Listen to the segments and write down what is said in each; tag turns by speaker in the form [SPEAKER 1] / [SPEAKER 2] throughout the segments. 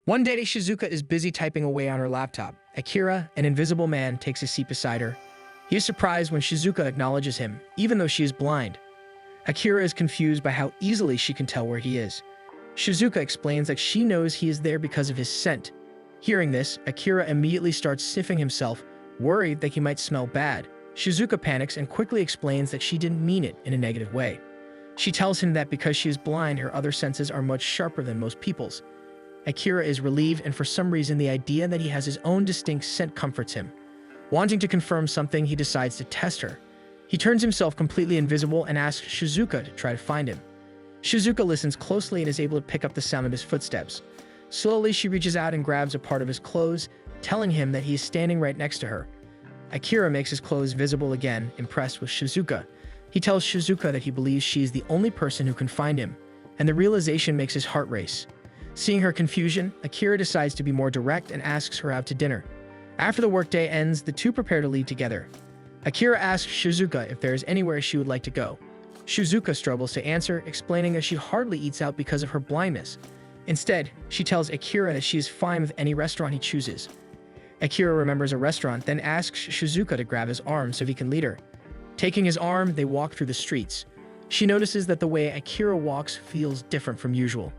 [SPEAKER 1] One day, Shizuka is busy typing away on her laptop. Akira, an invisible man, takes a seat beside her. He is surprised when Shizuka acknowledges him, even though she is blind. Akira is confused by how easily she can tell where he is. Shizuka explains that she knows he is there because of his scent. Hearing this, Akira immediately starts sniffing himself, worried that he might smell bad. Shizuka panics and quickly explains that she didn't mean it in a negative way. She tells him that because she is blind, her other senses are much sharper than most people's. Akira is relieved, and for some reason the idea that he has his own distinct scent comforts him. Wanting to confirm something, he decides to test her. He turns himself completely invisible and asks Shizuka to try to find him. Shizuka listens closely and is able to pick up the sound of his footsteps. Slowly, she reaches out and grabs a part of his clothes, telling him that he is standing right next to her. Akira makes his clothes visible again, impressed with Shizuka. He tells Shizuka that he believes she is the only person who can find him, and the realization makes his heart race. Seeing her confusion, Akira decides to be more direct and asks her out to dinner. After the workday ends, the two prepare to leave together. Akira asks Shizuka if there is anywhere she would like to go. Shizuka struggles to answer, explaining that she hardly eats out because of her blindness. Instead, she tells Akira that she is fine with any restaurant he chooses. Akira remembers a restaurant, then asks Shizuka to grab his arm so he can lead her. Taking his arm, they walk through the streets. She notices that the way Akira walks feels different from usual.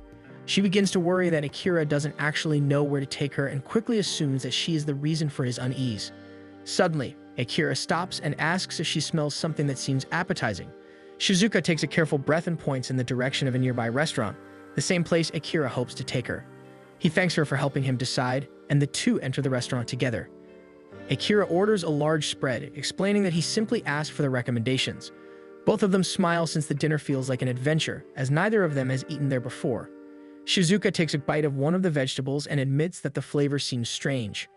[SPEAKER 1] She begins to worry that Akira doesn't actually know where to take her and quickly assumes that she is the reason for his unease. Suddenly, Akira stops and asks if she smells something that seems appetizing. Shizuka takes a careful breath and points in the direction of a nearby restaurant, the same place Akira hopes to take her. He thanks her for helping him decide, and the two enter the restaurant together. Akira orders a large spread, explaining that he simply asked for the recommendations. Both of them smile since the dinner feels like an adventure, as neither of them has eaten there before. Shizuka takes a bite of one of the vegetables and admits that the flavor seems strange.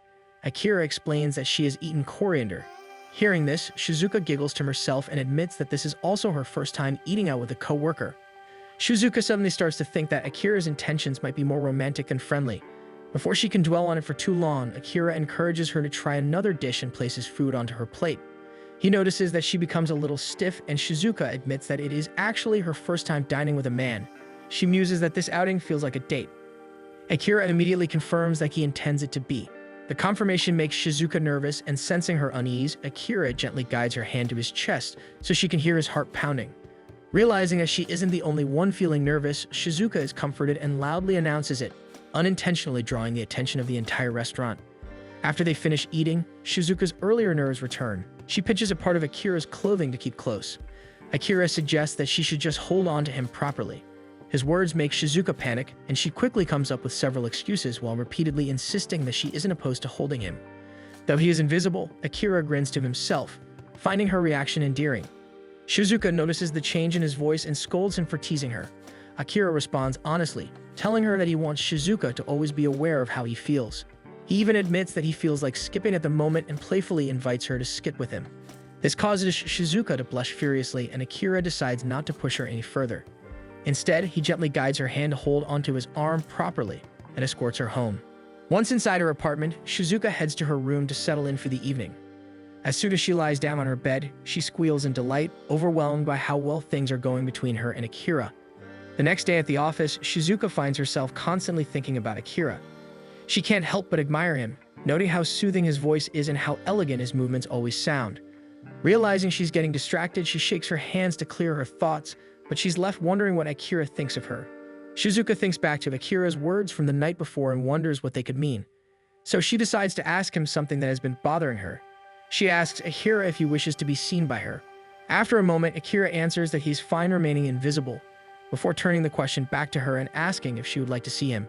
[SPEAKER 1] Akira explains that she has eaten coriander. Hearing this, Shizuka giggles to herself and admits that this is also her first time eating out with a co-worker. Shizuka suddenly starts to think that Akira's intentions might be more romantic than friendly. Before she can dwell on it for too long, Akira encourages her to try another dish and places food onto her plate. He notices that she becomes a little stiff, and Shizuka admits that it is actually her first time dining with a man. She muses that this outing feels like a date. Akira immediately confirms that he intends it to be. The confirmation makes Shizuka nervous, and sensing her unease, Akira gently guides her hand to his chest so she can hear his heart pounding. Realizing that she isn't the only one feeling nervous, Shizuka is comforted and loudly announces it, unintentionally drawing the attention of the entire restaurant. After they finish eating, Shizuka's earlier nerves return. She pinches a part of Akira's clothing to keep close. Akira suggests that she should just hold on to him properly. His words make Shizuka panic, and she quickly comes up with several excuses while repeatedly insisting that she isn't opposed to holding him. Though he is invisible, Akira grins to himself, finding her reaction endearing. Shizuka notices the change in his voice and scolds him for teasing her. Akira responds honestly, telling her that he wants Shizuka to always be aware of how he feels. He even admits that he feels like skipping at the moment and playfully invites her to skip with him. This causes Shizuka to blush furiously, and Akira decides not to push her any further. Instead, he gently guides her hand to hold onto his arm properly and escorts her home. Once inside her apartment, Shizuka heads to her room to settle in for the evening. As soon as she lies down on her bed, she squeals in delight, overwhelmed by how well things are going between her and Akira. The next day at the office, Shizuka finds herself constantly thinking about Akira. She can't help but admire him, noting how soothing his voice is and how elegant his movements always sound. Realizing she's getting distracted, she shakes her hands to clear her thoughts, but she's left wondering what Akira thinks of her. Shizuka thinks back to Akira's words from the night before and wonders what they could mean. So she decides to ask him something that has been bothering her. She asks Akira if he wishes to be seen by her. After a moment, Akira answers that he's fine remaining invisible, before turning the question back to her and asking if she would like to see him.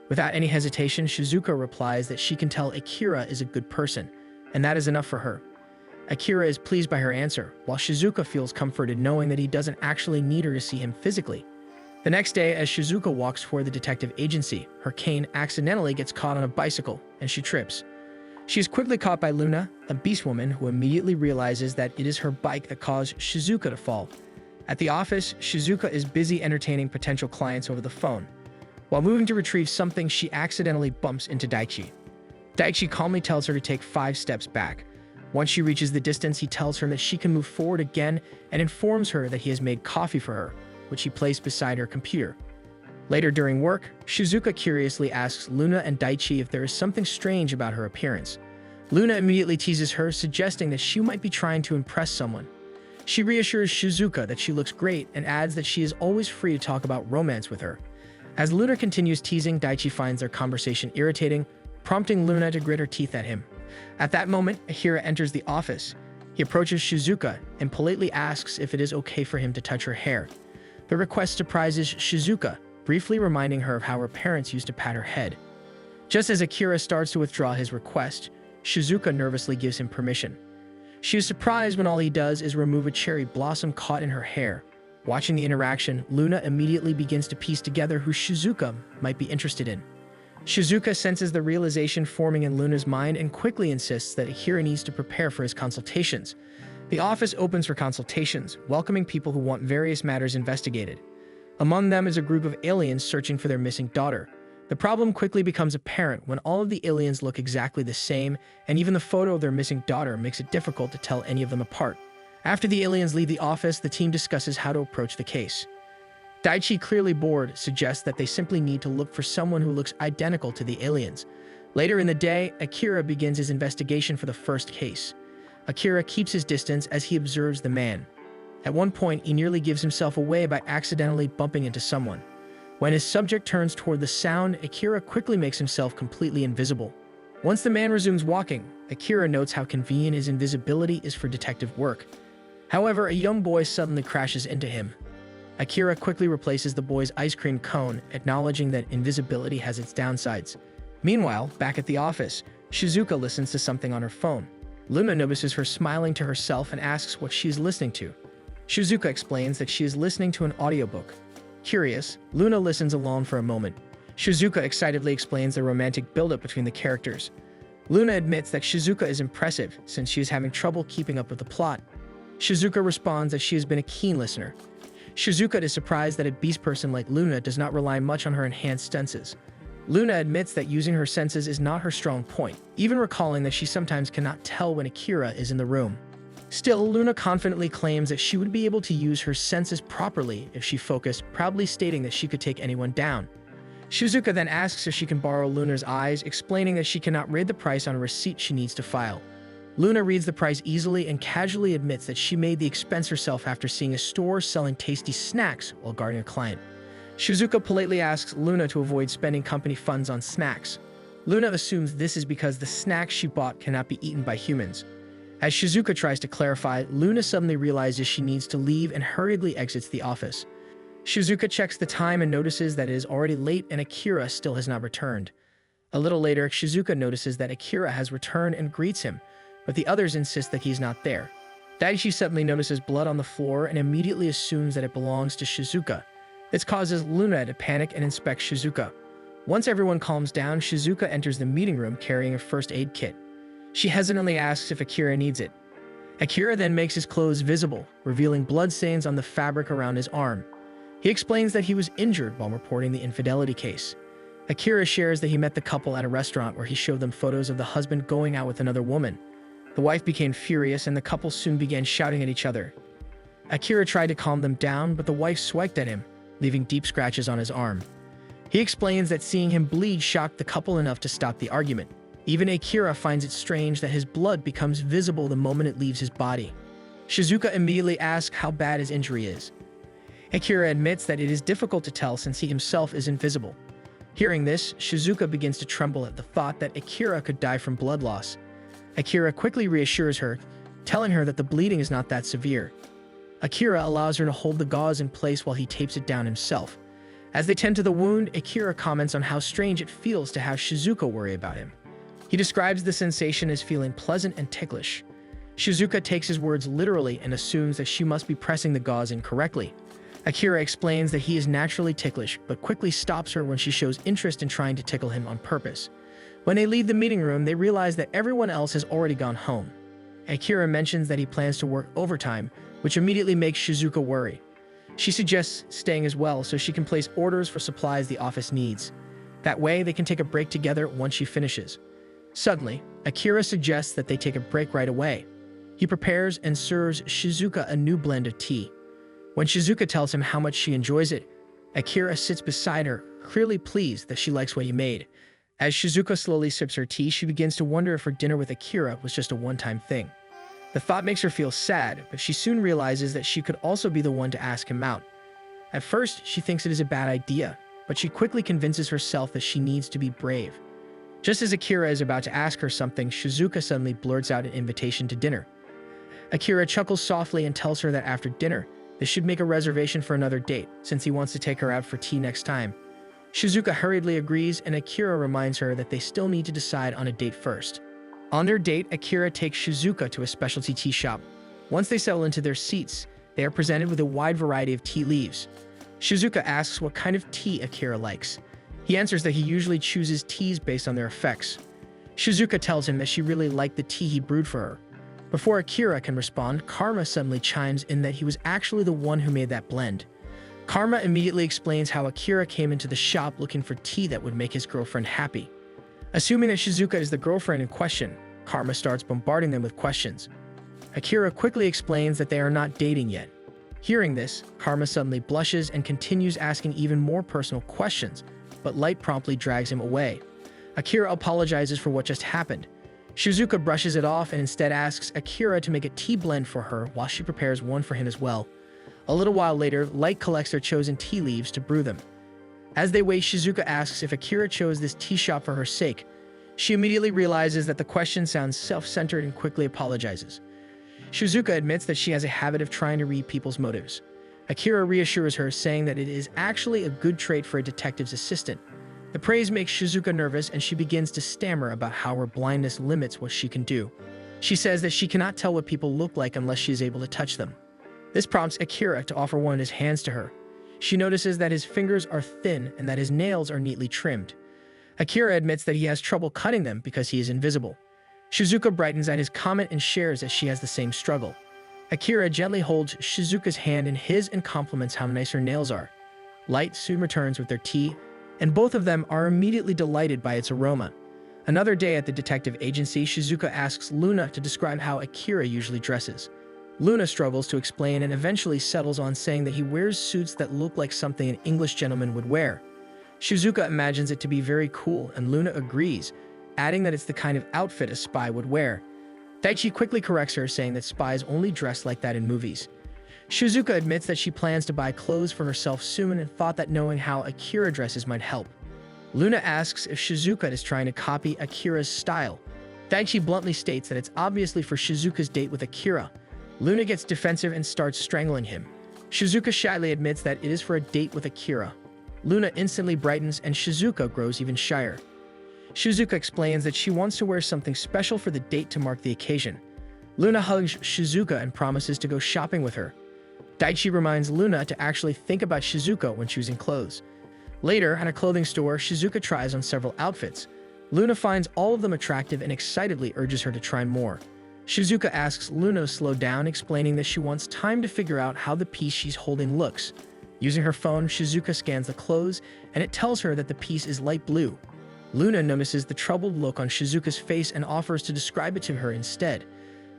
[SPEAKER 1] Without any hesitation, Shizuka replies that she can tell Akira is a good person, and that is enough for her. Akira is pleased by her answer, while Shizuka feels comforted knowing that he doesn't actually need her to see him physically. The next day, as Shizuka walks toward the detective agency, her cane accidentally gets caught on a bicycle, and she trips. She is quickly caught by Luna, a beast woman who immediately realizes that it is her bike that caused Shizuka to fall. At the office, Shizuka is busy entertaining potential clients over the phone. While moving to retrieve something, she accidentally bumps into Daichi. Daichi calmly tells her to take 5 steps back. Once she reaches the distance, he tells her that she can move forward again and informs her that he has made coffee for her, which he placed beside her computer. Later during work, Shizuka curiously asks Luna and Daichi if there is something strange about her appearance. Luna immediately teases her, suggesting that she might be trying to impress someone. She reassures Shizuka that she looks great and adds that she is always free to talk about romance with her. As Luna continues teasing, Daichi finds their conversation irritating, prompting Luna to grit her teeth at him. At that moment, Akira enters the office. He approaches Shizuka and politely asks if it is okay for him to touch her hair. The request surprises Shizuka, briefly reminding her of how her parents used to pat her head. Just as Akira starts to withdraw his request, Shizuka nervously gives him permission. She is surprised when all he does is remove a cherry blossom caught in her hair. Watching the interaction, Luna immediately begins to piece together who Shizuka might be interested in. Shizuka senses the realization forming in Luna's mind and quickly insists that Akira needs to prepare for his consultations. The office opens for consultations, welcoming people who want various matters investigated. Among them is a group of aliens searching for their missing daughter. The problem quickly becomes apparent when all of the aliens look exactly the same, and even the photo of their missing daughter makes it difficult to tell any of them apart. After the aliens leave the office, the team discusses how to approach the case. Daichi, clearly bored, suggests that they simply need to look for someone who looks identical to the aliens. Later in the day, Akira begins his investigation for the first case. Akira keeps his distance as he observes the man. At one point, he nearly gives himself away by accidentally bumping into someone. When his subject turns toward the sound, Akira quickly makes himself completely invisible. Once the man resumes walking, Akira notes how convenient his invisibility is for detective work. However, a young boy suddenly crashes into him. Akira quickly replaces the boy's ice cream cone, acknowledging that invisibility has its downsides. Meanwhile, back at the office, Shizuka listens to something on her phone. Luna notices her smiling to herself and asks what she is listening to. Shizuka explains that she is listening to an audiobook. Curious, Luna listens alone for a moment. Shizuka excitedly explains the romantic buildup between the characters. Luna admits that Shizuka is impressive since she is having trouble keeping up with the plot. Shizuka responds that she has been a keen listener. Shizuka is surprised that a beast person like Luna does not rely much on her enhanced senses. Luna admits that using her senses is not her strong point, even recalling that she sometimes cannot tell when Akira is in the room. Still, Luna confidently claims that she would be able to use her senses properly if she focused, proudly stating that she could take anyone down. Shizuka then asks if she can borrow Luna's eyes, explaining that she cannot read the price on a receipt she needs to file. Luna reads the price easily and casually admits that she made the expense herself after seeing a store selling tasty snacks while guarding a client. Shizuka politely asks Luna to avoid spending company funds on snacks. Luna assumes this is because the snacks she bought cannot be eaten by humans. As Shizuka tries to clarify, Luna suddenly realizes she needs to leave and hurriedly exits the office. Shizuka checks the time and notices that it is already late and Akira still has not returned. A little later, Shizuka notices that Akira has returned and greets him, but the others insist that he's not there. Daichi suddenly notices blood on the floor and immediately assumes that it belongs to Shizuka. This causes Luna to panic and inspect Shizuka. Once everyone calms down, Shizuka enters the meeting room carrying a first aid kit. She hesitantly asks if Akira needs it. Akira then makes his clothes visible, revealing bloodstains on the fabric around his arm. He explains that he was injured while reporting the infidelity case. Akira shares that he met the couple at a restaurant where he showed them photos of the husband going out with another woman. The wife became furious and the couple soon began shouting at each other. Akira tried to calm them down, but the wife swiped at him, leaving deep scratches on his arm. He explains that seeing him bleed shocked the couple enough to stop the argument. Even Akira finds it strange that his blood becomes visible the moment it leaves his body. Shizuka immediately asks how bad his injury is. Akira admits that it is difficult to tell since he himself is invisible. Hearing this, Shizuka begins to tremble at the thought that Akira could die from blood loss. Akira quickly reassures her, telling her that the bleeding is not that severe. Akira allows her to hold the gauze in place while he tapes it down himself. As they tend to the wound, Akira comments on how strange it feels to have Shizuka worry about him. He describes the sensation as feeling pleasant and ticklish. Shizuka takes his words literally and assumes that she must be pressing the gauze incorrectly. Akira explains that he is naturally ticklish, but quickly stops her when she shows interest in trying to tickle him on purpose. When they leave the meeting room, they realize that everyone else has already gone home. Akira mentions that he plans to work overtime, which immediately makes Shizuka worry. She suggests staying as well so she can place orders for supplies the office needs. That way, they can take a break together once she finishes. Suddenly, Akira suggests that they take a break right away. He prepares and serves Shizuka a new blend of tea. When Shizuka tells him how much she enjoys it, Akira sits beside her, clearly pleased that she likes what he made. As Shizuka slowly sips her tea, she begins to wonder if her dinner with Akira was just a one-time thing. The thought makes her feel sad, but she soon realizes that she could also be the one to ask him out. At first, she thinks it is a bad idea, but she quickly convinces herself that she needs to be brave. Just as Akira is about to ask her something, Shizuka suddenly blurts out an invitation to dinner. Akira chuckles softly and tells her that after dinner, they should make a reservation for another date, since he wants to take her out for tea next time. Shizuka hurriedly agrees, and Akira reminds her that they still need to decide on a date first. On their date, Akira takes Shizuka to a specialty tea shop. Once they settle into their seats, they are presented with a wide variety of tea leaves. Shizuka asks what kind of tea Akira likes. He answers that he usually chooses teas based on their effects. Shizuka tells him that she really liked the tea he brewed for her. Before Akira can respond, Karma suddenly chimes in that he was actually the one who made that blend. Karma immediately explains how Akira came into the shop looking for tea that would make his girlfriend happy. Assuming that Shizuka is the girlfriend in question, Karma starts bombarding them with questions. Akira quickly explains that they are not dating yet. Hearing this, Karma suddenly blushes and continues asking even more personal questions, but Light promptly drags him away. Akira apologizes for what just happened. Shizuka brushes it off and instead asks Akira to make a tea blend for her while she prepares one for him as well. A little while later, Light collects their chosen tea leaves to brew them. As they wait, Shizuka asks if Akira chose this tea shop for her sake. She immediately realizes that the question sounds self-centered and quickly apologizes. Shizuka admits that she has a habit of trying to read people's motives. Akira reassures her, saying that it is actually a good trait for a detective's assistant. The praise makes Shizuka nervous and she begins to stammer about how her blindness limits what she can do. She says that she cannot tell what people look like unless she is able to touch them. This prompts Akira to offer one of his hands to her. She notices that his fingers are thin and that his nails are neatly trimmed. Akira admits that he has trouble cutting them because he is invisible. Shizuka brightens at his comment and shares that she has the same struggle. Akira gently holds Shizuka's hand in his and compliments how nice her nails are. Light soon returns with their tea, and both of them are immediately delighted by its aroma. Another day at the detective agency, Shizuka asks Luna to describe how Akira usually dresses. Luna struggles to explain and eventually settles on saying that he wears suits that look like something an English gentleman would wear. Shizuka imagines it to be very cool, and Luna agrees, adding that it's the kind of outfit a spy would wear. Daichi quickly corrects her, saying that spies only dress like that in movies. Shizuka admits that she plans to buy clothes for herself soon and thought that knowing how Akira dresses might help. Luna asks if Shizuka is trying to copy Akira's style. Daichi bluntly states that it's obviously for Shizuka's date with Akira. Luna gets defensive and starts strangling him. Shizuka shyly admits that it is for a date with Akira. Luna instantly brightens and Shizuka grows even shyer. Shizuka explains that she wants to wear something special for the date to mark the occasion. Luna hugs Shizuka and promises to go shopping with her. Daichi reminds Luna to actually think about Shizuka when choosing clothes. Later, at a clothing store, Shizuka tries on several outfits. Luna finds all of them attractive and excitedly urges her to try more. Shizuka asks Luna to slow down, explaining that she wants time to figure out how the piece she's holding looks. Using her phone, Shizuka scans the clothes, and it tells her that the piece is light blue. Luna notices the troubled look on Shizuka's face and offers to describe it to her instead.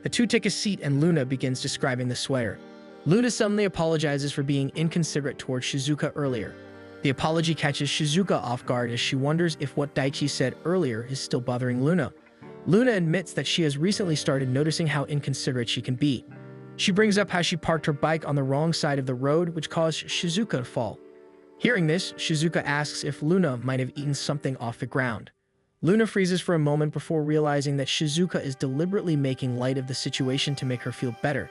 [SPEAKER 1] The two take a seat and Luna begins describing the sweater. Luna suddenly apologizes for being inconsiderate towards Shizuka earlier. The apology catches Shizuka off guard as she wonders if what Daichi said earlier is still bothering Luna. Luna admits that she has recently started noticing how inconsiderate she can be. She brings up how she parked her bike on the wrong side of the road, which caused Shizuka to fall. Hearing this, Shizuka asks if Luna might have eaten something off the ground. Luna freezes for a moment before realizing that Shizuka is deliberately making light of the situation to make her feel better.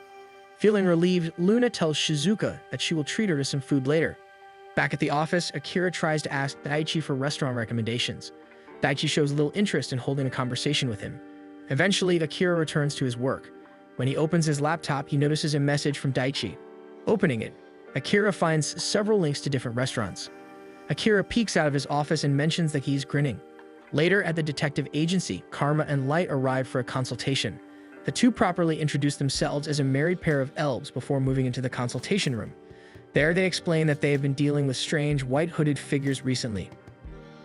[SPEAKER 1] Feeling relieved, Luna tells Shizuka that she will treat her to some food later. Back at the office, Akira tries to ask Daichi for restaurant recommendations. Daichi shows little interest in holding a conversation with him. Eventually, Akira returns to his work. When he opens his laptop, he notices a message from Daichi. Opening it, Akira finds several links to different restaurants. Akira peeks out of his office and mentions that he's grinning. Later, at the detective agency, Karma and Light arrive for a consultation. The two properly introduce themselves as a married pair of elves before moving into the consultation room. There, they explain that they have been dealing with strange, white-hooded figures recently.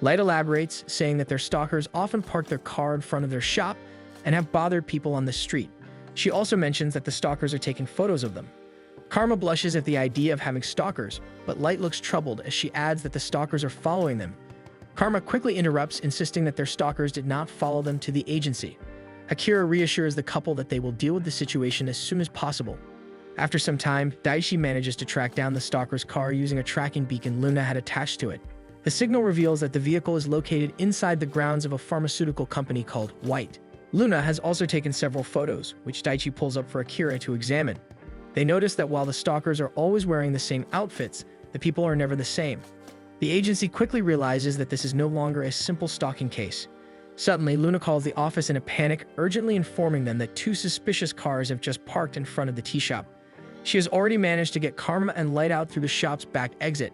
[SPEAKER 1] Light elaborates, saying that their stalkers often park their car in front of their shop and have bothered people on the street. She also mentions that the stalkers are taking photos of them. Karma blushes at the idea of having stalkers, but Light looks troubled as she adds that the stalkers are following them. Karma quickly interrupts, insisting that their stalkers did not follow them to the agency. Akira reassures the couple that they will deal with the situation as soon as possible. After some time, Daichi manages to track down the stalker's car using a tracking beacon Luna had attached to it. The signal reveals that the vehicle is located inside the grounds of a pharmaceutical company called White. Luna has also taken several photos, which Daichi pulls up for Akira to examine. They notice that while the stalkers are always wearing the same outfits, the people are never the same. The agency quickly realizes that this is no longer a simple stalking case. Suddenly, Luna calls the office in a panic, urgently informing them that two suspicious cars have just parked in front of the tea shop. She has already managed to get Karma and Light out through the shop's back exit.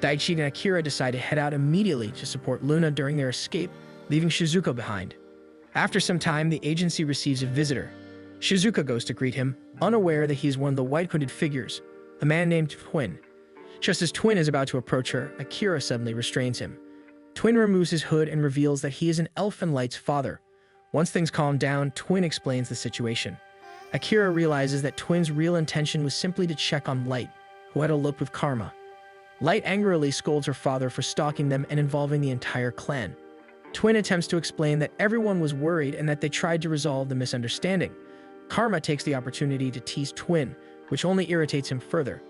[SPEAKER 1] Daichi and Akira decide to head out immediately to support Luna during their escape, leaving Shizuka behind. After some time, the agency receives a visitor. Shizuka goes to greet him, unaware that he is one of the white-hooded figures, a man named Twin. Just as Twin is about to approach her, Akira suddenly restrains him. Twin removes his hood and reveals that he is an elf and Light's father. Once things calm down, Twin explains the situation. Akira realizes that Twin's real intention was simply to check on Light, who had eloped with Karma. Light angrily scolds her father for stalking them and involving the entire clan. Twin attempts to explain that everyone was worried and that they tried to resolve the misunderstanding. Karma takes the opportunity to tease Twin, which only irritates him further.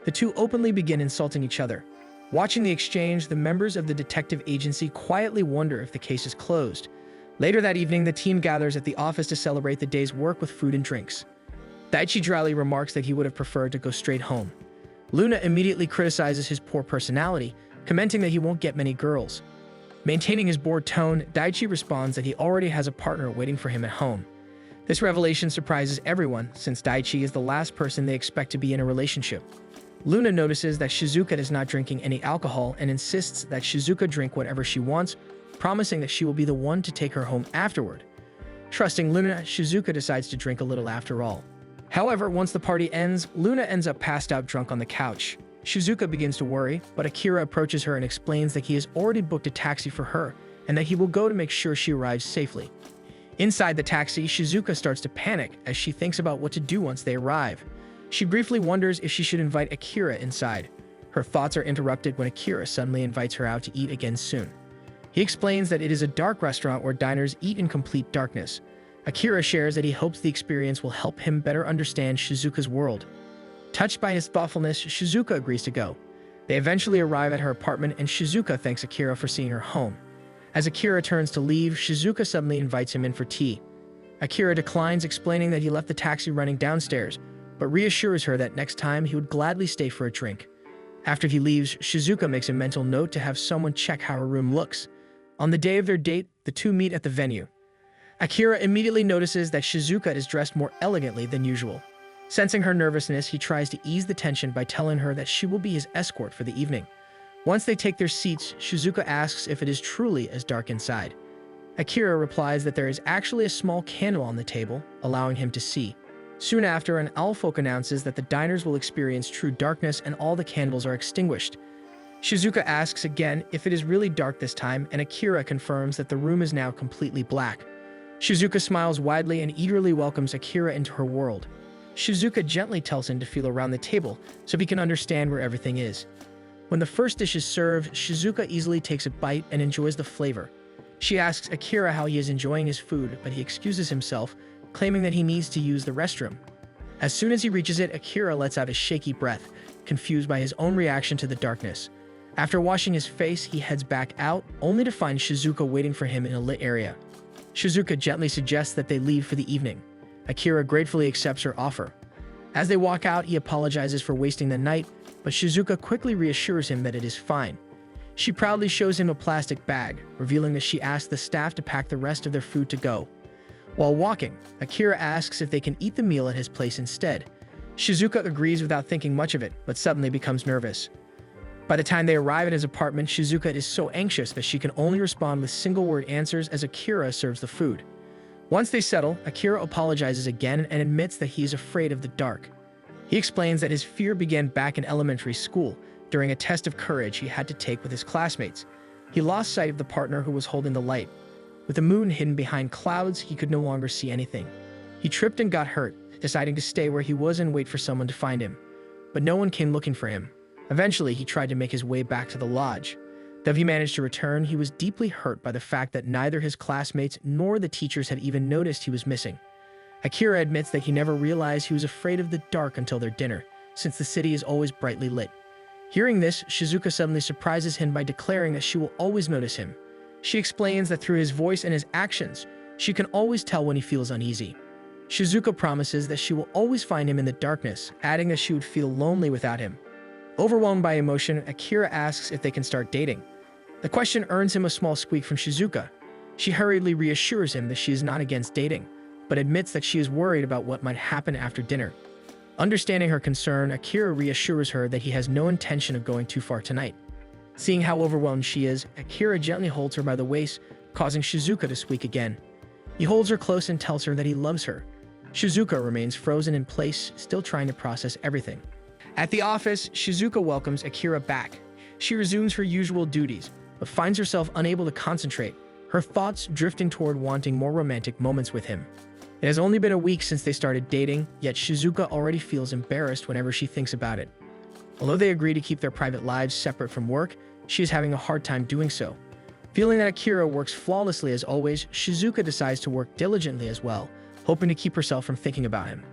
[SPEAKER 1] The two openly begin insulting each other. Watching the exchange, the members of the detective agency quietly wonder if the case is closed. Later that evening, the team gathers at the office to celebrate the day's work with food and drinks. Daichi dryly remarks that he would have preferred to go straight home. Luna immediately criticizes his poor personality, commenting that he won't get many girls. Maintaining his bored tone, Daichi responds that he already has a partner waiting for him at home. This revelation surprises everyone, since Daichi is the last person they expect to be in a relationship. Luna notices that Shizuka is not drinking any alcohol and insists that Shizuka drink whatever she wants, promising that she will be the one to take her home afterward. Trusting Luna, Shizuka decides to drink a little after all. However, once the party ends, Luna ends up passed out drunk on the couch. Shizuka begins to worry, but Akira approaches her and explains that he has already booked a taxi for her and that he will go to make sure she arrives safely. Inside the taxi, Shizuka starts to panic as she thinks about what to do once they arrive. She briefly wonders if she should invite Akira inside. Her thoughts are interrupted when Akira suddenly invites her out to eat again soon. He explains that it is a dark restaurant where diners eat in complete darkness. Akira shares that he hopes the experience will help him better understand Shizuka's world. Touched by his thoughtfulness, Shizuka agrees to go. They eventually arrive at her apartment and Shizuka thanks Akira for seeing her home. As Akira turns to leave, Shizuka suddenly invites him in for tea. Akira declines, explaining that he left the taxi running downstairs, but reassures her that next time he would gladly stay for a drink. After he leaves, Shizuka makes a mental note to have someone check how her room looks. On the day of their date, the two meet at the venue. Akira immediately notices that Shizuka is dressed more elegantly than usual. Sensing her nervousness, he tries to ease the tension by telling her that she will be his escort for the evening. Once they take their seats, Shizuka asks if it is truly as dark inside. Akira replies that there is actually a small candle on the table, allowing him to see. Soon after, an owlfolk announces that the diners will experience true darkness and all the candles are extinguished. Shizuka asks again if it is really dark this time, and Akira confirms that the room is now completely black. Shizuka smiles widely and eagerly welcomes Akira into her world. Shizuka gently tells him to feel around the table so he can understand where everything is. When the first dish is served, Shizuka easily takes a bite and enjoys the flavor. She asks Akira how he is enjoying his food, but he excuses himself, claiming that he needs to use the restroom. As soon as he reaches it, Akira lets out a shaky breath, confused by his own reaction to the darkness. After washing his face, he heads back out, only to find Shizuka waiting for him in a lit area. Shizuka gently suggests that they leave for the evening. Akira gratefully accepts her offer. As they walk out, he apologizes for wasting the night, but Shizuka quickly reassures him that it is fine. She proudly shows him a plastic bag, revealing that she asked the staff to pack the rest of their food to go. While walking, Akira asks if they can eat the meal at his place instead. Shizuka agrees without thinking much of it, but suddenly becomes nervous. By the time they arrive at his apartment, Shizuka is so anxious that she can only respond with single-word answers as Akira serves the food. Once they settle, Akira apologizes again and admits that he is afraid of the dark. He explains that his fear began back in elementary school, during a test of courage he had to take with his classmates. He lost sight of the partner who was holding the light. With the moon hidden behind clouds, he could no longer see anything. He tripped and got hurt, deciding to stay where he was and wait for someone to find him. But no one came looking for him. Eventually, he tried to make his way back to the lodge. Though he managed to return, he was deeply hurt by the fact that neither his classmates nor the teachers had even noticed he was missing. Akira admits that he never realized he was afraid of the dark until their dinner, since the city is always brightly lit. Hearing this, Shizuka suddenly surprises him by declaring that she will always notice him. She explains that through his voice and his actions, she can always tell when he feels uneasy. Shizuka promises that she will always find him in the darkness, adding that she would feel lonely without him. Overwhelmed by emotion, Akira asks if they can start dating. The question earns him a small squeak from Shizuka. She hurriedly reassures him that she is not against dating, but admits that she is worried about what might happen after dinner. Understanding her concern, Akira reassures her that he has no intention of going too far tonight. Seeing how overwhelmed she is, Akira gently holds her by the waist, causing Shizuka to squeak again. He holds her close and tells her that he loves her. Shizuka remains frozen in place, still trying to process everything. At the office, Shizuka welcomes Akira back. She resumes her usual duties, but finds herself unable to concentrate, her thoughts drifting toward wanting more romantic moments with him. It has only been a week since they started dating, yet Shizuka already feels embarrassed whenever she thinks about it. Although they agree to keep their private lives separate from work, she is having a hard time doing so. Feeling that Akira works flawlessly as always, Shizuka decides to work diligently as well, hoping to keep herself from thinking about him.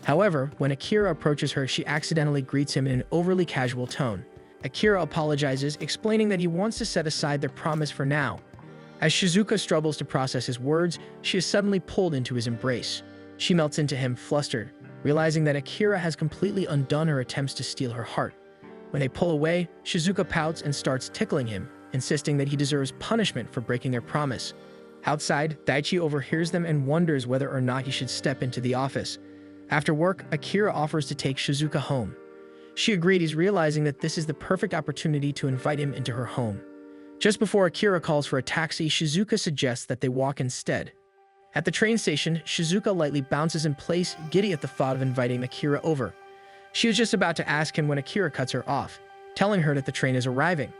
[SPEAKER 1] However, when Akira approaches her, she accidentally greets him in an overly casual tone. Akira apologizes, explaining that he wants to set aside their promise for now. As Shizuka struggles to process his words, she is suddenly pulled into his embrace. She melts into him, flustered, realizing that Akira has completely undone her attempts to steal her heart. When they pull away, Shizuka pouts and starts tickling him, insisting that he deserves punishment for breaking their promise. Outside, Daichi overhears them and wonders whether or not he should step into the office. After work, Akira offers to take Shizuka home. She agrees, realizing that this is the perfect opportunity to invite him into her home. Just before Akira calls for a taxi, Shizuka suggests that they walk instead. At the train station, Shizuka lightly bounces in place, giddy at the thought of inviting Akira over. She is just about to ask him when Akira cuts her off, telling her that the train is arriving.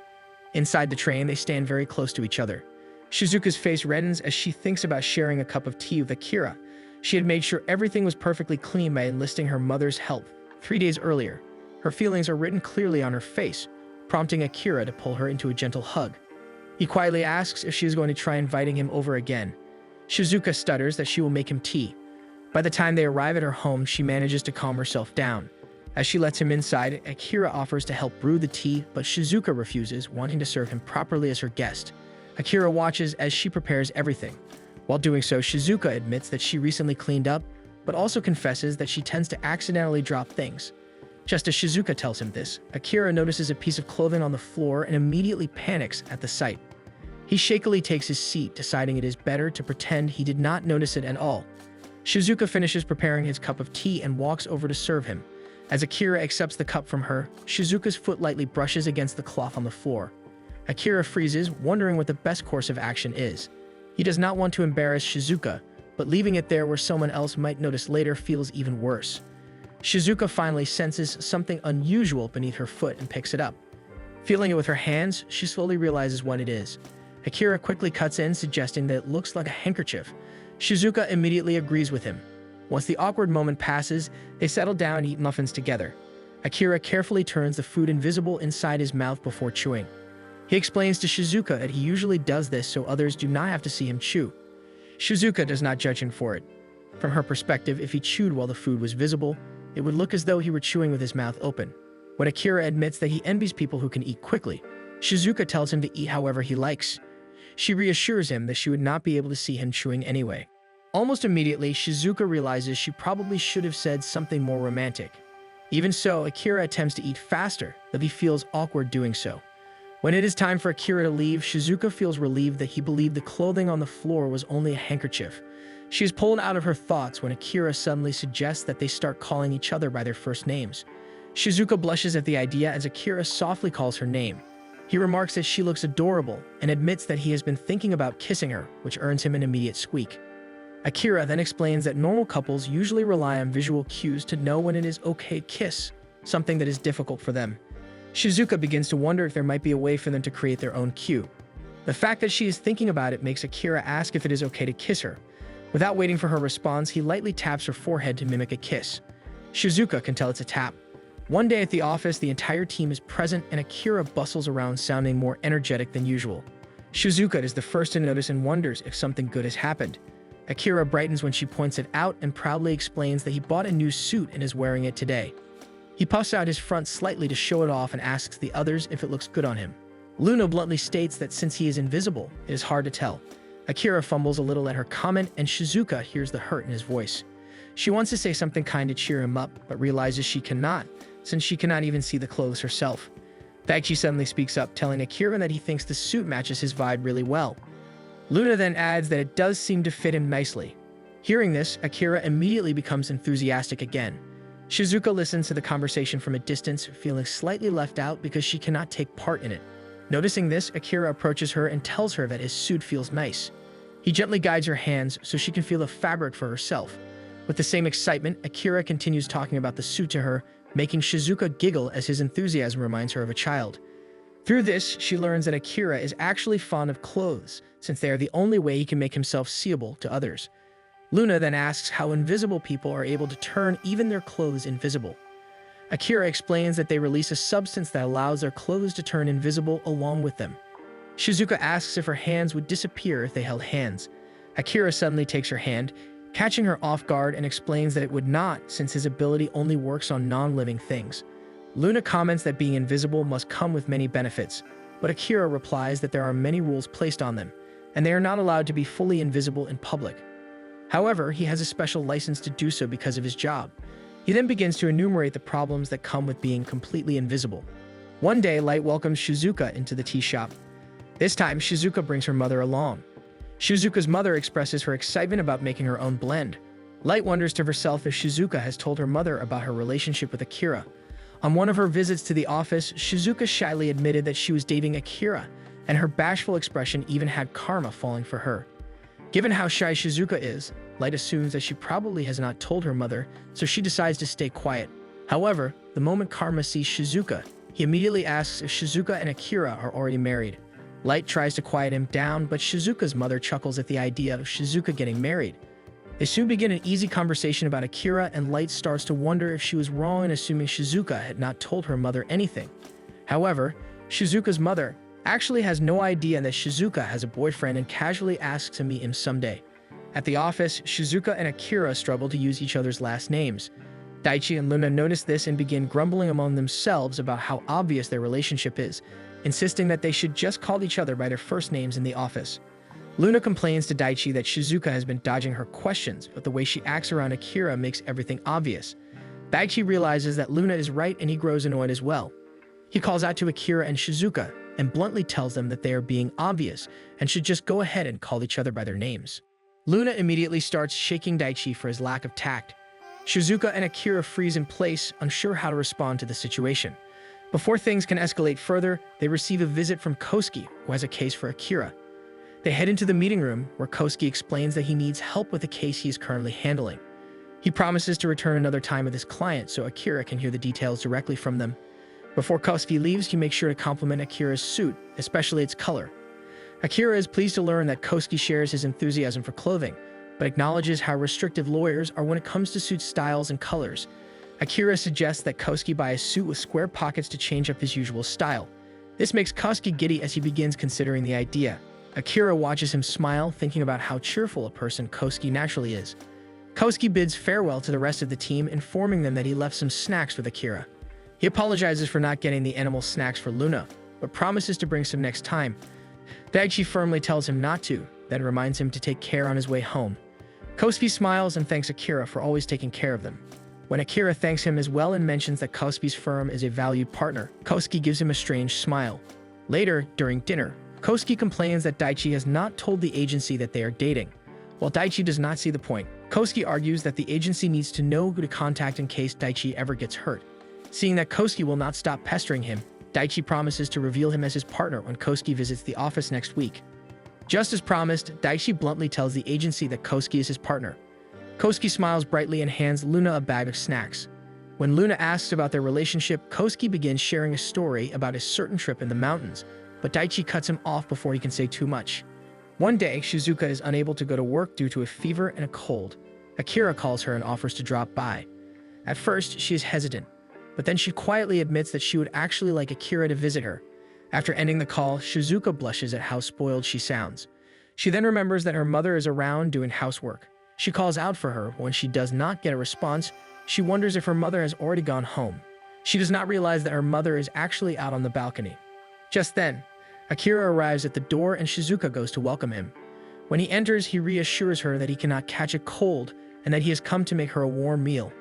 [SPEAKER 1] Inside the train, they stand very close to each other. Shizuka's face reddens as she thinks about sharing a cup of tea with Akira. She had made sure everything was perfectly clean by enlisting her mother's help 3 days earlier. Her feelings are written clearly on her face, prompting Akira to pull her into a gentle hug. He quietly asks if she is going to try inviting him over again. Shizuka stutters that she will make him tea. By the time they arrive at her home, she manages to calm herself down. As she lets him inside, Akira offers to help brew the tea, but Shizuka refuses, wanting to serve him properly as her guest. Akira watches as she prepares everything. While doing so, Shizuka admits that she recently cleaned up, but also confesses that she tends to accidentally drop things. Just as Shizuka tells him this, Akira notices a piece of clothing on the floor and immediately panics at the sight. He shakily takes his seat, deciding it is better to pretend he did not notice it at all. Shizuka finishes preparing his cup of tea and walks over to serve him. As Akira accepts the cup from her, Shizuka's foot lightly brushes against the cloth on the floor. Akira freezes, wondering what the best course of action is. He does not want to embarrass Shizuka, but leaving it there where someone else might notice later feels even worse. Shizuka finally senses something unusual beneath her foot and picks it up. Feeling it with her hands, she slowly realizes what it is. Akira quickly cuts in, suggesting that it looks like a handkerchief. Shizuka immediately agrees with him. Once the awkward moment passes, they settle down and eat muffins together. Akira carefully turns the food invisible inside his mouth before chewing. He explains to Shizuka that he usually does this so others do not have to see him chew. Shizuka does not judge him for it. From her perspective, if he chewed while the food was visible, it would look as though he were chewing with his mouth open. When Akira admits that he envies people who can eat quickly, Shizuka tells him to eat however he likes. She reassures him that she would not be able to see him chewing anyway. Almost immediately, Shizuka realizes she probably should have said something more romantic. Even so, Akira attempts to eat faster, though he feels awkward doing so. When it is time for Akira to leave, Shizuka feels relieved that he believed the clothing on the floor was only a handkerchief. She is pulled out of her thoughts when Akira suddenly suggests that they start calling each other by their first names. Shizuka blushes at the idea as Akira softly calls her name. He remarks that she looks adorable and admits that he has been thinking about kissing her, which earns him an immediate squeak. Akira then explains that normal couples usually rely on visual cues to know when it is okay to kiss, something that is difficult for them. Shizuka begins to wonder if there might be a way for them to create their own cue. The fact that she is thinking about it makes Akira ask if it is okay to kiss her. Without waiting for her response, he lightly taps her forehead to mimic a kiss. Shizuka can tell it's a tap. One day at the office, the entire team is present and Akira bustles around sounding more energetic than usual. Shizuka is the first to notice and wonders if something good has happened. Akira brightens when she points it out and proudly explains that he bought a new suit and is wearing it today. He puffs out his front slightly to show it off and asks the others if it looks good on him. Luna bluntly states that since he is invisible, it is hard to tell. Akira fumbles a little at her comment and Shizuka hears the hurt in his voice. She wants to say something kind to cheer him up, but realizes she cannot, since she cannot even see the clothes herself. Daichi suddenly speaks up, telling Akira that he thinks the suit matches his vibe really well. Luna then adds that it does seem to fit him nicely. Hearing this, Akira immediately becomes enthusiastic again. Shizuka listens to the conversation from a distance, feeling slightly left out because she cannot take part in it. Noticing this, Akira approaches her and tells her that his suit feels nice. He gently guides her hands so she can feel the fabric for herself. With the same excitement, Akira continues talking about the suit to her, making Shizuka giggle as his enthusiasm reminds her of a child. Through this, she learns that Akira is actually fond of clothes, since they are the only way he can make himself seeable to others. Luna then asks how invisible people are able to turn even their clothes invisible. Akira explains that they release a substance that allows their clothes to turn invisible along with them. Shizuka asks if her hands would disappear if they held hands. Akira suddenly takes her hand, catching her off guard, and explains that it would not, since his ability only works on non-living things. Luna comments that being invisible must come with many benefits, but Akira replies that there are many rules placed on them, and they are not allowed to be fully invisible in public. However, he has a special license to do so because of his job. He then begins to enumerate the problems that come with being completely invisible. One day, Light welcomes Shizuka into the tea shop. This time, Shizuka brings her mother along. Shizuka's mother expresses her excitement about making her own blend. Light wonders to herself if Shizuka has told her mother about her relationship with Akira. On one of her visits to the office, Shizuka shyly admitted that she was dating Akira, and her bashful expression even had karma falling for her. Given how shy Shizuka is, Light assumes that she probably has not told her mother, so she decides to stay quiet. However, the moment Karma sees Shizuka, he immediately asks if Shizuka and Akira are already married. Light tries to quiet him down, but Shizuka's mother chuckles at the idea of Shizuka getting married. They soon begin an easy conversation about Akira, and Light starts to wonder if she was wrong in assuming Shizuka had not told her mother anything. However, Shizuka's mother actually has no idea that Shizuka has a boyfriend and casually asks to meet him someday. At the office, Shizuka and Akira struggle to use each other's last names. Daichi and Luna notice this and begin grumbling among themselves about how obvious their relationship is, insisting that they should just call each other by their first names in the office. Luna complains to Daichi that Shizuka has been dodging her questions, but the way she acts around Akira makes everything obvious. Daichi realizes that Luna is right and he grows annoyed as well. He calls out to Akira and Shizuka and bluntly tells them that they are being obvious and should just go ahead and call each other by their names. Luna immediately starts shaking Daichi for his lack of tact. Shizuka and Akira freeze in place, unsure how to respond to the situation. Before things can escalate further, they receive a visit from Kosuke, who has a case for Akira. They head into the meeting room, where Kosuke explains that he needs help with a case he is currently handling. He promises to return another time with his client so Akira can hear the details directly from them. Before Kosuke leaves, he makes sure to compliment Akira's suit, especially its color. Akira is pleased to learn that Kosuke shares his enthusiasm for clothing, but acknowledges how restrictive lawyers are when it comes to suit styles and colors. Akira suggests that Kosuke buy a suit with square pockets to change up his usual style. This makes Kosuke giddy as he begins considering the idea. Akira watches him smile, thinking about how cheerful a person Kosuke naturally is. Kosuke bids farewell to the rest of the team, informing them that he left some snacks with Akira. He apologizes for not getting the animal snacks for Luna, but promises to bring some next time. Daichi firmly tells him not to, then reminds him to take care on his way home. Kosuke smiles and thanks Akira for always taking care of them. When Akira thanks him as well and mentions that Kosuke's firm is a valued partner, Kosuke gives him a strange smile. Later, during dinner, Kosuke complains that Daichi has not told the agency that they are dating. While Daichi does not see the point, Kosuke argues that the agency needs to know who to contact in case Daichi ever gets hurt. Seeing that Kosuke will not stop pestering him, Daichi promises to reveal him as his partner when Kosuke visits the office next week. Just as promised, Daichi bluntly tells the agency that Kosuke is his partner. Kosuke smiles brightly and hands Luna a bag of snacks. When Luna asks about their relationship, Kosuke begins sharing a story about a certain trip in the mountains, but Daichi cuts him off before he can say too much. One day, Shizuka is unable to go to work due to a fever and a cold. Akira calls her and offers to drop by. At first, she is hesitant, but then she quietly admits that she would actually like Akira to visit her. After ending the call, Shizuka blushes at how spoiled she sounds. She then remembers that her mother is around doing housework. She calls out for her. When she does not get a response, she wonders if her mother has already gone home. She does not realize that her mother is actually out on the balcony. Just then, Akira arrives at the door and Shizuka goes to welcome him. When he enters, he reassures her that he cannot catch a cold and that he has come to make her a warm meal.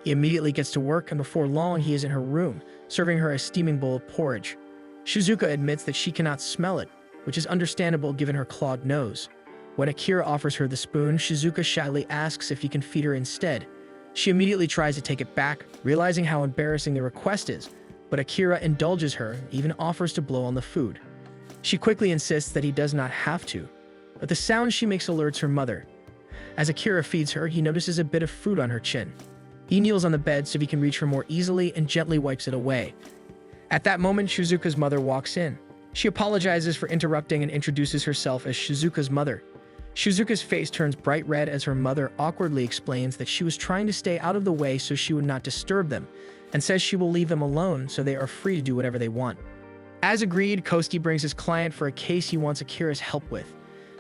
[SPEAKER 1] He immediately gets to work, and before long he is in her room, serving her a steaming bowl of porridge. Shizuka admits that she cannot smell it, which is understandable given her clogged nose. When Akira offers her the spoon, Shizuka shyly asks if he can feed her instead. She immediately tries to take it back, realizing how embarrassing the request is, but Akira indulges her and even offers to blow on the food. She quickly insists that he does not have to, but the sound she makes alerts her mother. As Akira feeds her, he notices a bit of fruit on her chin. He kneels on the bed so he can reach her more easily and gently wipes it away. At that moment, Shizuka's mother walks in. She apologizes for interrupting and introduces herself as Shizuka's mother. Shizuka's face turns bright red as her mother awkwardly explains that she was trying to stay out of the way so she would not disturb them, and says she will leave them alone so they are free to do whatever they want. As agreed, Kosuke brings his client for a case he wants Akira's help with.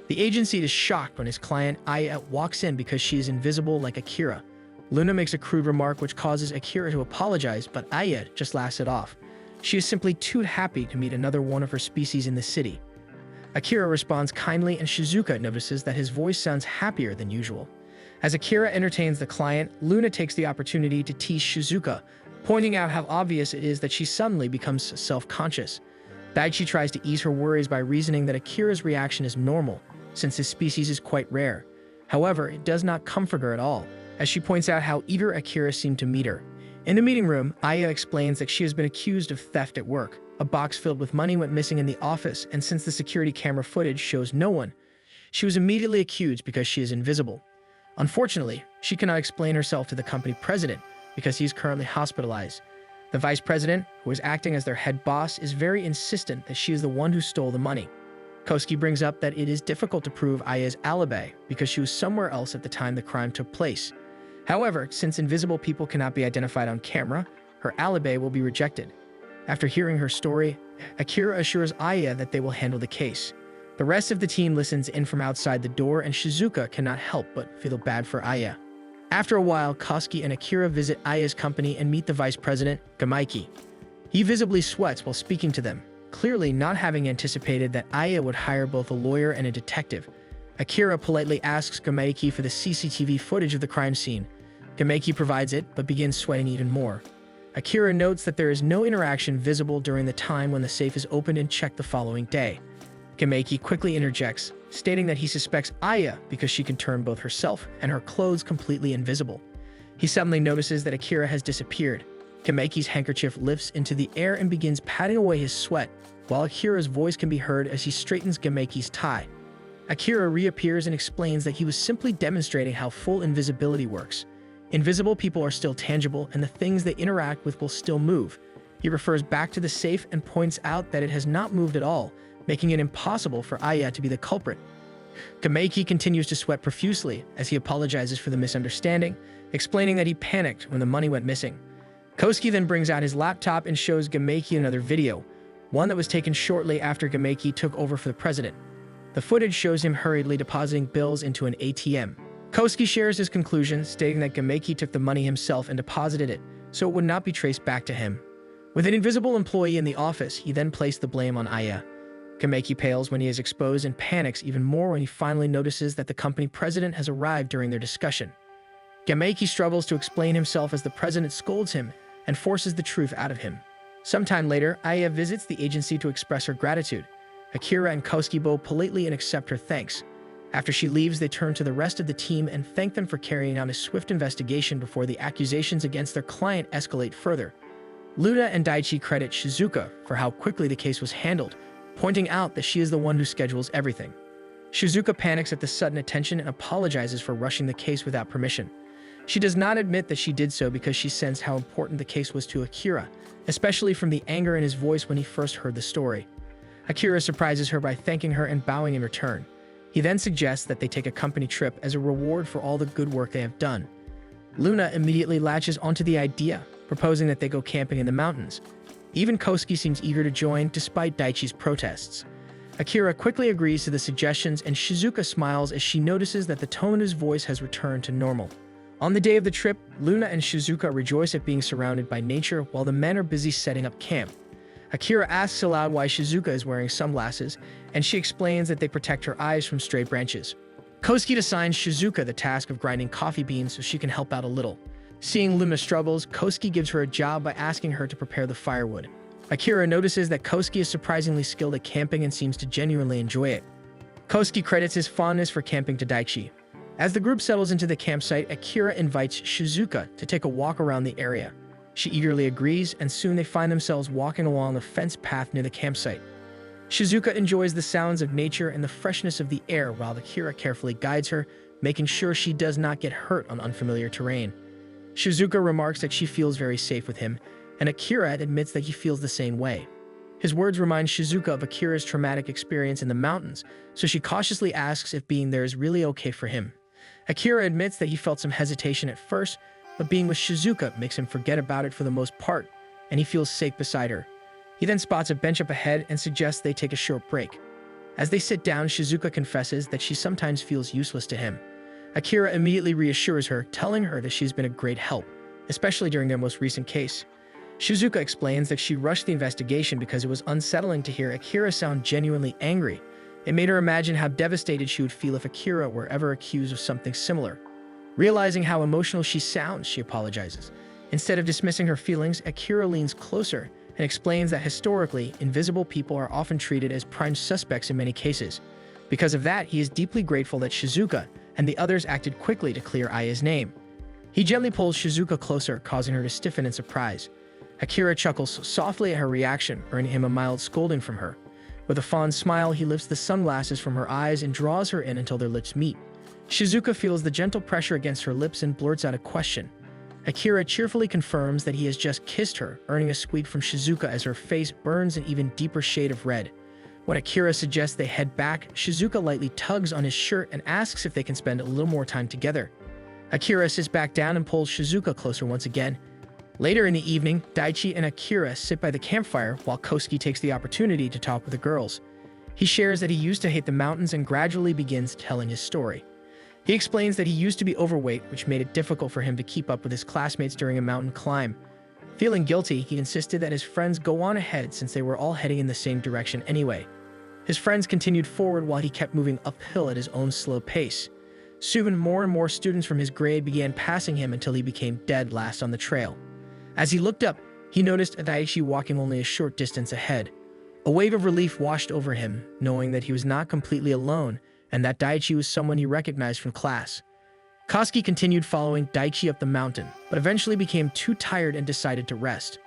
[SPEAKER 1] The agency is shocked when his client, Aya, walks in because she is invisible like Akira. Luna makes a crude remark which causes Akira to apologize, but Aya just laughs it off. She is simply too happy to meet another one of her species in the city. Akira responds kindly, and Shizuka notices that his voice sounds happier than usual. As Akira entertains the client, Luna takes the opportunity to tease Shizuka, pointing out how obvious it is that she suddenly becomes self-conscious. Daichi tries to ease her worries by reasoning that Akira's reaction is normal, since his species is quite rare. However, it does not comfort her at all, as she points out how eager Akira seemed to meet her. In the meeting room, Aya explains that she has been accused of theft at work. A box filled with money went missing in the office, and since the security camera footage shows no one, she was immediately accused because she is invisible. Unfortunately, she cannot explain herself to the company president because he is currently hospitalized. The vice president, who is acting as their head boss, is very insistent that she is the one who stole the money. Kosuke brings up that it is difficult to prove Aya's alibi because she was somewhere else at the time the crime took place. However, since invisible people cannot be identified on camera, her alibi will be rejected. After hearing her story, Akira assures Aya that they will handle the case. The rest of the team listens in from outside the door, and Shizuka cannot help but feel bad for Aya. After a while, Kosuke and Akira visit Aya's company and meet the vice president, Gamaiki. He visibly sweats while speaking to them, clearly not having anticipated that Aya would hire both a lawyer and a detective. Akira politely asks Gamaiki for the CCTV footage of the crime scene. Gamaiki provides it, but begins sweating even more. Akira notes that there is no interaction visible during the time when the safe is opened and checked the following day. Gamaiki quickly interjects, stating that he suspects Aya because she can turn both herself and her clothes completely invisible. He suddenly notices that Akira has disappeared. Gamaiki's handkerchief lifts into the air and begins patting away his sweat, while Akira's voice can be heard as he straightens Gamaiki's tie. Akira reappears and explains that he was simply demonstrating how full invisibility works. Invisible people are still tangible, and the things they interact with will still move. He refers back to the safe and points out that it has not moved at all, making it impossible for Aya to be the culprit. Gamaiki continues to sweat profusely as he apologizes for the misunderstanding, explaining that he panicked when the money went missing. Kosuke then brings out his laptop and shows Gamaiki another video, one that was taken shortly after Gamaiki took over for the president. The footage shows him hurriedly depositing bills into an ATM. Kosuke shares his conclusion, stating that Gamaiki took the money himself and deposited it, so it would not be traced back to him. With an invisible employee in the office, he then placed the blame on Aya. Gamaiki pales when he is exposed and panics even more when he finally notices that the company president has arrived during their discussion. Gamaiki struggles to explain himself as the president scolds him and forces the truth out of him. Sometime later, Aya visits the agency to express her gratitude. Akira and Kosuke bow politely and accept her thanks. After she leaves, they turn to the rest of the team and thank them for carrying out a swift investigation before the accusations against their client escalate further. Luna and Daichi credit Shizuka for how quickly the case was handled, pointing out that she is the one who schedules everything. Shizuka panics at the sudden attention and apologizes for rushing the case without permission. She does not admit that she did so because she sensed how important the case was to Akira, especially from the anger in his voice when he first heard the story. Akira surprises her by thanking her and bowing in return. He then suggests that they take a company trip as a reward for all the good work they have done. Luna immediately latches onto the idea, proposing that they go camping in the mountains. Even Kosuke seems eager to join despite Daichi's protests. Akira quickly agrees to the suggestions, and Shizuka smiles as she notices that the tone of his voice has returned to normal. On the day of the trip, Luna and Shizuka rejoice at being surrounded by nature while the men are busy setting up camp. Akira asks aloud why Shizuka is wearing sunglasses, and she explains that they protect her eyes from stray branches. Kosuke assigns Shizuka the task of grinding coffee beans so she can help out a little. Seeing Luna's struggles, Kosuke gives her a job by asking her to prepare the firewood. Akira notices that Kosuke is surprisingly skilled at camping and seems to genuinely enjoy it. Kosuke credits his fondness for camping to Daichi. As the group settles into the campsite, Akira invites Shizuka to take a walk around the area. She eagerly agrees, and soon they find themselves walking along a fenced path near the campsite. Shizuka enjoys the sounds of nature and the freshness of the air while Akira carefully guides her, making sure she does not get hurt on unfamiliar terrain. Shizuka remarks that she feels very safe with him, and Akira admits that he feels the same way. His words remind Shizuka of Akira's traumatic experience in the mountains, so she cautiously asks if being there is really okay for him. Akira admits that he felt some hesitation at first, but being with Shizuka makes him forget about it for the most part, and he feels safe beside her. He then spots a bench up ahead and suggests they take a short break. As they sit down, Shizuka confesses that she sometimes feels useless to him. Akira immediately reassures her, telling her that she's been a great help, especially during their most recent case. Shizuka explains that she rushed the investigation because it was unsettling to hear Akira sound genuinely angry. It made her imagine how devastated she would feel if Akira were ever accused of something similar. Realizing how emotional she sounds, she apologizes. Instead of dismissing her feelings, Akira leans closer and explains that historically, invisible people are often treated as prime suspects in many cases. Because of that, he is deeply grateful that Shizuka and the others acted quickly to clear Aya's name. He gently pulls Shizuka closer, causing her to stiffen in surprise. Akira chuckles softly at her reaction, earning him a mild scolding from her. With a fond smile, he lifts the sunglasses from her eyes and draws her in until their lips meet. Shizuka feels the gentle pressure against her lips and blurts out a question. Akira cheerfully confirms that he has just kissed her, earning a squeak from Shizuka as her face burns an even deeper shade of red. When Akira suggests they head back, Shizuka lightly tugs on his shirt and asks if they can spend a little more time together. Akira sits back down and pulls Shizuka closer once again. Later in the evening, Daichi and Akira sit by the campfire while Kosuke takes the opportunity to talk with the girls. He shares that he used to hate the mountains and gradually begins telling his story. He explains that he used to be overweight, which made it difficult for him to keep up with his classmates during a mountain climb. Feeling guilty, he insisted that his friends go on ahead since they were all heading in the same direction anyway. His friends continued forward while he kept moving uphill at his own slow pace. Soon, more and more students from his grade began passing him until he became dead last on the trail. As he looked up, he noticed Daichi walking only a short distance ahead. A wave of relief washed over him, knowing that he was not completely alone and that Daichi was someone he recognized from class. Kosuke continued following Daichi up the mountain, but eventually became too tired and decided to rest.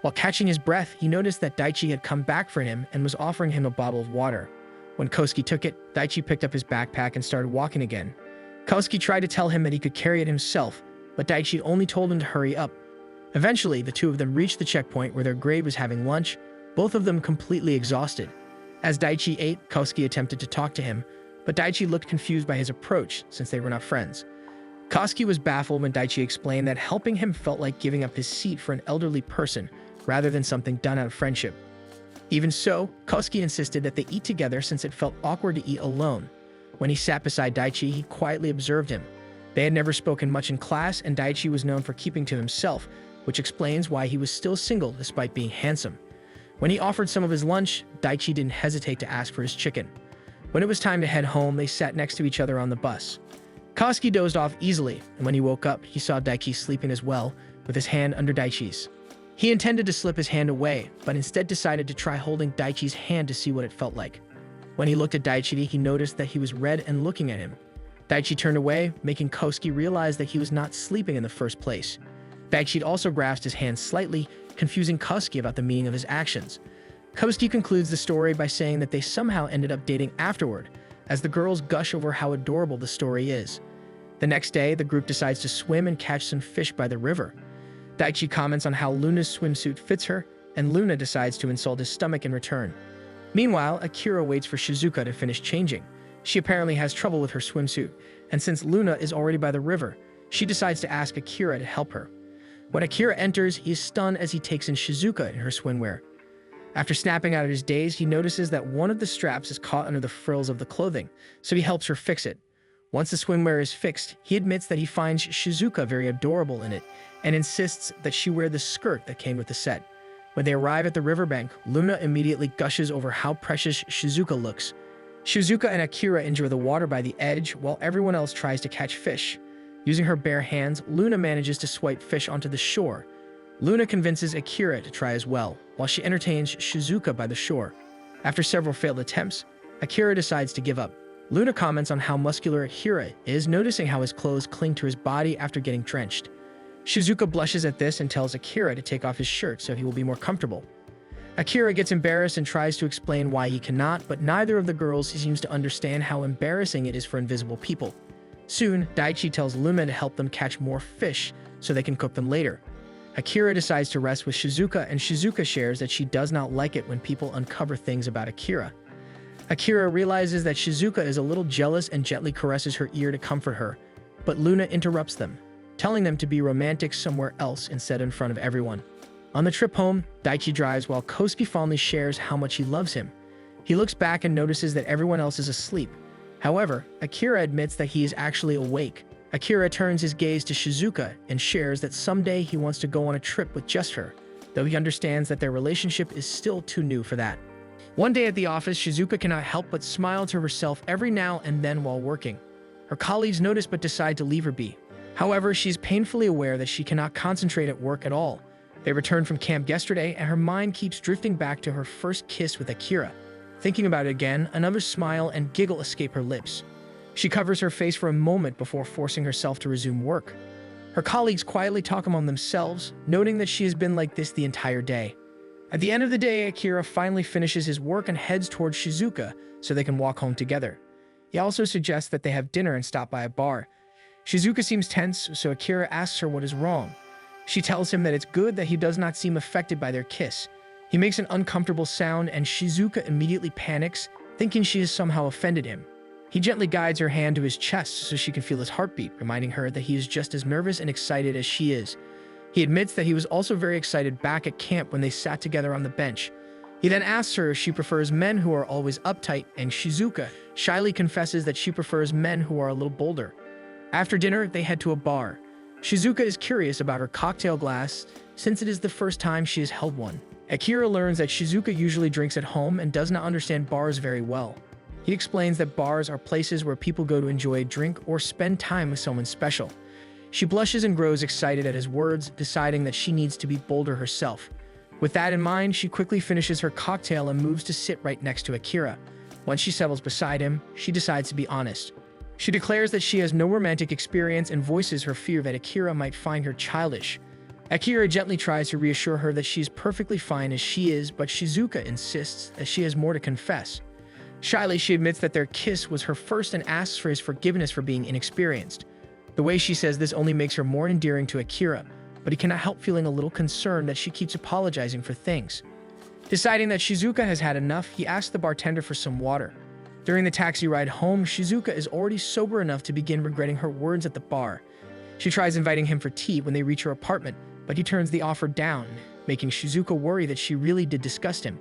[SPEAKER 1] While catching his breath, he noticed that Daichi had come back for him and was offering him a bottle of water. When Kosuke took it, Daichi picked up his backpack and started walking again. Kosuke tried to tell him that he could carry it himself, but Daichi only told him to hurry up. Eventually, the two of them reached the checkpoint where their grade was having lunch, both of them completely exhausted. As Daichi ate, Kosuke attempted to talk to him, but Daichi looked confused by his approach since they were not friends. Kosuke was baffled when Daichi explained that helping him felt like giving up his seat for an elderly person rather than something done out of friendship. Even so, Kosuke insisted that they eat together since it felt awkward to eat alone. When he sat beside Daichi, he quietly observed him. They had never spoken much in class, and Daichi was known for keeping to himself, which explains why he was still single despite being handsome. When he offered some of his lunch, Daichi didn't hesitate to ask for his chicken. When it was time to head home, they sat next to each other on the bus. Kosuke dozed off easily, and when he woke up, he saw Daichi sleeping as well, with his hand under Daichi's. He intended to slip his hand away, but instead decided to try holding Daichi's hand to see what it felt like. When he looked at Daichi, he noticed that he was red and looking at him. Daichi turned away, making Kosuke realize that he was not sleeping in the first place. Daichi also grasped his hand slightly, confusing Kosuke about the meaning of his actions. Kosuke concludes the story by saying that they somehow ended up dating afterward, as the girls gush over how adorable the story is. The next day, the group decides to swim and catch some fish by the river. Daichi comments on how Luna's swimsuit fits her, and Luna decides to insult his stomach in return. Meanwhile, Akira waits for Shizuka to finish changing. She apparently has trouble with her swimsuit, and since Luna is already by the river, she decides to ask Akira to help her. When Akira enters, he is stunned as he takes in Shizuka in her swimwear. After snapping out of his daze, he notices that one of the straps is caught under the frills of the clothing, so he helps her fix it. Once the swimwear is fixed, he admits that he finds Shizuka very adorable in it, and insists that she wear the skirt that came with the set. When they arrive at the riverbank, Luna immediately gushes over how precious Shizuka looks. Shizuka and Akira enjoy the water by the edge, while everyone else tries to catch fish. Using her bare hands, Luna manages to swipe fish onto the shore. Luna convinces Akira to try as well, while she entertains Shizuka by the shore. After several failed attempts, Akira decides to give up. Luna comments on how muscular Akira is, noticing how his clothes cling to his body after getting drenched. Shizuka blushes at this and tells Akira to take off his shirt so he will be more comfortable. Akira gets embarrassed and tries to explain why he cannot, but neither of the girls seems to understand how embarrassing it is for invisible people. Soon, Daichi tells Luna to help them catch more fish so they can cook them later. Akira decides to rest with Shizuka, and Shizuka shares that she does not like it when people uncover things about Akira. Akira realizes that Shizuka is a little jealous and gently caresses her ear to comfort her, but Luna interrupts them, telling them to be romantic somewhere else instead in front of everyone. On the trip home, Daichi drives while Kosuke fondly shares how much he loves him. He looks back and notices that everyone else is asleep. However, Akira admits that he is actually awake. Akira turns his gaze to Shizuka and shares that someday he wants to go on a trip with just her, though he understands that their relationship is still too new for that. One day at the office, Shizuka cannot help but smile to herself every now and then while working. Her colleagues notice but decide to leave her be. However, she is painfully aware that she cannot concentrate at work at all. They returned from camp yesterday, and her mind keeps drifting back to her first kiss with Akira. Thinking about it again, another smile and giggle escape her lips. She covers her face for a moment before forcing herself to resume work. Her colleagues quietly talk among themselves, noting that she has been like this the entire day. At the end of the day, Akira finally finishes his work and heads towards Shizuka so they can walk home together. He also suggests that they have dinner and stop by a bar. Shizuka seems tense, so Akira asks her what is wrong. She tells him that it's good that he does not seem affected by their kiss. He makes an uncomfortable sound, and Shizuka immediately panics, thinking she has somehow offended him. He gently guides her hand to his chest so she can feel his heartbeat, reminding her that he is just as nervous and excited as she is. He admits that he was also very excited back at camp when they sat together on the bench. He then asks her if she prefers men who are always uptight, and Shizuka shyly confesses that she prefers men who are a little bolder. After dinner, they head to a bar. Shizuka is curious about her cocktail glass, since it is the first time she has held one. Akira learns that Shizuka usually drinks at home and does not understand bars very well. He explains that bars are places where people go to enjoy a drink or spend time with someone special. She blushes and grows excited at his words, deciding that she needs to be bolder herself. With that in mind, she quickly finishes her cocktail and moves to sit right next to Akira. Once she settles beside him, she decides to be honest. She declares that she has no romantic experience and voices her fear that Akira might find her childish. Akira gently tries to reassure her that she is perfectly fine as she is, but Shizuka insists that she has more to confess. Shyly, she admits that their kiss was her first and asks for his forgiveness for being inexperienced. The way she says this only makes her more endearing to Akira, but he cannot help feeling a little concerned that she keeps apologizing for things. Deciding that Shizuka has had enough, he asks the bartender for some water. During the taxi ride home, Shizuka is already sober enough to begin regretting her words at the bar. She tries inviting him for tea when they reach her apartment, but he turns the offer down, making Shizuka worry that she really did disgust him.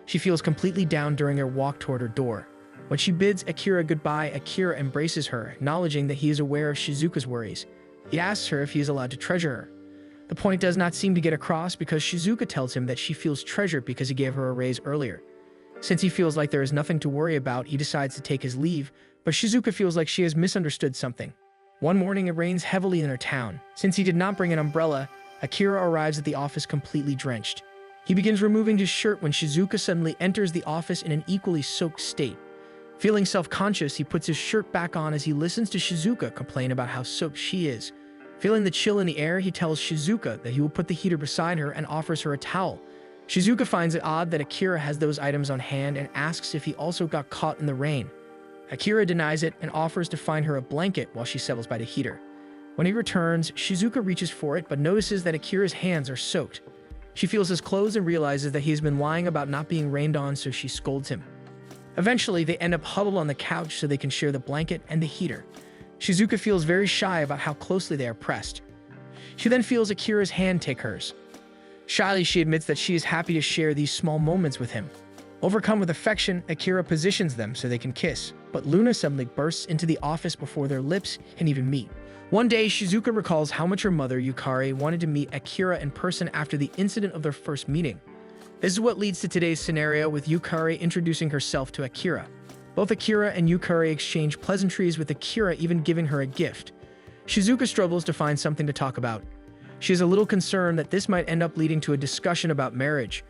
[SPEAKER 1] She feels completely down during their walk toward her door. When she bids Akira goodbye, Akira embraces her, acknowledging that he is aware of Shizuka's worries. He asks her if he is allowed to treasure her. The point does not seem to get across because Shizuka tells him that she feels treasured because he gave her a raise earlier. Since he feels like there is nothing to worry about, he decides to take his leave, but Shizuka feels like she has misunderstood something. One morning, it rains heavily in their town. Since he did not bring an umbrella, Akira arrives at the office completely drenched. He begins removing his shirt when Shizuka suddenly enters the office in an equally soaked state. Feeling self-conscious, he puts his shirt back on as he listens to Shizuka complain about how soaked she is. Feeling the chill in the air, he tells Shizuka that he will put the heater beside her and offers her a towel. Shizuka finds it odd that Akira has those items on hand and asks if he also got caught in the rain. Akira denies it and offers to find her a blanket while she settles by the heater. When he returns, Shizuka reaches for it but notices that Akira's hands are soaked. She feels his clothes and realizes that he has been lying about not being rained on, so she scolds him. Eventually, they end up huddled on the couch so they can share the blanket and the heater. Shizuka feels very shy about how closely they are pressed. She then feels Akira's hand take hers. Shyly, she admits that she is happy to share these small moments with him. Overcome with affection, Akira positions them so they can kiss, but Luna suddenly bursts into the office before their lips can even meet. One day, Shizuka recalls how much her mother, Yukari, wanted to meet Akira in person after the incident of their first meeting. This is what leads to today's scenario, with Yukari introducing herself to Akira. Both Akira and Yukari exchange pleasantries, with Akira even giving her a gift. Shizuka struggles to find something to talk about. She is a little concerned that this might end up leading to a discussion about marriage.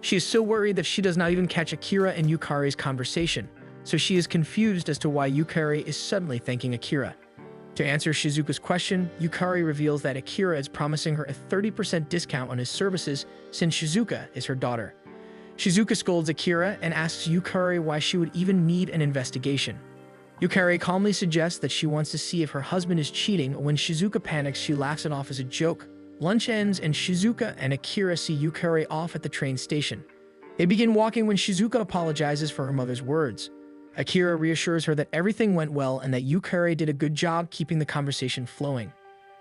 [SPEAKER 1] She is so worried that she does not even catch Akira and Yukari's conversation, so she is confused as to why Yukari is suddenly thanking Akira. To answer Shizuka's question, Yukari reveals that Akira is promising her a 30% discount on his services since Shizuka is her daughter. Shizuka scolds Akira and asks Yukari why she would even need an investigation. Yukari calmly suggests that she wants to see if her husband is cheating. When Shizuka panics, she laughs it off as a joke. Lunch ends and Shizuka and Akira see Yukari off at the train station. They begin walking when Shizuka apologizes for her mother's words. Akira reassures her that everything went well and that Yukari did a good job keeping the conversation flowing.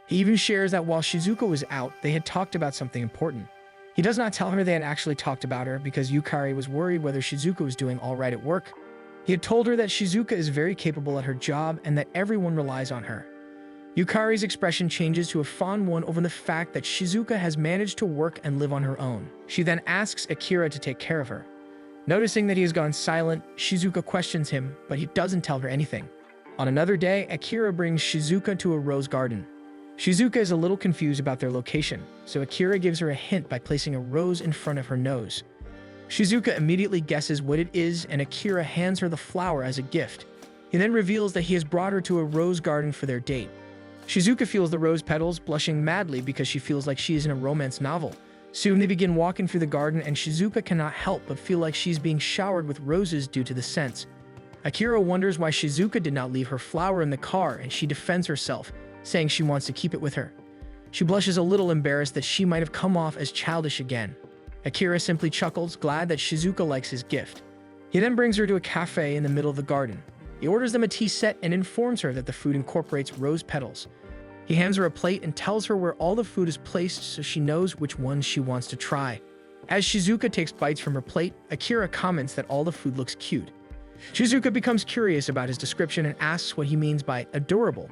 [SPEAKER 1] He even shares that while Shizuka was out, they had talked about something important. He does not tell her they had actually talked about her because Yukari was worried whether Shizuka was doing all right at work. He had told her that Shizuka is very capable at her job and that everyone relies on her. Yukari's expression changes to a fond one over the fact that Shizuka has managed to work and live on her own. She then asks Akira to take care of her. Noticing that he has gone silent, Shizuka questions him, but he doesn't tell her anything. On another day, Akira brings Shizuka to a rose garden. Shizuka is a little confused about their location, so Akira gives her a hint by placing a rose in front of her nose. Shizuka immediately guesses what it is, and Akira hands her the flower as a gift. He then reveals that he has brought her to a rose garden for their date. Shizuka feels the rose petals, blushing madly because she feels like she is in a romance novel. Soon they begin walking through the garden, and Shizuka cannot help but feel like she's being showered with roses due to the scents. Akira wonders why Shizuka did not leave her flower in the car, and she defends herself, saying she wants to keep it with her. She blushes a little, embarrassed that she might have come off as childish again. Akira simply chuckles, glad that Shizuka likes his gift. He then brings her to a cafe in the middle of the garden. He orders them a tea set and informs her that the food incorporates rose petals. He hands her a plate and tells her where all the food is placed so she knows which ones she wants to try. As Shizuka takes bites from her plate, Akira comments that all the food looks cute. Shizuka becomes curious about his description and asks what he means by adorable.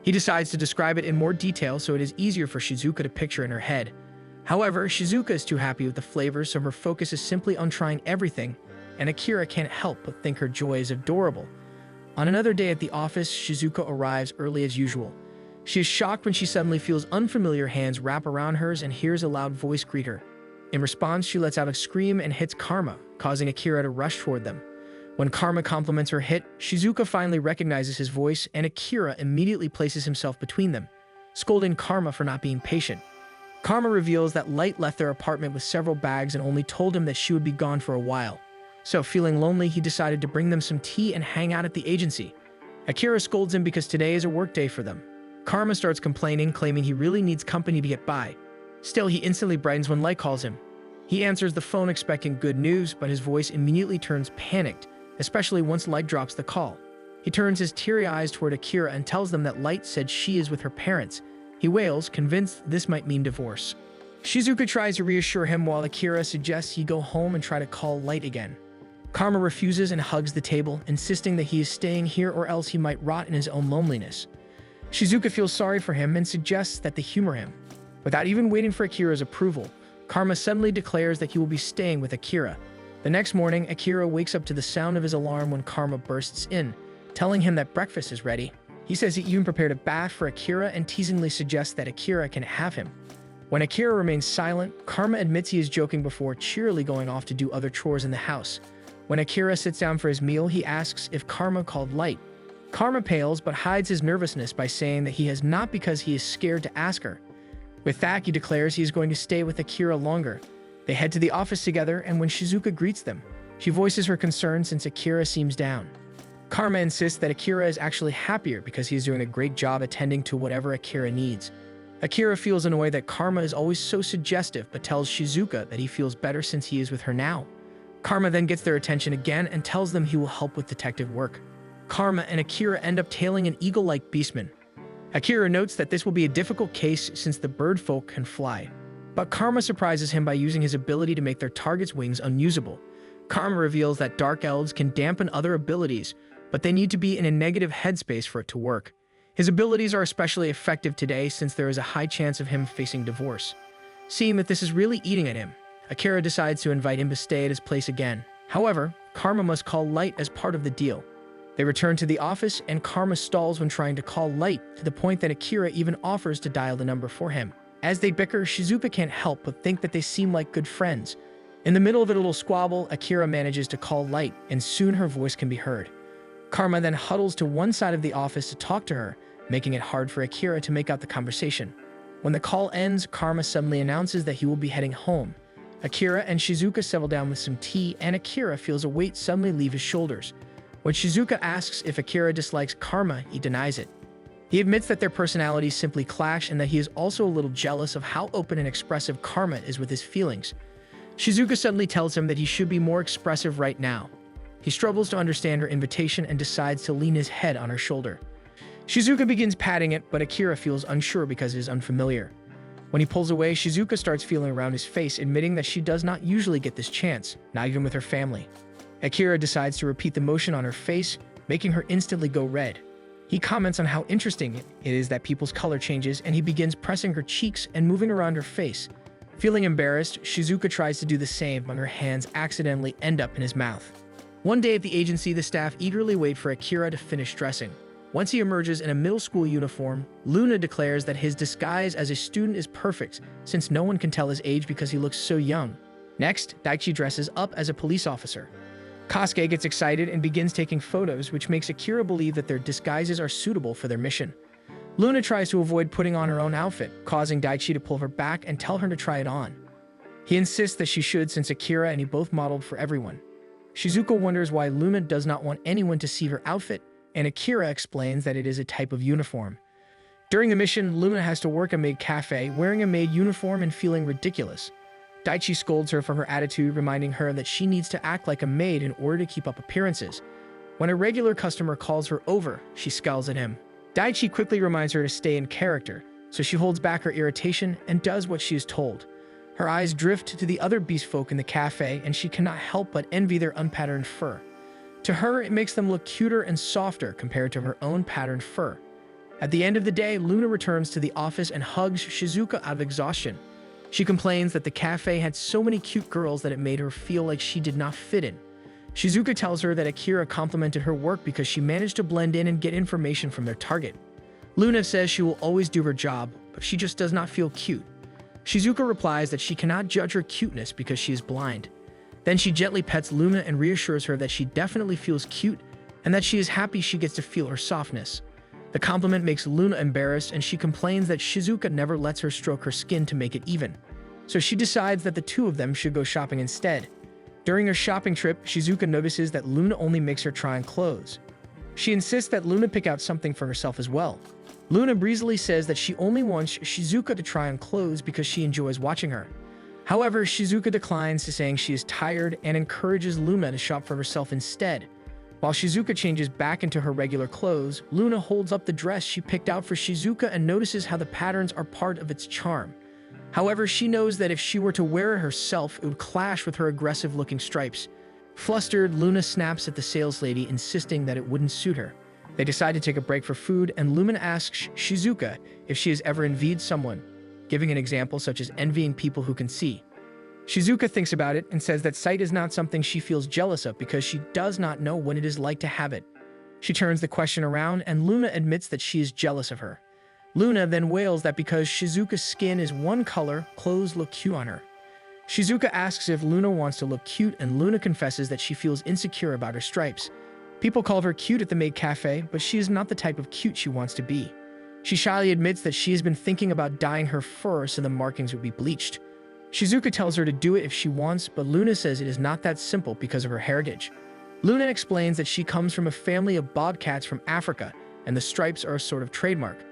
[SPEAKER 1] He decides to describe it in more detail so it is easier for Shizuka to picture in her head. However, Shizuka is too happy with the flavors, so her focus is simply on trying everything, and Akira can't help but think her joy is adorable. On another day at the office, Shizuka arrives early as usual. She is shocked when she suddenly feels unfamiliar hands wrap around hers and hears a loud voice greet her. In response, she lets out a scream and hits Karma, causing Akira to rush toward them. When Karma compliments her hit, Shizuka finally recognizes his voice, and Akira immediately places himself between them, scolding Karma for not being patient. Karma reveals that Light left their apartment with several bags and only told him that she would be gone for a while. So, feeling lonely, he decided to bring them some tea and hang out at the agency. Akira scolds him because today is a work day for them. Karma starts complaining, claiming he really needs company to get by. Still, he instantly brightens when Light calls him. He answers the phone expecting good news, but his voice immediately turns panicked, especially once Light drops the call. He turns his teary eyes toward Akira and tells them that Light said she is with her parents. He wails, convinced this might mean divorce. Shizuka tries to reassure him while Akira suggests he go home and try to call Light again. Karma refuses and hugs the table, insisting that he is staying here or else he might rot in his own loneliness. Shizuka feels sorry for him and suggests that they humor him. Without even waiting for Akira's approval, Karma suddenly declares that he will be staying with Akira. The next morning, Akira wakes up to the sound of his alarm when Karma bursts in, telling him that breakfast is ready. He says he even prepared a bath for Akira and teasingly suggests that Akira can have him. When Akira remains silent, Karma admits he is joking before cheerily going off to do other chores in the house. When Akira sits down for his meal, he asks if Karma called Light. Karma pales but hides his nervousness by saying that he has not because he is scared to ask her. With that, he declares he is going to stay with Akira longer. They head to the office together, and when Shizuka greets them, she voices her concern since Akira seems down. Karma insists that Akira is actually happier because he is doing a great job attending to whatever Akira needs. Akira feels annoyed that Karma is always so suggestive but tells Shizuka that he feels better since he is with her now. Karma then gets their attention again and tells them he will help with detective work. Karma and Akira end up tailing an eagle-like beastman. Akira notes that this will be a difficult case since the bird folk can fly. But Karma surprises him by using his ability to make their target's wings unusable. Karma reveals that dark elves can dampen other abilities, but they need to be in a negative headspace for it to work. His abilities are especially effective today since there is a high chance of him facing divorce. Seeing that this is really eating at him, Akira decides to invite him to stay at his place again. However, Karma must call Light as part of the deal. They return to the office and Karma stalls when trying to call Light to the point that Akira even offers to dial the number for him. As they bicker, Shizuka can't help but think that they seem like good friends. In the middle of a little squabble, Akira manages to call Light and soon her voice can be heard. Karma then huddles to one side of the office to talk to her, making it hard for Akira to make out the conversation. When the call ends, Karma suddenly announces that he will be heading home. Akira and Shizuka settle down with some tea, and Akira feels a weight suddenly leave his shoulders. When Shizuka asks if Akira dislikes Karma, he denies it. He admits that their personalities simply clash and that he is also a little jealous of how open and expressive Karma is with his feelings. Shizuka suddenly tells him that he should be more expressive right now. He struggles to understand her invitation and decides to lean his head on her shoulder. Shizuka begins patting it, but Akira feels unsure because it is unfamiliar. When he pulls away, Shizuka starts feeling around his face, admitting that she does not usually get this chance, not even with her family. Akira decides to repeat the motion on her face, making her instantly go red. He comments on how interesting it is that people's color changes, and he begins pressing her cheeks and moving around her face. Feeling embarrassed, Shizuka tries to do the same, but her hands accidentally end up in his mouth. One day at the agency, the staff eagerly wait for Akira to finish dressing. Once he emerges in a middle school uniform, Luna declares that his disguise as a student is perfect, since no one can tell his age because he looks so young. Next, Daichi dresses up as a police officer. Kasuke gets excited and begins taking photos, which makes Akira believe that their disguises are suitable for their mission. Luna tries to avoid putting on her own outfit, causing Daichi to pull her back and tell her to try it on. He insists that she should since Akira and he both modeled for everyone. Shizuka wonders why Luna does not want anyone to see her outfit, and Akira explains that it is a type of uniform. During the mission, Luna has to work a maid cafe, wearing a maid uniform and feeling ridiculous. Daichi scolds her for her attitude, reminding her that she needs to act like a maid in order to keep up appearances. When a regular customer calls her over, she scowls at him. Daichi quickly reminds her to stay in character, so she holds back her irritation and does what she is told. Her eyes drift to the other beast folk in the cafe, and she cannot help but envy their unpatterned fur. To her, it makes them look cuter and softer compared to her own patterned fur. At the end of the day, Luna returns to the office and hugs Shizuka out of exhaustion. She complains that the cafe had so many cute girls that it made her feel like she did not fit in. Shizuka tells her that Akira complimented her work because she managed to blend in and get information from their target. Luna says she will always do her job, but she just does not feel cute. Shizuka replies that she cannot judge her cuteness because she is blind. Then she gently pets Luna and reassures her that she definitely feels cute and that she is happy she gets to feel her softness. The compliment makes Luna embarrassed and she complains that Shizuka never lets her stroke her skin to make it even. So she decides that the two of them should go shopping instead. During their shopping trip, Shizuka notices that Luna only makes her try on clothes. She insists that Luna pick out something for herself as well. Luna breezily says that she only wants Shizuka to try on clothes because she enjoys watching her. However, Shizuka declines, saying she is tired and encourages Luna to shop for herself instead. While Shizuka changes back into her regular clothes, Luna holds up the dress she picked out for Shizuka and notices how the patterns are part of its charm. However, she knows that if she were to wear it herself, it would clash with her aggressive-looking stripes. Flustered, Luna snaps at the saleslady, insisting that it wouldn't suit her. They decide to take a break for food, and Luna asks Shizuka if she has ever envied someone, giving an example such as envying people who can see. Shizuka thinks about it and says that sight is not something she feels jealous of because she does not know what it is like to have it. She turns the question around, and Luna admits that she is jealous of her. Luna then wails that because Shizuka's skin is one color, clothes look cute on her. Shizuka asks if Luna wants to look cute, and Luna confesses that she feels insecure about her stripes. People call her cute at the maid cafe, but she is not the type of cute she wants to be. She shyly admits that she has been thinking about dyeing her fur so the markings would be bleached. Shizuka tells her to do it if she wants, but Luna says it is not that simple because of her heritage. Luna explains that she comes from a family of bobcats from Africa, and the stripes are a sort of trademark.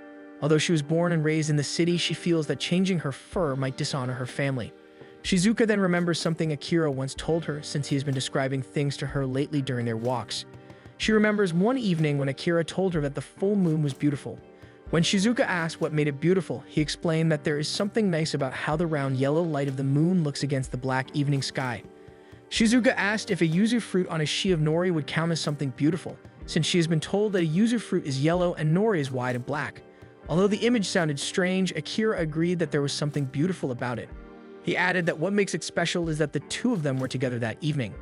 [SPEAKER 1] Although she was born and raised in the city, she feels that changing her fur might dishonor her family. Shizuka then remembers something Akira once told her since he has been describing things to her lately during their walks. She remembers one evening when Akira told her that the full moon was beautiful. When Shizuka asked what made it beautiful, he explained that there is something nice about how the round yellow light of the moon looks against the black evening sky. Shizuka asked if a yuzu fruit on a shi of nori would count as something beautiful, since she has been told that a yuzu fruit is yellow and nori is white and black. Although the image sounded strange, Akira agreed that there was something beautiful about it. He added that what makes it special is that the two of them were together that evening.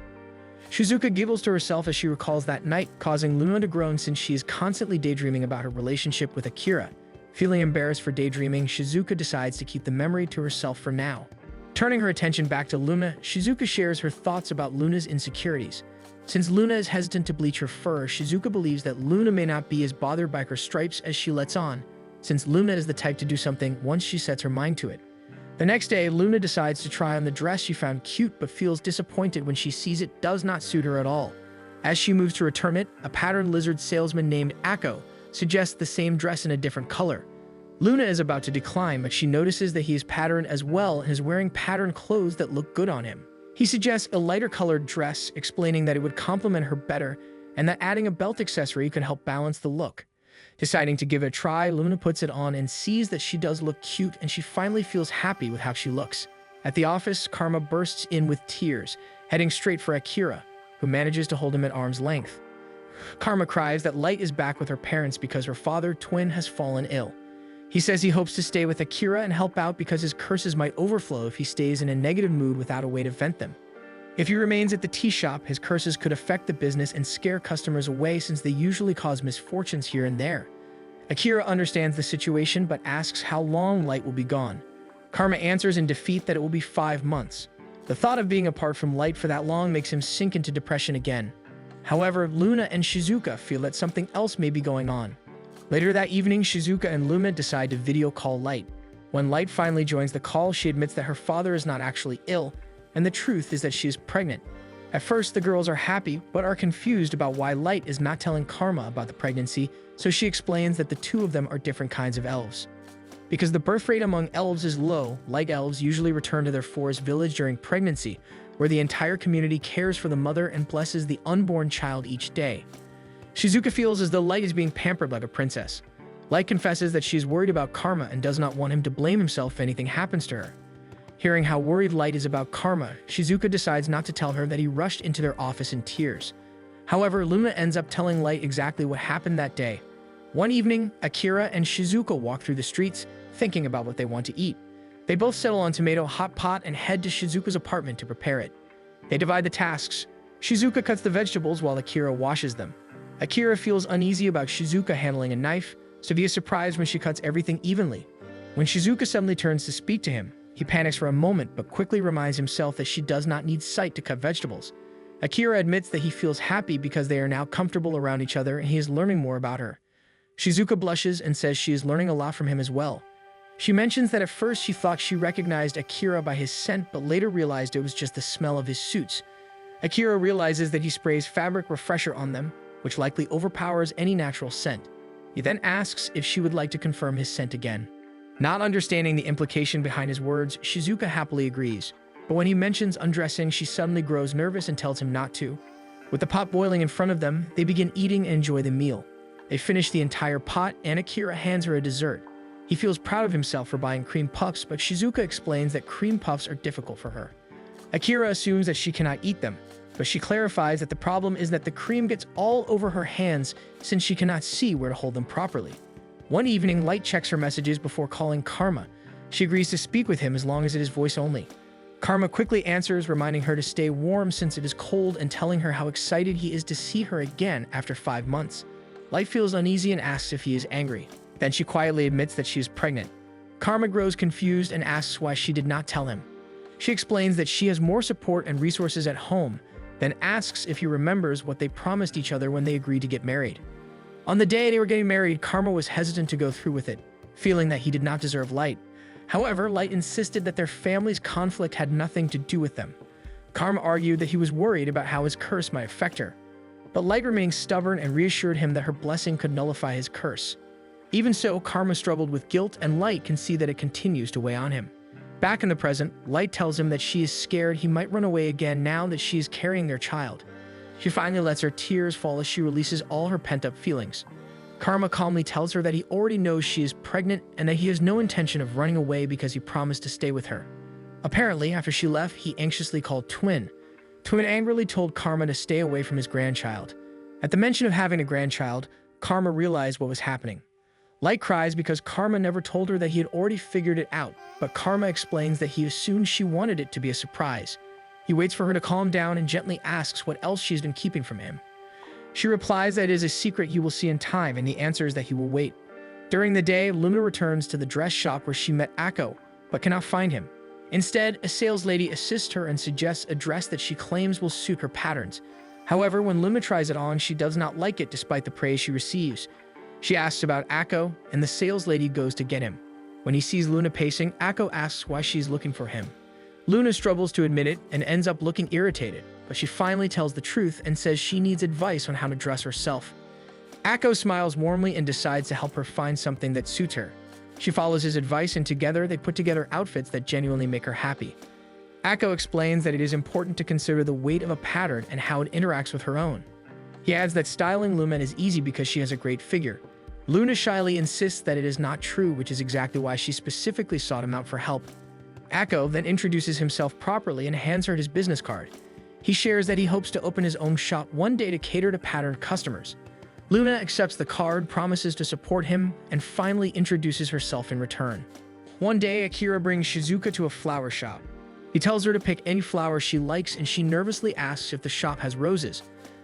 [SPEAKER 1] Shizuka giggles to herself as she recalls that night, causing Luna to groan since she is constantly daydreaming about her relationship with Akira. Feeling embarrassed for daydreaming, Shizuka decides to keep the memory to herself for now. Turning her attention back to Luna, Shizuka shares her thoughts about Luna's insecurities. Since Luna is hesitant to bleach her fur, Shizuka believes that Luna may not be as bothered by her stripes as she lets on, since Luna is the type to do something once she sets her mind to it. The next day, Luna decides to try on the dress she found cute but feels disappointed when she sees it does not suit her at all. As she moves to return it, a patterned lizard salesman named Akko suggests the same dress in a different color. Luna is about to decline, but she notices that he is patterned as well and is wearing patterned clothes that look good on him. He suggests a lighter colored dress, explaining that it would complement her better and that adding a belt accessory could help balance the look. Deciding to give it a try, Luna puts it on and sees that she does look cute, and she finally feels happy with how she looks. At the office, Karma bursts in with tears, heading straight for Akira, who manages to hold him at arm's length. Karma cries that Light is back with her parents because her father, Twin, has fallen ill. He says he hopes to stay with Akira and help out because his curses might overflow if he stays in a negative mood without a way to vent them. If he remains at the tea shop, his curses could affect the business and scare customers away since they usually cause misfortunes here and there. Akira understands the situation but asks how long Light will be gone. Karma answers in defeat that it will be 5 months. The thought of being apart from Light for that long makes him sink into depression again. However, Luna and Shizuka feel that something else may be going on. Later that evening, Shizuka and Luna decide to video call Light. When Light finally joins the call, she admits that her father is not actually ill, and the truth is that she is pregnant. At first, the girls are happy, but are confused about why Light is not telling Karma about the pregnancy, so she explains that the two of them are different kinds of elves. Because the birth rate among elves is low, Light elves usually return to their forest village during pregnancy, where the entire community cares for the mother and blesses the unborn child each day. Shizuka feels as though Light is being pampered like a princess. Light confesses that she is worried about Karma and does not want him to blame himself if anything happens to her. Hearing how worried Light is about Karma, Shizuka decides not to tell her that he rushed into their office in tears. However, Luna ends up telling Light exactly what happened that day. One evening, Akira and Shizuka walk through the streets, thinking about what they want to eat. They both settle on tomato hot pot and head to Shizuka's apartment to prepare it. They divide the tasks. Shizuka cuts the vegetables while Akira washes them. Akira feels uneasy about Shizuka handling a knife, so he is surprised when she cuts everything evenly. When Shizuka suddenly turns to speak to him, he panics for a moment but quickly reminds himself that she does not need sight to cut vegetables. Akira admits that he feels happy because they are now comfortable around each other and he is learning more about her. Shizuka blushes and says she is learning a lot from him as well. She mentions that at first she thought she recognized Akira by his scent but later realized it was just the smell of his suits. Akira realizes that he sprays fabric refresher on them, which likely overpowers any natural scent. He then asks if she would like to confirm his scent again. Not understanding the implication behind his words, Shizuka happily agrees. But when he mentions undressing, she suddenly grows nervous and tells him not to. With the pot boiling in front of them, they begin eating and enjoy the meal. They finish the entire pot and Akira hands her a dessert. He feels proud of himself for buying cream puffs, but Shizuka explains that cream puffs are difficult for her. Akira assumes that she cannot eat them, but she clarifies that the problem is that the cream gets all over her hands since she cannot see where to hold them properly. One evening, Light checks her messages before calling Karma. She agrees to speak with him as long as it is voice only. Karma quickly answers, reminding her to stay warm since it is cold and telling her how excited he is to see her again after 5 months. Light feels uneasy and asks if he is angry. Then she quietly admits that she is pregnant. Karma grows confused and asks why she did not tell him. She explains that she has more support and resources at home, then asks if he remembers what they promised each other when they agreed to get married. On the day they were getting married, Karma was hesitant to go through with it, feeling that he did not deserve Light. However, Light insisted that their family's conflict had nothing to do with them. Karma argued that he was worried about how his curse might affect her, but Light remained stubborn and reassured him that her blessing could nullify his curse. Even so, Karma struggled with guilt, and Light can see that it continues to weigh on him. Back in the present, Light tells him that she is scared he might run away again now that she is carrying their child. She finally lets her tears fall as she releases all her pent-up feelings. Karma calmly tells her that he already knows she is pregnant and that he has no intention of running away because he promised to stay with her. Apparently, after she left, he anxiously called Twin. Twin angrily told Karma to stay away from his grandchild. At the mention of having a grandchild, Karma realized what was happening. Light cries because Karma never told her that he had already figured it out, but Karma explains that he assumed she wanted it to be a surprise. He waits for her to calm down and gently asks what else she's been keeping from him. She replies that it is a secret he will see in time, and the answer is that he will wait. During the day, Luna returns to the dress shop where she met Akko, but cannot find him. Instead, a sales lady assists her and suggests a dress that she claims will suit her patterns. However, when Luna tries it on, she does not like it despite the praise she receives. She asks about Akko, and the sales lady goes to get him. When he sees Luna pacing, Akko asks why she's looking for him. Luna struggles to admit it and ends up looking irritated, but she finally tells the truth and says she needs advice on how to dress herself. Akko smiles warmly and decides to help her find something that suits her. She follows his advice, and together they put together outfits that genuinely make her happy. Akko explains that it is important to consider the weight of a pattern and how it interacts with her own. He adds that styling Luna is easy because she has a great figure. Luna shyly insists that it is not true, which is exactly why she specifically sought him out for help. Akko then introduces himself properly and hands her his business card. He shares that he hopes to open his own shop one day to cater to patterned customers. Luna accepts the card, promises to support him, and finally introduces herself in return. One day, Akira brings Shizuka to a flower shop. He tells her to pick any flower she likes, and she nervously asks if the shop has roses.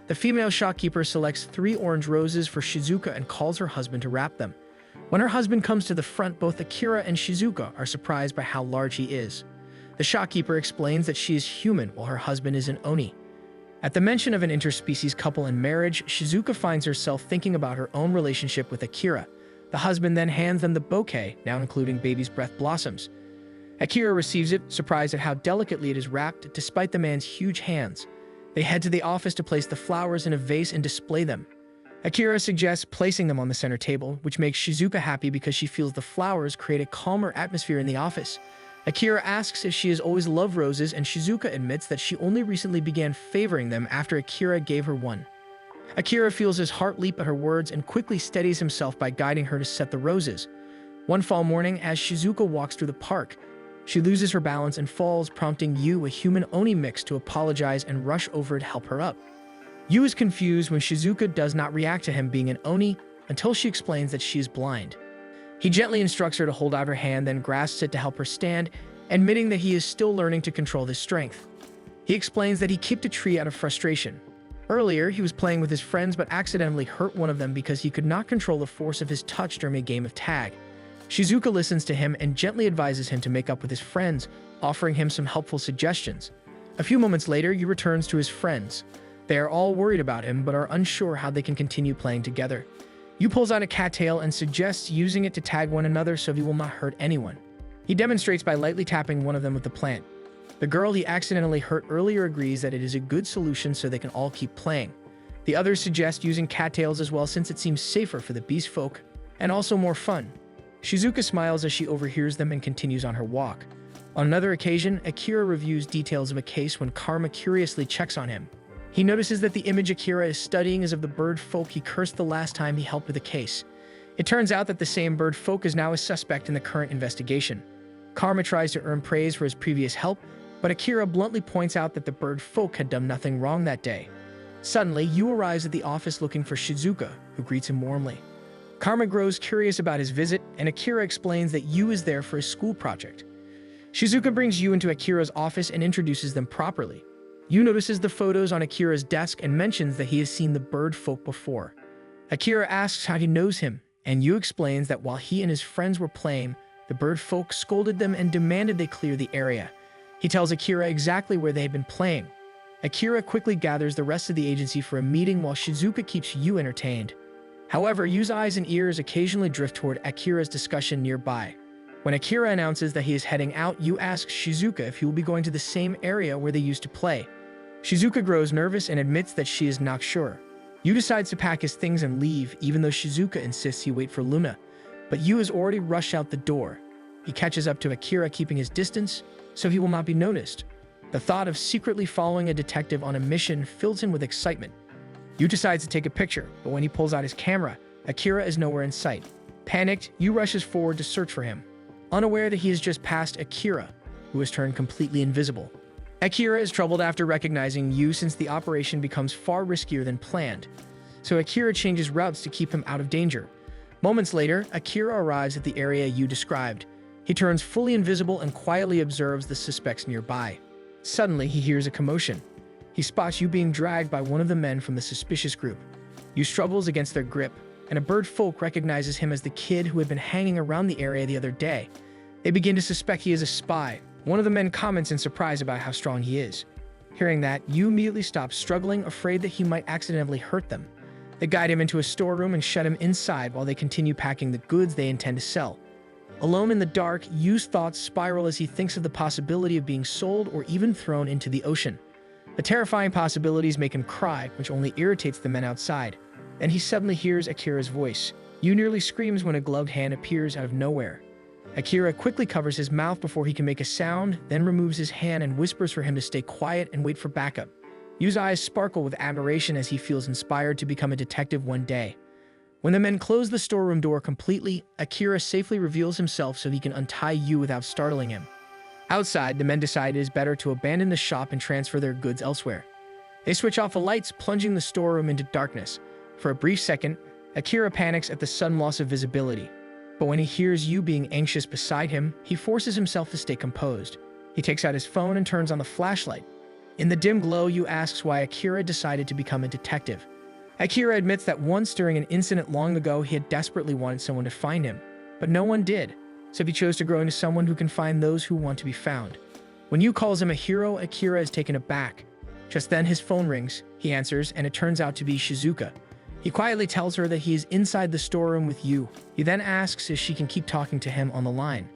[SPEAKER 1] The female shopkeeper selects 3 orange roses for Shizuka and calls her husband to wrap them. When her husband comes to the front, both Akira and Shizuka are surprised by how large he is. The shopkeeper explains that she is human while her husband is an Oni. At the mention of an interspecies couple and marriage, Shizuka finds herself thinking about her own relationship with Akira. The husband then hands them the bouquet, now including baby's breath blossoms. Akira receives it, surprised at how delicately it is wrapped despite the man's huge hands. They head to the office to place the flowers in a vase and display them. Akira suggests placing them on the center table, which makes Shizuka happy because she feels the flowers create a calmer atmosphere in the office. Akira asks if she has always loved roses, and Shizuka admits that she only recently began favoring them after Akira gave her one. Akira feels his heart leap at her words and quickly steadies himself by guiding her to set the roses. One fall morning, as Shizuka walks through the park, she loses her balance and falls, prompting Yu, a human Oni mix, to apologize and rush over to help her up. Yu is confused when Shizuka does not react to him being an Oni until she explains that she is blind. He gently instructs her to hold out her hand, then grasps it to help her stand, admitting that he is still learning to control his strength. He explains that he kicked a tree out of frustration. Earlier, he was playing with his friends but accidentally hurt one of them because he could not control the force of his touch during a game of tag. Shizuka listens to him and gently advises him to make up with his friends, offering him some helpful suggestions. A few moments later, he returns to his friends. They are all worried about him but are unsure how they can continue playing together. Yu pulls out a cattail and suggests using it to tag one another so he will not hurt anyone. He demonstrates by lightly tapping one of them with the plant. The girl he accidentally hurt earlier agrees that it is a good solution so they can all keep playing. The others suggest using cattails as well since it seems safer for the beast folk and also more fun. Shizuka smiles as she overhears them and continues on her walk. On another occasion, Akira reviews details of a case when Karma curiously checks on him. He notices that the image Akira is studying is of the bird folk he cursed the last time he helped with a case. It turns out that the same bird folk is now a suspect in the current investigation. Karma tries to earn praise for his previous help, but Akira bluntly points out that the bird folk had done nothing wrong that day. Suddenly, Yu arrives at the office looking for Shizuka, who greets him warmly. Karma grows curious about his visit, and Akira explains that Yu is there for his school project. Shizuka brings Yu into Akira's office and introduces them properly. Yu notices the photos on Akira's desk and mentions that he has seen the bird folk before. Akira asks how he knows him, and Yu explains that while he and his friends were playing, the bird folk scolded them and demanded they clear the area. He tells Akira exactly where they had been playing. Akira quickly gathers the rest of the agency for a meeting while Shizuka keeps Yu entertained. However, Yu's eyes and ears occasionally drift toward Akira's discussion nearby. When Akira announces that he is heading out, Yu asks Shizuka if he will be going to the same area where they used to play. Shizuka grows nervous and admits that she is not sure. Yu decides to pack his things and leave, even though Shizuka insists he wait for Luna. But Yu has already rushed out the door. He catches up to Akira, keeping his distance so he will not be noticed. The thought of secretly following a detective on a mission fills him with excitement. Yu decides to take a picture, but when he pulls out his camera, Akira is nowhere in sight. Panicked, Yu rushes forward to search for him, unaware that he has just passed Akira, who has turned completely invisible. Akira is troubled after recognizing Yu since the operation becomes far riskier than planned, so Akira changes routes to keep him out of danger. Moments later, Akira arrives at the area Yu described. He turns fully invisible and quietly observes the suspects nearby. Suddenly, he hears a commotion. He spots Yu being dragged by one of the men from the suspicious group. Yu struggles against their grip, and a bird folk recognizes him as the kid who had been hanging around the area the other day. They begin to suspect he is a spy. One of the men comments in surprise about how strong he is. Hearing that, Yu immediately stops struggling, afraid that he might accidentally hurt them. They guide him into a storeroom and shut him inside while they continue packing the goods they intend to sell. Alone in the dark, Yu's thoughts spiral as he thinks of the possibility of being sold or even thrown into the ocean. The terrifying possibilities make him cry, which only irritates the men outside. Then he suddenly hears Akira's voice. Yu nearly screams when a gloved hand appears out of nowhere. Akira quickly covers his mouth before he can make a sound, then removes his hand and whispers for him to stay quiet and wait for backup. Yu's eyes sparkle with admiration as he feels inspired to become a detective one day. When the men close the storeroom door completely, Akira safely reveals himself so he can untie Yu without startling him. Outside, the men decide it is better to abandon the shop and transfer their goods elsewhere. They switch off the lights, plunging the storeroom into darkness. For a brief second, Akira panics at the sudden loss of visibility. But when he hears Yu being anxious beside him, he forces himself to stay composed. He takes out his phone and turns on the flashlight. In the dim glow, Yu asks why Akira decided to become a detective. Akira admits that once during an incident long ago, he had desperately wanted someone to find him, but no one did, so he chose to grow into someone who can find those who want to be found. When Yu calls him a hero, Akira is taken aback. Just then, his phone rings. He answers, and it turns out to be Shizuka. He quietly tells her that he is inside the storeroom with Yu. He then asks if she can keep talking to him on the line.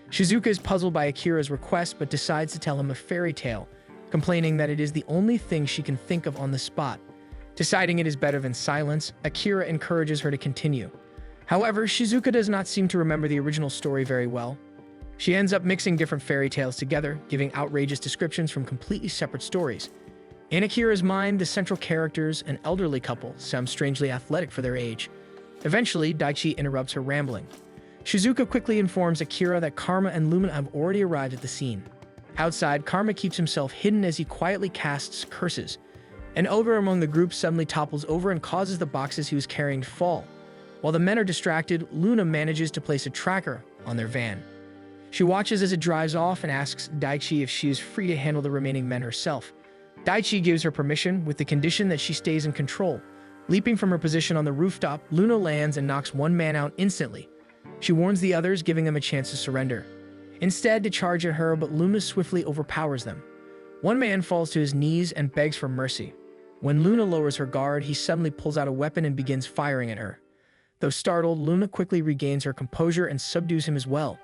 [SPEAKER 1] Shizuka is puzzled by Akira's request, but decides to tell him a fairy tale, complaining that it is the only thing she can think of on the spot. Deciding it is better than silence, Akira encourages her to continue. However, Shizuka does not seem to remember the original story very well. She ends up mixing different fairy tales together, giving outrageous descriptions from completely separate stories. In Akira's mind, the central characters, an elderly couple, sound strangely athletic for their age. Eventually, Daichi interrupts her rambling. Shizuka quickly informs Akira that Karma and Lumina have already arrived at the scene. Outside, Karma keeps himself hidden as he quietly casts curses. An ogre among the group suddenly topples over and causes the boxes he was carrying to fall. While the men are distracted, Luna manages to place a tracker on their van. She watches as it drives off and asks Daichi if she is free to handle the remaining men herself. Daichi gives her permission with the condition that she stays in control. Leaping from her position on the rooftop, Luna lands and knocks one man out instantly. She warns the others, giving them a chance to surrender. Instead, to charge at her, but Luna swiftly overpowers them. One man falls to his knees and begs for mercy. When Luna lowers her guard, he suddenly pulls out a weapon and begins firing at her. Though startled, Luna quickly regains her composure and subdues him as well.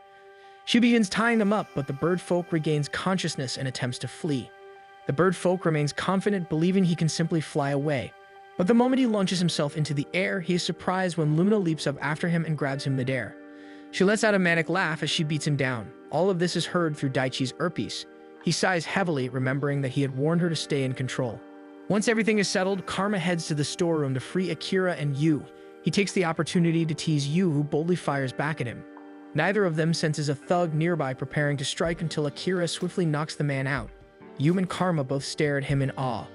[SPEAKER 1] She begins tying them up, but the bird folk regains consciousness and attempts to flee. The bird folk remains confident, believing he can simply fly away. But the moment he launches himself into the air, he is surprised when Luna leaps up after him and grabs him midair. She lets out a manic laugh as she beats him down. All of this is heard through Daichi's earpiece. He sighs heavily, remembering that he had warned her to stay in control. Once everything is settled, Karma heads to the storeroom to free Akira and Yu. He takes the opportunity to tease Yu, who boldly fires back at him. Neither of them senses a thug nearby preparing to strike until Akira swiftly knocks the man out. Yu and Karma both stare at him in awe.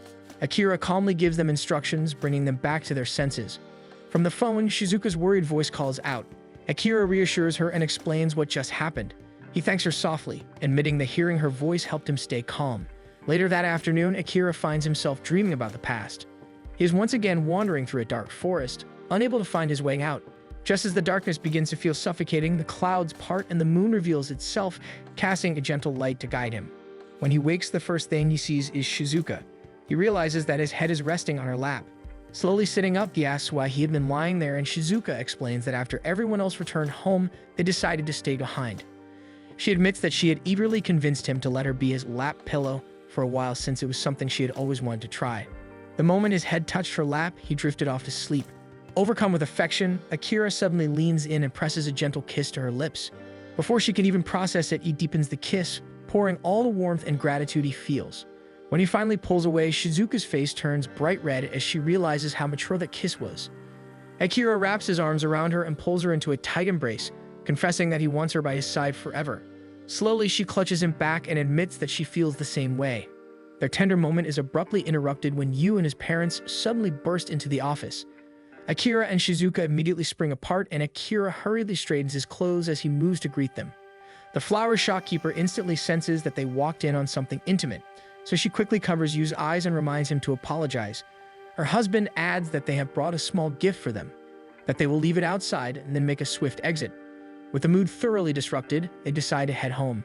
[SPEAKER 1] Akira calmly gives them instructions, bringing them back to their senses. From the phone, Shizuka's worried voice calls out. Akira reassures her and explains what just happened. He thanks her softly, admitting that hearing her voice helped him stay calm. Later that afternoon, Akira finds himself dreaming about the past. He is once again wandering through a dark forest, unable to find his way out. Just as the darkness begins to feel suffocating, the clouds part and the moon reveals itself, casting a gentle light to guide him. When he wakes, the first thing he sees is Shizuka. He realizes that his head is resting on her lap. Slowly sitting up, he asks why he had been lying there, and Shizuka explains that after everyone else returned home, they decided to stay behind. She admits that she had eagerly convinced him to let her be his lap pillow for a while, since it was something she had always wanted to try. The moment his head touched her lap, he drifted off to sleep. Overcome with affection, Akira suddenly leans in and presses a gentle kiss to her lips. Before she can even process it, he deepens the kiss, pouring all the warmth and gratitude he feels. When he finally pulls away, Shizuka's face turns bright red as she realizes how mature that kiss was. Akira wraps his arms around her and pulls her into a tight embrace, confessing that he wants her by his side forever. Slowly, she clutches him back and admits that she feels the same way. Their tender moment is abruptly interrupted when Yu and his parents suddenly burst into the office. Akira and Shizuka immediately spring apart, and Akira hurriedly straightens his clothes as he moves to greet them. The flower shopkeeper instantly senses that they walked in on something intimate, so she quickly covers Yu's eyes and reminds him to apologize. Her husband adds that they have brought a small gift for them, that they will leave it outside and then make a swift exit. With the mood thoroughly disrupted, they decide to head home.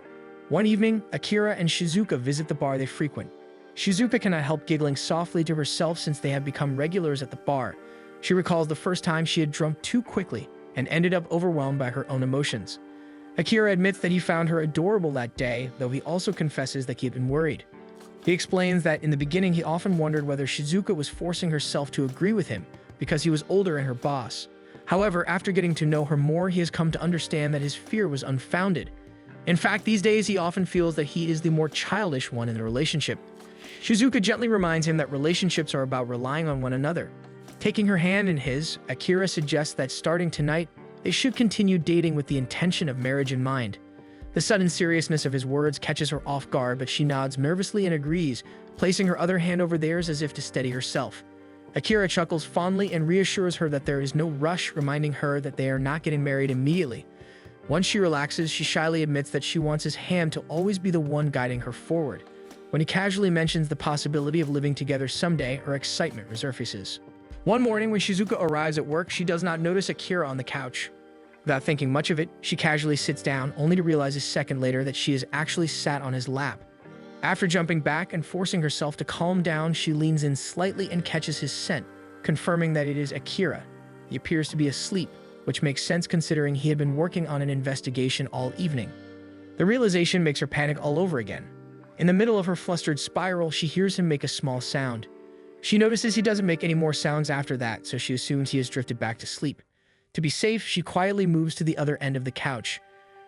[SPEAKER 1] One evening, Akira and Shizuka visit the bar they frequent. Shizuka cannot help giggling softly to herself since they have become regulars at the bar. She recalls the first time she had drunk too quickly and ended up overwhelmed by her own emotions. Akira admits that he found her adorable that day, though he also confesses that he had been worried. He explains that in the beginning he often wondered whether Shizuka was forcing herself to agree with him because he was older and her boss. However, after getting to know her more, he has come to understand that his fear was unfounded. In fact, these days he often feels that he is the more childish one in the relationship. Shizuka gently reminds him that relationships are about relying on one another. Taking her hand in his, Akira suggests that starting tonight, they should continue dating with the intention of marriage in mind. The sudden seriousness of his words catches her off guard, but she nods nervously and agrees, placing her other hand over theirs as if to steady herself. Akira chuckles fondly and reassures her that there is no rush, reminding her that they are not getting married immediately. Once she relaxes, she shyly admits that she wants his hand to always be the one guiding her forward. When he casually mentions the possibility of living together someday, her excitement resurfaces. One morning, when Shizuka arrives at work, she does not notice Akira on the couch. Without thinking much of it, she casually sits down, only to realize a second later that she has actually sat on his lap. After jumping back and forcing herself to calm down, she leans in slightly and catches his scent, confirming that it is Akira. He appears to be asleep, which makes sense considering he had been working on an investigation all evening. The realization makes her panic all over again. In the middle of her flustered spiral, she hears him make a small sound. She notices he doesn't make any more sounds after that, so she assumes he has drifted back to sleep. To be safe, she quietly moves to the other end of the couch.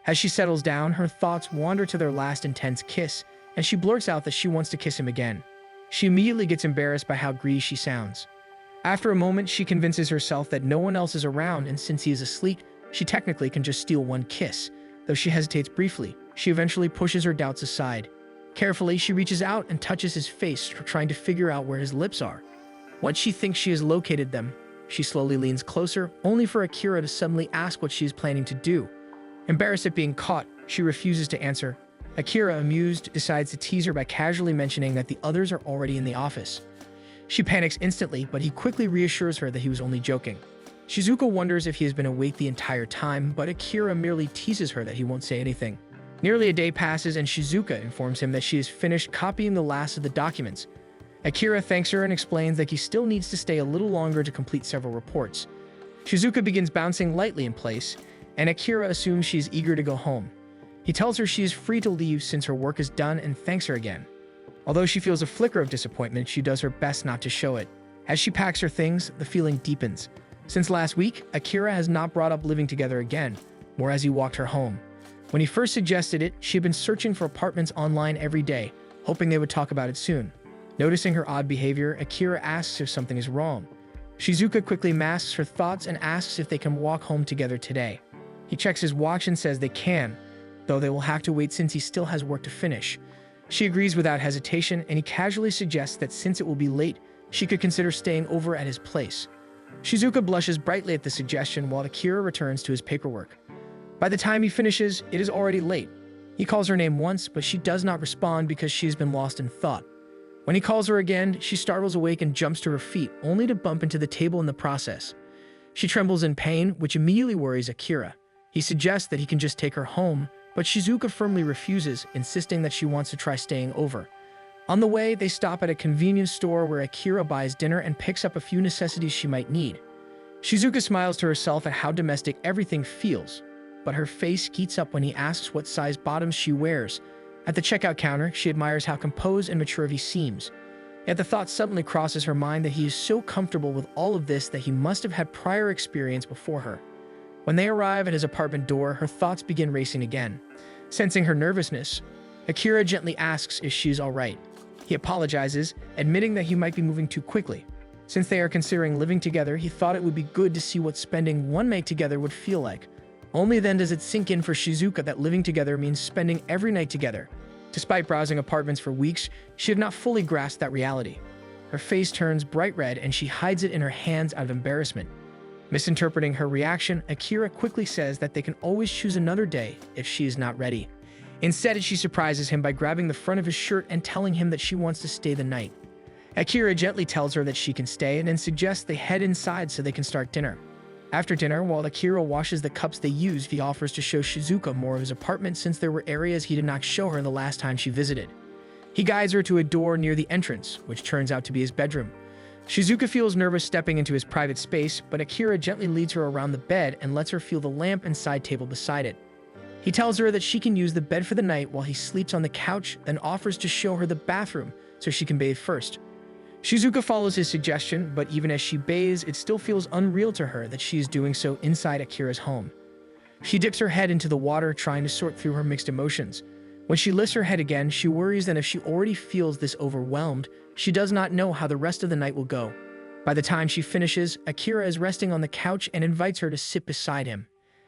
[SPEAKER 1] As she settles down, her thoughts wander to their last intense kiss, and she blurts out that she wants to kiss him again. She immediately gets embarrassed by how greedy she sounds. After a moment, she convinces herself that no one else is around, and since he is asleep, she technically can just steal one kiss. Though she hesitates briefly, she eventually pushes her doubts aside. Carefully, she reaches out and touches his face, trying to figure out where his lips are. Once she thinks she has located them, she slowly leans closer, only for Akira to suddenly ask what she is planning to do. Embarrassed at being caught, she refuses to answer. Akira, amused, decides to tease her by casually mentioning that the others are already in the office. She panics instantly, but he quickly reassures her that he was only joking. Shizuka wonders if he has been awake the entire time, but Akira merely teases her that he won't say anything. Nearly a day passes and Shizuka informs him that she has finished copying the last of the documents. Akira thanks her and explains that he still needs to stay a little longer to complete several reports. Shizuka begins bouncing lightly in place, and Akira assumes she is eager to go home. He tells her she is free to leave since her work is done and thanks her again. Although she feels a flicker of disappointment, she does her best not to show it. As she packs her things, the feeling deepens. Since last week, Akira has not brought up living together again, nor has he walked her home. When he first suggested it, she had been searching for apartments online every day, hoping they would talk about it soon. Noticing her odd behavior, Akira asks if something is wrong. Shizuka quickly masks her thoughts and asks if they can walk home together today. He checks his watch and says they can, though they will have to wait since he still has work to finish. She agrees without hesitation, and he casually suggests that since it will be late, she could consider staying over at his place. Shizuka blushes brightly at the suggestion while Akira returns to his paperwork. By the time he finishes, it is already late. He calls her name once, but she does not respond because she has been lost in thought. When he calls her again, she startles awake and jumps to her feet, only to bump into the table in the process. She trembles in pain, which immediately worries Akira. He suggests that he can just take her home, but Shizuka firmly refuses, insisting that she wants to try staying over. On the way, they stop at a convenience store where Akira buys dinner and picks up a few necessities she might need. Shizuka smiles to herself at how domestic everything feels, but her face heats up when he asks what size bottoms she wears. At the checkout counter, she admires how composed and mature he seems. Yet the thought suddenly crosses her mind that he is so comfortable with all of this that he must have had prior experience before her. When they arrive at his apartment door, her thoughts begin racing again. Sensing her nervousness, Akira gently asks if she's all right. He apologizes, admitting that he might be moving too quickly. Since they are considering living together, he thought it would be good to see what spending one night together would feel like. Only then does it sink in for Shizuka that living together means spending every night together. Despite browsing apartments for weeks, she had not fully grasped that reality. Her face turns bright red and she hides it in her hands out of embarrassment. Misinterpreting her reaction, Akira quickly says that they can always choose another day if she is not ready. Instead, she surprises him by grabbing the front of his shirt and telling him that she wants to stay the night. Akira gently tells her that she can stay and then suggests they head inside so they can start dinner. After dinner, while Akira washes the cups they use, he offers to show Shizuka more of his apartment since there were areas he did not show her the last time she visited. He guides her to a door near the entrance, which turns out to be his bedroom. Shizuka feels nervous stepping into his private space, but Akira gently leads her around the bed and lets her feel the lamp and side table beside it. He tells her that she can use the bed for the night while he sleeps on the couch, then offers to show her the bathroom so she can bathe first. Shizuka follows his suggestion, but even as she bathes, it still feels unreal to her that she is doing so inside Akira's home. She dips her head into the water, trying to sort through her mixed emotions. When she lifts her head again, she worries that if she already feels this overwhelmed, she does not know how the rest of the night will go. By the time she finishes, Akira is resting on the couch and invites her to sit beside him.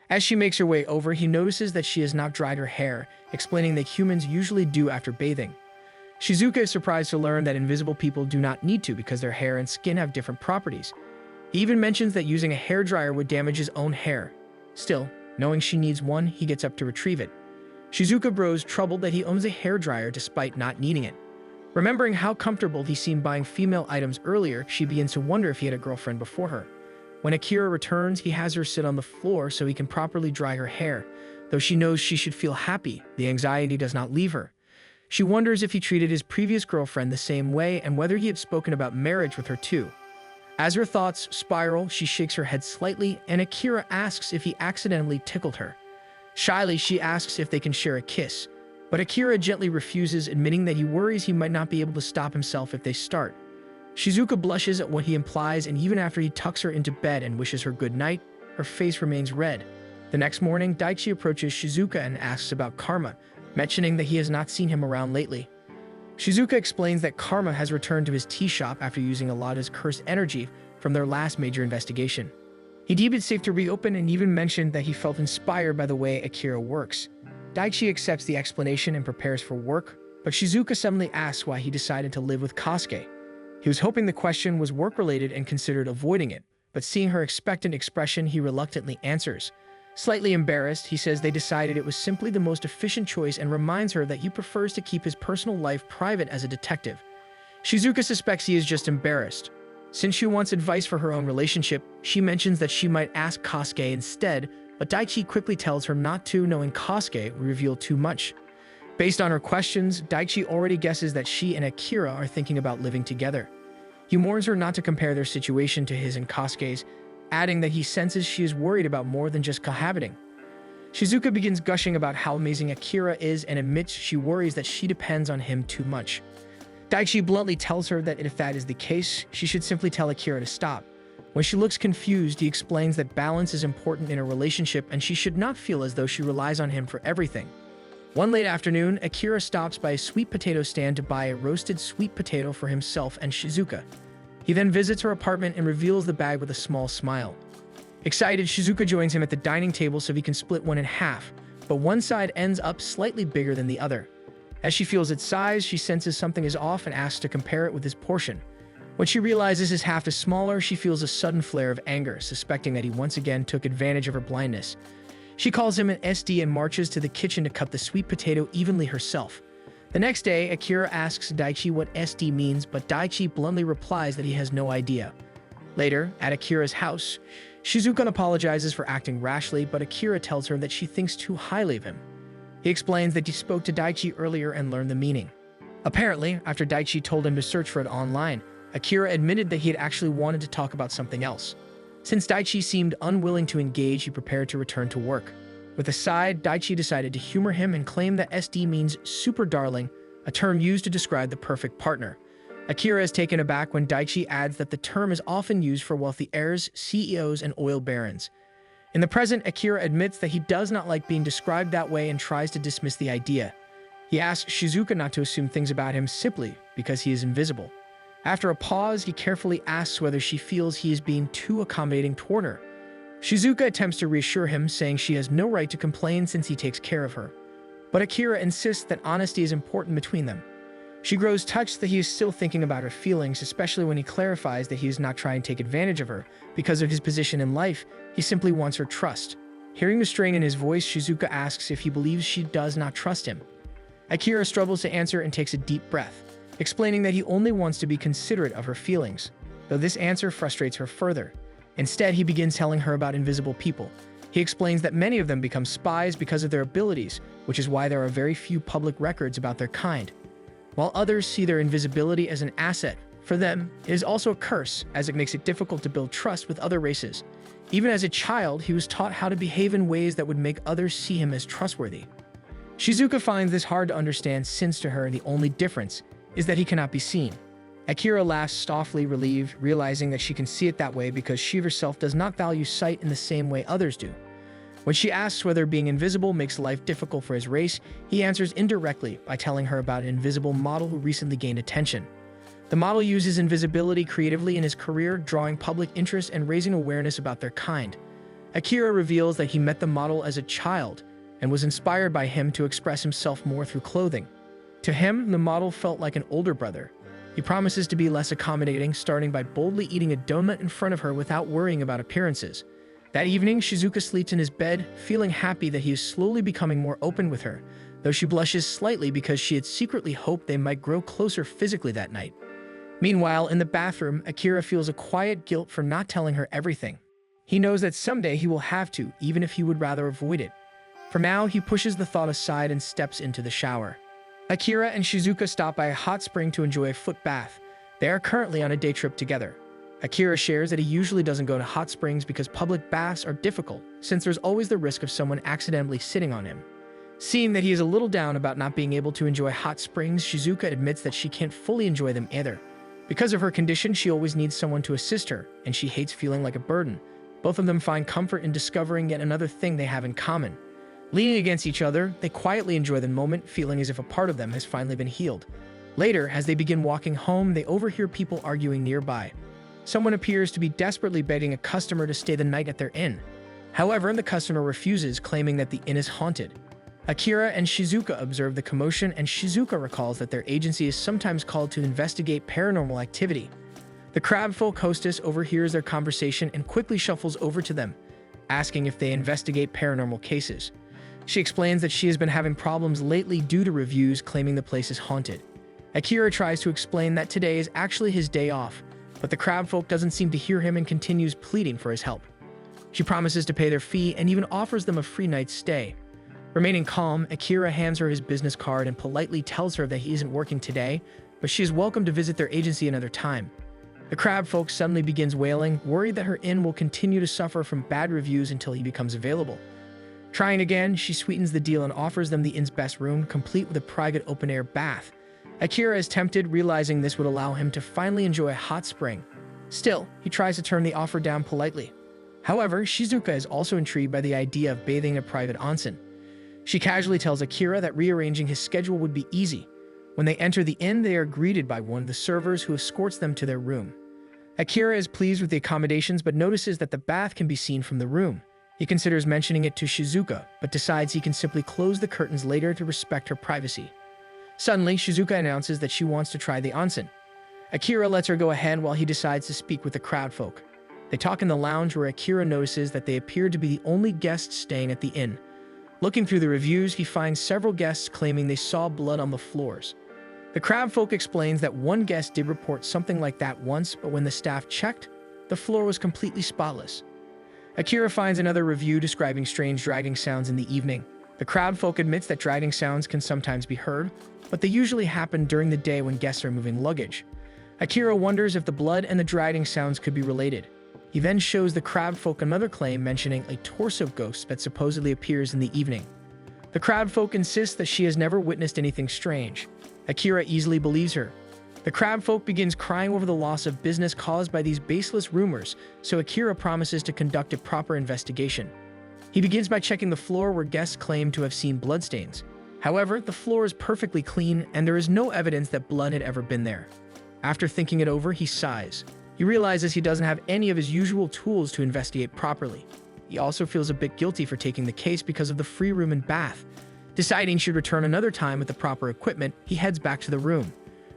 [SPEAKER 1] As she makes her way over, he notices that she has not dried her hair, explaining that humans usually do after bathing. Shizuka is surprised to learn that invisible people do not need to because their hair and skin have different properties. He even mentions that using a hairdryer would damage his own hair. Still, knowing she needs one, he gets up to retrieve it. Shizuka grows troubled that he owns a hairdryer despite not needing it. Remembering how comfortable he seemed buying female items earlier, she begins to wonder if he had a girlfriend before her. When Akira returns, he has her sit on the floor so he can properly dry her hair. Though she knows she should feel happy, the anxiety does not leave her. She wonders if he treated his previous girlfriend the same way and whether he had spoken about marriage with her too. As her thoughts spiral, she shakes her head slightly, and Akira asks if he accidentally tickled her. Shyly, she asks if they can share a kiss, but Akira gently refuses, admitting that he worries he might not be able to stop himself if they start. Shizuka blushes at what he implies, and even after he tucks her into bed and wishes her good night, her face remains red. The next morning, Daichi approaches Shizuka and asks about Karma, mentioning that he has not seen him around lately. Shizuka explains that Karma has returned to his tea shop after using a lot of his cursed energy from their last major investigation. He deemed it safe to reopen and even mentioned that he felt inspired by the way Akira works. Daichi accepts the explanation and prepares for work, but Shizuka suddenly asks why he decided to live with Kasuke. He was hoping the question was work-related and considered avoiding it, but seeing her expectant expression, he reluctantly answers. Slightly embarrassed, he says they decided it was simply the most efficient choice and reminds her that he prefers to keep his personal life private as a detective. Shizuka suspects he is just embarrassed. Since she wants advice for her own relationship, she mentions that she might ask Kasuke instead, but Daichi quickly tells her not to, knowing Kasuke would reveal too much. Based on her questions, Daichi already guesses that she and Akira are thinking about living together. He warns her not to compare their situation to his and Kasuke's, adding that he senses she is worried about more than just cohabiting. Shizuka begins gushing about how amazing Akira is and admits she worries that she depends on him too much. Daichi bluntly tells her that if that is the case, she should simply tell Akira to stop. When she looks confused, he explains that balance is important in a relationship and she should not feel as though she relies on him for everything. One late afternoon, Akira stops by a sweet potato stand to buy a roasted sweet potato for himself and Shizuka. He then visits her apartment and reveals the bag with a small smile. Excited, Shizuka joins him at the dining table so he can split one in half, but one side ends up slightly bigger than the other. As she feels its size, she senses something is off and asks to compare it with his portion. When she realizes his half is smaller, she feels a sudden flare of anger, suspecting that he once again took advantage of her blindness. She calls him an SD and marches to the kitchen to cut the sweet potato evenly herself. The next day, Akira asks Daichi what SD means, but Daichi bluntly replies that he has no idea. Later, at Akira's house, Shizuka apologizes for acting rashly, but Akira tells her that she thinks too highly of him. He explains that he spoke to Daichi earlier and learned the meaning. Apparently, after Daichi told him to search for it online, Akira admitted that he had actually wanted to talk about something else. Since Daichi seemed unwilling to engage, he prepared to return to work. With a sigh, Daichi decided to humor him and claim that SD means super darling, a term used to describe the perfect partner. Akira is taken aback when Daichi adds that the term is often used for wealthy heirs, CEOs, and oil barons. In the present, Akira admits that he does not like being described that way and tries to dismiss the idea. He asks Shizuka not to assume things about him simply because he is invisible. After a pause, he carefully asks whether she feels he is being too accommodating toward her. Shizuka attempts to reassure him, saying she has no right to complain since he takes care of her. But Akira insists that honesty is important between them. She grows touched that he is still thinking about her feelings, especially when he clarifies that he is not trying to take advantage of her. Because of his position in life, he simply wants her trust. Hearing the strain in his voice, Shizuka asks if he believes she does not trust him. Akira struggles to answer and takes a deep breath, explaining that he only wants to be considerate of her feelings, though this answer frustrates her further. Instead, he begins telling her about invisible people. He explains that many of them become spies because of their abilities, which is why there are very few public records about their kind. While others see their invisibility as an asset, for them, it is also a curse, as it makes it difficult to build trust with other races. Even as a child, he was taught how to behave in ways that would make others see him as trustworthy. Shizuka finds this hard to understand since to her the only difference is that he cannot be seen. Akira laughs softly, relieved, realizing that she can see it that way because she herself does not value sight in the same way others do. When she asks whether being invisible makes life difficult for his race, he answers indirectly by telling her about an invisible model who recently gained attention. The model uses invisibility creatively in his career, drawing public interest and raising awareness about their kind. Akira reveals that he met the model as a child and was inspired by him to express himself more through clothing. To him, the model felt like an older brother. He promises to be less accommodating, starting by boldly eating a donut in front of her without worrying about appearances. That evening, Shizuka sleeps in his bed, feeling happy that he is slowly becoming more open with her, though she blushes slightly because she had secretly hoped they might grow closer physically that night. Meanwhile, in the bathroom, Akira feels a quiet guilt for not telling her everything. He knows that someday he will have to, even if he would rather avoid it. For now, he pushes the thought aside and steps into the shower. Akira and Shizuka stop by a hot spring to enjoy a foot bath. They are currently on a day trip together. Akira shares that he usually doesn't go to hot springs because public baths are difficult, since there's always the risk of someone accidentally sitting on him. Seeing that he is a little down about not being able to enjoy hot springs, Shizuka admits that she can't fully enjoy them either. Because of her condition, she always needs someone to assist her, and she hates feeling like a burden. Both of them find comfort in discovering yet another thing they have in common. Leaning against each other, they quietly enjoy the moment, feeling as if a part of them has finally been healed. Later, as they begin walking home, they overhear people arguing nearby. Someone appears to be desperately begging a customer to stay the night at their inn. However, the customer refuses, claiming that the inn is haunted. Akira and Shizuka observe the commotion, and Shizuka recalls that their agency is sometimes called to investigate paranormal activity. The crabfolk hostess overhears their conversation and quickly shuffles over to them, asking if they investigate paranormal cases. She explains that she has been having problems lately due to reviews claiming the place is haunted. Akira tries to explain that today is actually his day off, but the crabfolk doesn't seem to hear him and continues pleading for his help. She promises to pay their fee and even offers them a free night's stay. Remaining calm, Akira hands her his business card and politely tells her that he isn't working today, but she is welcome to visit their agency another time. The crabfolk suddenly begins wailing, worried that her inn will continue to suffer from bad reviews until he becomes available. Trying again, she sweetens the deal and offers them the inn's best room, complete with a private open-air bath. Akira is tempted, realizing this would allow him to finally enjoy a hot spring. Still, he tries to turn the offer down politely. However, Shizuka is also intrigued by the idea of bathing in a private onsen. She casually tells Akira that rearranging his schedule would be easy. When they enter the inn, they are greeted by one of the servers who escorts them to their room. Akira is pleased with the accommodations but notices that the bath can be seen from the room. He considers mentioning it to Shizuka, but decides he can simply close the curtains later to respect her privacy. Suddenly, Shizuka announces that she wants to try the onsen. Akira lets her go ahead while he decides to speak with the crowdfolk. They talk in the lounge where Akira notices that they appear to be the only guests staying at the inn. Looking through the reviews, he finds several guests claiming they saw blood on the floors. The crabfolk explains that one guest did report something like that once, but when the staff checked, the floor was completely spotless. Akira finds another review describing strange dragging sounds in the evening. The crowdfolk admits that dragging sounds can sometimes be heard, but they usually happen during the day when guests are moving luggage. Akira wonders if the blood and the dragging sounds could be related. He then shows the crabfolk another claim mentioning a torso ghost that supposedly appears in the evening. The crabfolk insists that she has never witnessed anything strange. Akira easily believes her. The crabfolk begins crying over the loss of business caused by these baseless rumors, so Akira promises to conduct a proper investigation. He begins by checking the floor where guests claim to have seen bloodstains. However, the floor is perfectly clean and there is no evidence that blood had ever been there. After thinking it over, he sighs. He realizes he doesn't have any of his usual tools to investigate properly. He also feels a bit guilty for taking the case because of the free room and bath. Deciding he should return another time with the proper equipment, he heads back to the room.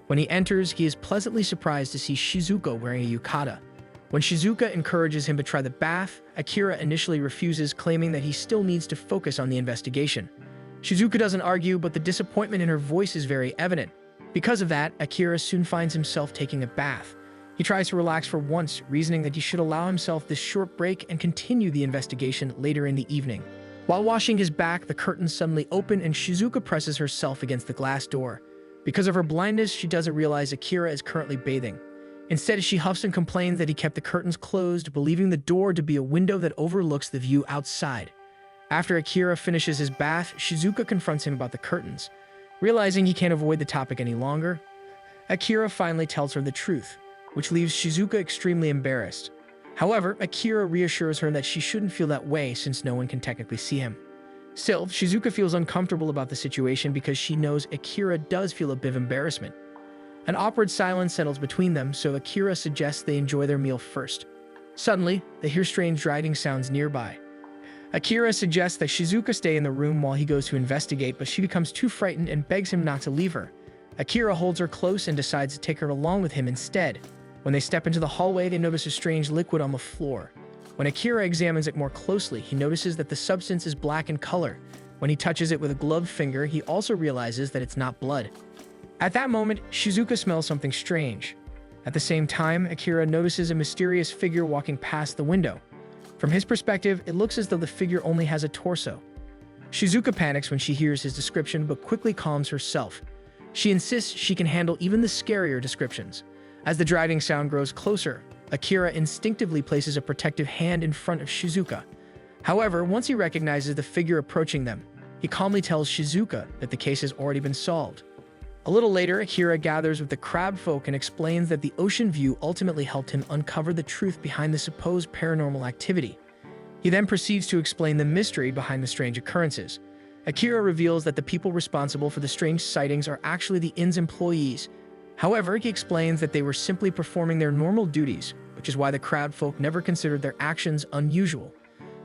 [SPEAKER 1] When he enters, he is pleasantly surprised to see Shizuka wearing a yukata. When Shizuka encourages him to try the bath, Akira initially refuses, claiming that he still needs to focus on the investigation. Shizuka doesn't argue, but the disappointment in her voice is very evident. Because of that, Akira soon finds himself taking a bath. He tries to relax for once, reasoning that he should allow himself this short break and continue the investigation later in the evening. While washing his back, the curtains suddenly open and Shizuka presses herself against the glass door. Because of her blindness, she doesn't realize Akira is currently bathing. Instead, she huffs and complains that he kept the curtains closed, believing the door to be a window that overlooks the view outside. After Akira finishes his bath, Shizuka confronts him about the curtains. Realizing he can't avoid the topic any longer, Akira finally tells her the truth, which leaves Shizuka extremely embarrassed. However, Akira reassures her that she shouldn't feel that way since no one can technically see him. Still, Shizuka feels uncomfortable about the situation because she knows Akira does feel a bit of embarrassment. An awkward silence settles between them, so Akira suggests they enjoy their meal first. Suddenly, they hear strange driving sounds nearby. Akira suggests that Shizuka stay in the room while he goes to investigate, but she becomes too frightened and begs him not to leave her. Akira holds her close and decides to take her along with him instead. When they step into the hallway, they notice a strange liquid on the floor. When Akira examines it more closely, he notices that the substance is black in color. When he touches it with a gloved finger, he also realizes that it's not blood. At that moment, Shizuka smells something strange. At the same time, Akira notices a mysterious figure walking past the window. From his perspective, it looks as though the figure only has a torso. Shizuka panics when she hears his description, but quickly calms herself. She insists she can handle even the scarier descriptions. As the driving sound grows closer, Akira instinctively places a protective hand in front of Shizuka. However, once he recognizes the figure approaching them, he calmly tells Shizuka that the case has already been solved. A little later, Akira gathers with the crab folk and explains that the ocean view ultimately helped him uncover the truth behind the supposed paranormal activity. He then proceeds to explain the mystery behind the strange occurrences. Akira reveals that the people responsible for the strange sightings are actually the inn's employees. However, he explains that they were simply performing their normal duties, which is why the crab folk never considered their actions unusual.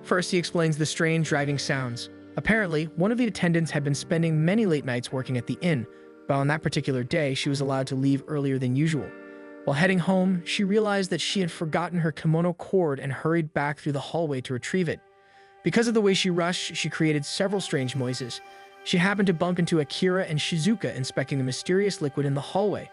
[SPEAKER 1] First, he explains the strange driving sounds. Apparently, one of the attendants had been spending many late nights working at the inn, but on that particular day, she was allowed to leave earlier than usual. While heading home, she realized that she had forgotten her kimono cord and hurried back through the hallway to retrieve it. Because of the way she rushed, she created several strange noises. She happened to bump into Akira and Shizuka inspecting the mysterious liquid in the hallway.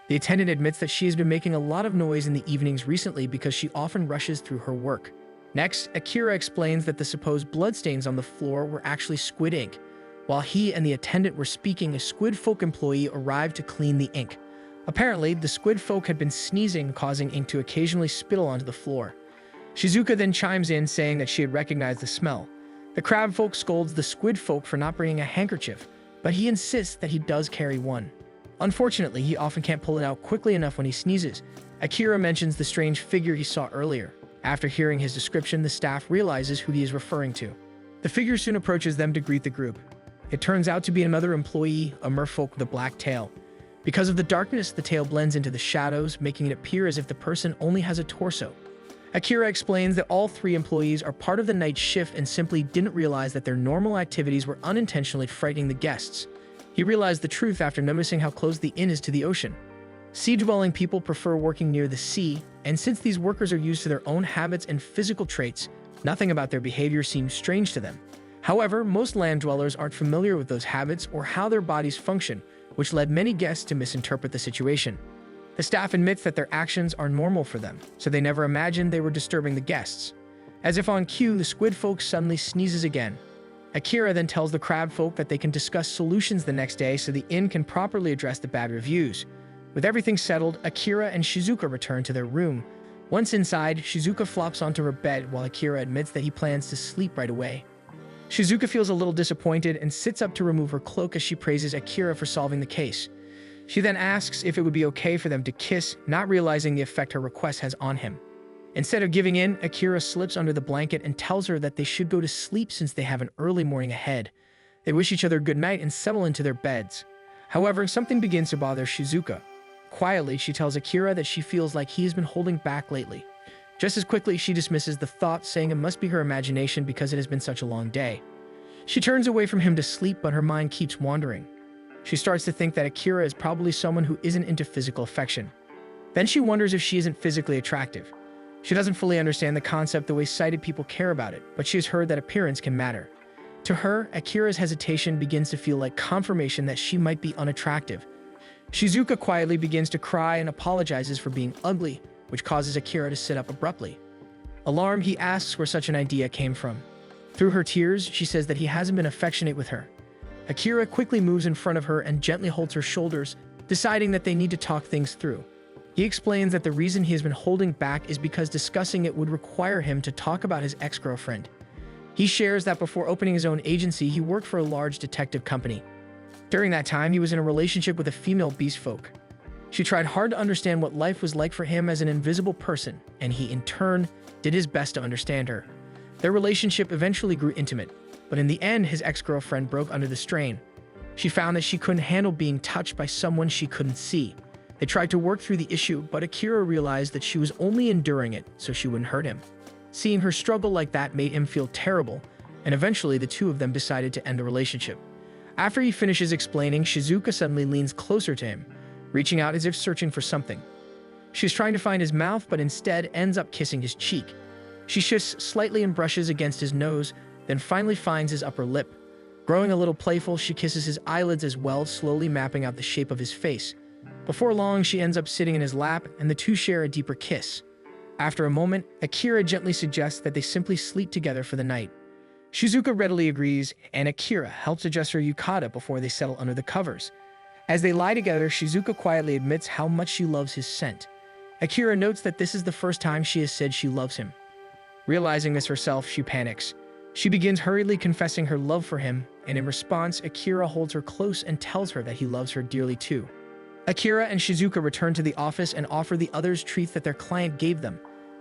[SPEAKER 1] The attendant admits that she has been making a lot of noise in the evenings recently because she often rushes through her work. Next, Akira explains that the supposed bloodstains on the floor were actually squid ink. While he and the attendant were speaking, a squid folk employee arrived to clean the ink. Apparently, the squid folk had been sneezing, causing ink to occasionally spittle onto the floor. Shizuka then chimes in, saying that she had recognized the smell. The crab folk scolds the squid folk for not bringing a handkerchief, but he insists that he does carry one. Unfortunately, he often can't pull it out quickly enough when he sneezes. Akira mentions the strange figure he saw earlier. After hearing his description, the staff realizes who he is referring to. The figure soon approaches them to greet the group. It turns out to be another employee, a merfolk with a black tail. Because of the darkness, the tail blends into the shadows, making it appear as if the person only has a torso. Akira explains that all three employees are part of the night shift and simply didn't realize that their normal activities were unintentionally frightening the guests. He realized the truth after noticing how close the inn is to the ocean. Sea-dwelling people prefer working near the sea, and since these workers are used to their own habits and physical traits, nothing about their behavior seems strange to them. However, most land dwellers aren't familiar with those habits or how their bodies function, which led many guests to misinterpret the situation. The staff admits that their actions are normal for them, so they never imagined they were disturbing the guests. As if on cue, the squid folk suddenly sneezes again. Akira then tells the crab folk that they can discuss solutions the next day so the inn can properly address the bad reviews. With everything settled, Akira and Shizuka return to their room. Once inside, Shizuka flops onto her bed while Akira admits that he plans to sleep right away. Shizuka feels a little disappointed and sits up to remove her cloak as she praises Akira for solving the case. She then asks if it would be okay for them to kiss, not realizing the effect her request has on him. Instead of giving in, Akira slips under the blanket and tells her that they should go to sleep since they have an early morning ahead. They wish each other good night and settle into their beds. However, something begins to bother Shizuka. Quietly, she tells Akira that she feels like he has been holding back lately. Just as quickly, she dismisses the thought, saying it must be her imagination because it has been such a long day. She turns away from him to sleep, but her mind keeps wandering. She starts to think that Akira is probably someone who isn't into physical affection. Then she wonders if she isn't physically attractive. She doesn't fully understand the concept the way sighted people care about it, but she has heard that appearance can matter. To her, Akira's hesitation begins to feel like confirmation that she might be unattractive. Shizuka quietly begins to cry and apologizes for being ugly, which causes Akira to sit up abruptly. Alarmed, he asks where such an idea came from. Through her tears, she says that he hasn't been affectionate with her. Akira quickly moves in front of her and gently holds her shoulders, deciding that they need to talk things through. He explains that the reason he has been holding back is because discussing it would require him to talk about his ex-girlfriend. He shares that before opening his own agency, he worked for a large detective company. During that time, he was in a relationship with a female beast folk. She tried hard to understand what life was like for him as an invisible person, and he, in turn, did his best to understand her. Their relationship eventually grew intimate, but in the end, his ex-girlfriend broke under the strain. She found that she couldn't handle being touched by someone she couldn't see. They tried to work through the issue, but Akira realized that she was only enduring it so she wouldn't hurt him. Seeing her struggle like that made him feel terrible, and eventually the two of them decided to end the relationship. After he finishes explaining, Shizuka suddenly leans closer to him, reaching out as if searching for something. She's trying to find his mouth, but instead ends up kissing his cheek. She shifts slightly and brushes against his nose, then finally finds his upper lip. Growing a little playful, she kisses his eyelids as well, slowly mapping out the shape of his face. Before long, she ends up sitting in his lap, and the two share a deeper kiss. After a moment, Akira gently suggests that they simply sleep together for the night. Shizuka readily agrees, and Akira helps adjust her yukata before they settle under the covers. As they lie together, Shizuka quietly admits how much she loves his scent. Akira notes that this is the first time she has said she loves him. Realizing this herself, she panics. She begins hurriedly confessing her love for him, and in response, Akira holds her close and tells her that he loves her dearly too. Akira and Shizuka return to the office and offer the others treats that their client gave them.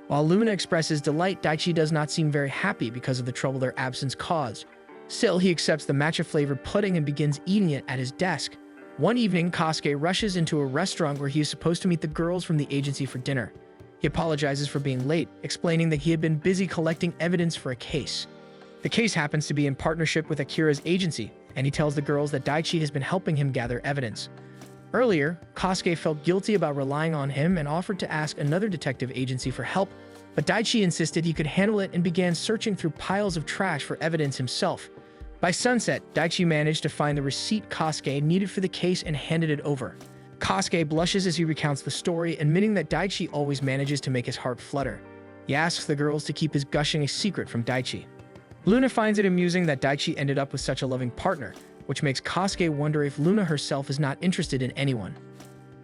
[SPEAKER 1] While Luna expresses delight, Daichi does not seem very happy because of the trouble their absence caused. Still, he accepts the matcha-flavored pudding and begins eating it at his desk. One evening, Kosuke rushes into a restaurant where he is supposed to meet the girls from the agency for dinner. He apologizes for being late, explaining that he had been busy collecting evidence for a case. The case happens to be in partnership with Akira's agency, and he tells the girls that Daichi has been helping him gather evidence. Earlier, Kosuke felt guilty about relying on him and offered to ask another detective agency for help, but Daichi insisted he could handle it and began searching through piles of trash for evidence himself. By sunset, Daichi managed to find the receipt Kosuke needed for the case and handed it over. Kosuke blushes as he recounts the story, admitting that Daichi always manages to make his heart flutter. He asks the girls to keep his gushing a secret from Daichi. Luna finds it amusing that Daichi ended up with such a loving partner, which makes Kosuke wonder if Luna herself is not interested in anyone.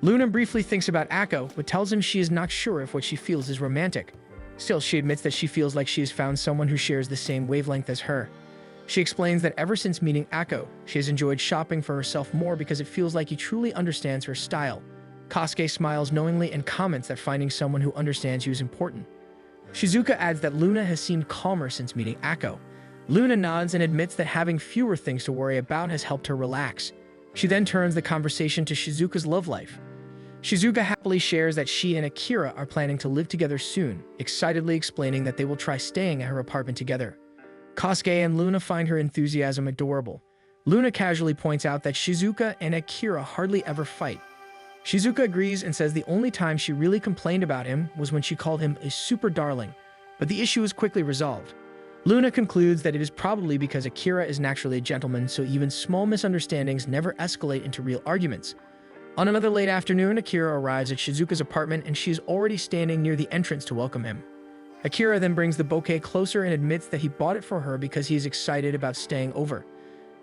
[SPEAKER 1] Luna briefly thinks about Akko, but tells him she is not sure if what she feels is romantic. Still, she admits that she feels like she has found someone who shares the same wavelength as her. She explains that ever since meeting Akko, she has enjoyed shopping for herself more because it feels like he truly understands her style. Kosuke smiles knowingly and comments that finding someone who understands you is important. Shizuka adds that Luna has seemed calmer since meeting Akko. Luna nods and admits that having fewer things to worry about has helped her relax. She then turns the conversation to Shizuka's love life. Shizuka happily shares that she and Akira are planning to live together soon, excitedly explaining that they will try staying at her apartment together. Kosuke and Luna find her enthusiasm adorable. Luna casually points out that Shizuka and Akira hardly ever fight. Shizuka agrees and says the only time she really complained about him was when she called him a super darling, but the issue is quickly resolved. Luna concludes that it is probably because Akira is naturally a gentleman, so even small misunderstandings never escalate into real arguments. On another late afternoon, Akira arrives at Shizuka's apartment and she is already standing near the entrance to welcome him. Akira then brings the bouquet closer and admits that he bought it for her because he is excited about staying over.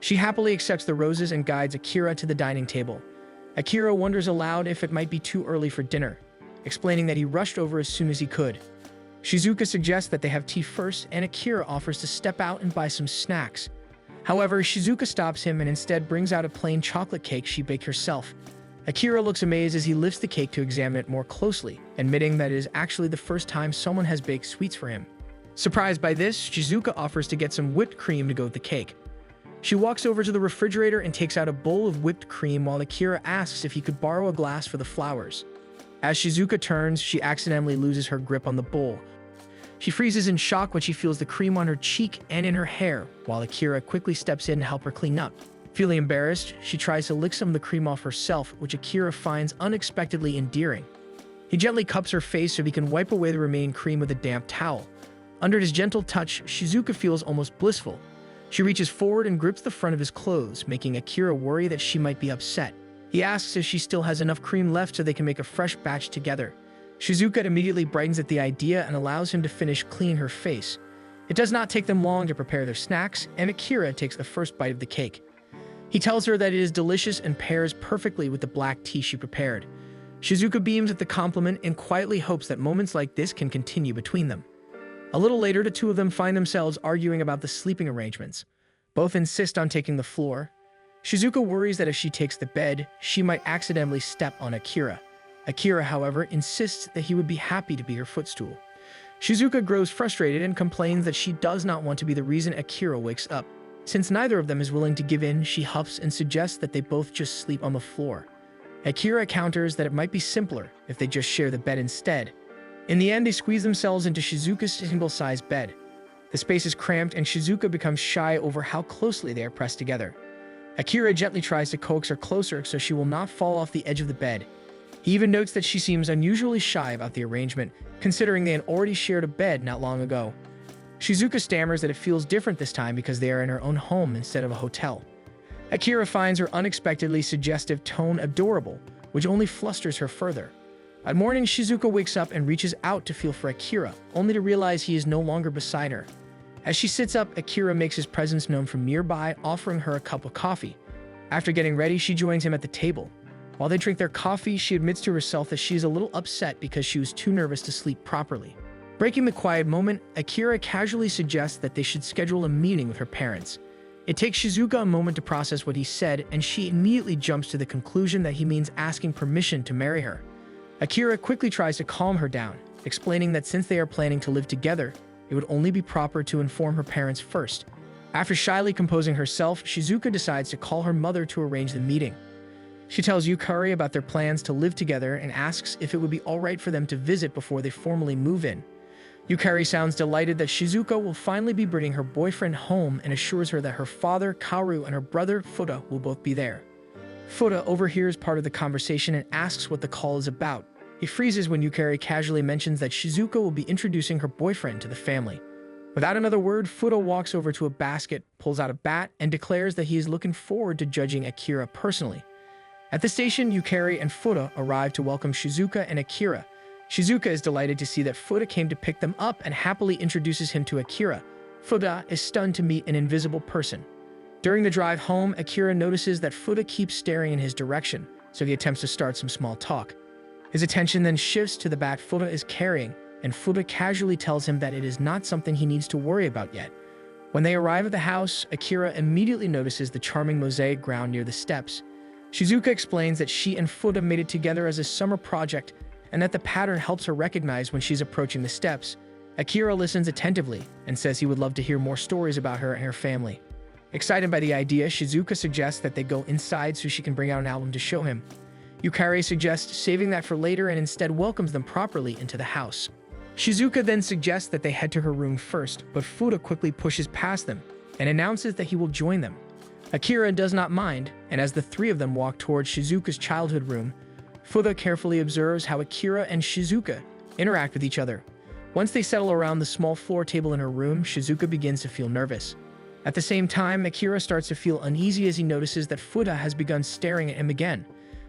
[SPEAKER 1] She happily accepts the roses and guides Akira to the dining table. Akira wonders aloud if it might be too early for dinner, explaining that he rushed over as soon as he could. Shizuka suggests that they have tea first, and Akira offers to step out and buy some snacks. However, Shizuka stops him and instead brings out a plain chocolate cake she baked herself. Akira looks amazed as he lifts the cake to examine it more closely, admitting that it is actually the first time someone has baked sweets for him. Surprised by this, Shizuka offers to get some whipped cream to go with the cake. She walks over to the refrigerator and takes out a bowl of whipped cream while Akira asks if he could borrow a glass for the flowers. As Shizuka turns, she accidentally loses her grip on the bowl. She freezes in shock when she feels the cream on her cheek and in her hair, while Akira quickly steps in to help her clean up. Feeling embarrassed, she tries to lick some of the cream off herself, which Akira finds unexpectedly endearing. He gently cups her face so he can wipe away the remaining cream with a damp towel. Under his gentle touch, Shizuka feels almost blissful. She reaches forward and grips the front of his clothes, making Akira worry that she might be upset. He asks if she still has enough cream left so they can make a fresh batch together. Shizuka immediately brightens at the idea and allows him to finish cleaning her face. It does not take them long to prepare their snacks, and Akira takes the first bite of the cake. He tells her that it is delicious and pairs perfectly with the black tea she prepared. Shizuka beams at the compliment and quietly hopes that moments like this can continue between them. A little later, the two of them find themselves arguing about the sleeping arrangements. Both insist on taking the floor. Shizuka worries that if she takes the bed, she might accidentally step on Akira. Akira, however, insists that he would be happy to be her footstool. Shizuka grows frustrated and complains that she does not want to be the reason Akira wakes up. Since neither of them is willing to give in, she huffs and suggests that they both just sleep on the floor. Akira counters that it might be simpler if they just share the bed instead. In the end, they squeeze themselves into Shizuka's single-sized bed. The space is cramped and Shizuka becomes shy over how closely they are pressed together. Akira gently tries to coax her closer so she will not fall off the edge of the bed. He even notes that she seems unusually shy about the arrangement, considering they had already shared a bed not long ago. Shizuka stammers that it feels different this time because they are in her own home instead of a hotel. Akira finds her unexpectedly suggestive tone adorable, which only flusters her further. At morning, Shizuka wakes up and reaches out to feel for Akira, only to realize he is no longer beside her. As she sits up, Akira makes his presence known from nearby, offering her a cup of coffee. After getting ready, she joins him at the table. While they drink their coffee, she admits to herself that she is a little upset because she was too nervous to sleep properly. Breaking the quiet moment, Akira casually suggests that they should schedule a meeting with her parents. It takes Shizuka a moment to process what he said, and she immediately jumps to the conclusion that he means asking permission to marry her. Akira quickly tries to calm her down, explaining that since they are planning to live together, it would only be proper to inform her parents first. After shyly composing herself, Shizuka decides to call her mother to arrange the meeting. She tells Yukari about their plans to live together and asks if it would be alright for them to visit before they formally move in. Yukari sounds delighted that Shizuka will finally be bringing her boyfriend home and assures her that her father, Kaoru, and her brother, Fuda, will both be there. Fuda overhears part of the conversation and asks what the call is about. He freezes when Yukari casually mentions that Shizuka will be introducing her boyfriend to the family. Without another word, Fuda walks over to a basket, pulls out a bat, and declares that he is looking forward to judging Akira personally. At the station, Yukari and Fuda arrive to welcome Shizuka and Akira. Shizuka is delighted to see that Fuda came to pick them up and happily introduces him to Akira. Fuda is stunned to meet an invisible person. During the drive home, Akira notices that Fuda keeps staring in his direction, so he attempts to start some small talk. His attention then shifts to the bat Fuda is carrying, and Fuda casually tells him that it is not something he needs to worry about yet. When they arrive at the house, Akira immediately notices the charming mosaic ground near the steps. Shizuka explains that she and Fuda made it together as a summer project, and that the pattern helps her recognize when she's approaching the steps. Akira listens attentively and says he would love to hear more stories about her and her family. Excited by the idea, Shizuka suggests that they go inside so she can bring out an album to show him. Yukari suggests saving that for later and instead welcomes them properly into the house. Shizuka then suggests that they head to her room first, but Fuda quickly pushes past them and announces that he will join them. Akira does not mind, and as the three of them walk towards Shizuka's childhood room, Fuda carefully observes how Akira and Shizuka interact with each other. Once they settle around the small floor table in her room, Shizuka begins to feel nervous. At the same time, Akira starts to feel uneasy as he notices that Fuda has begun staring at him again.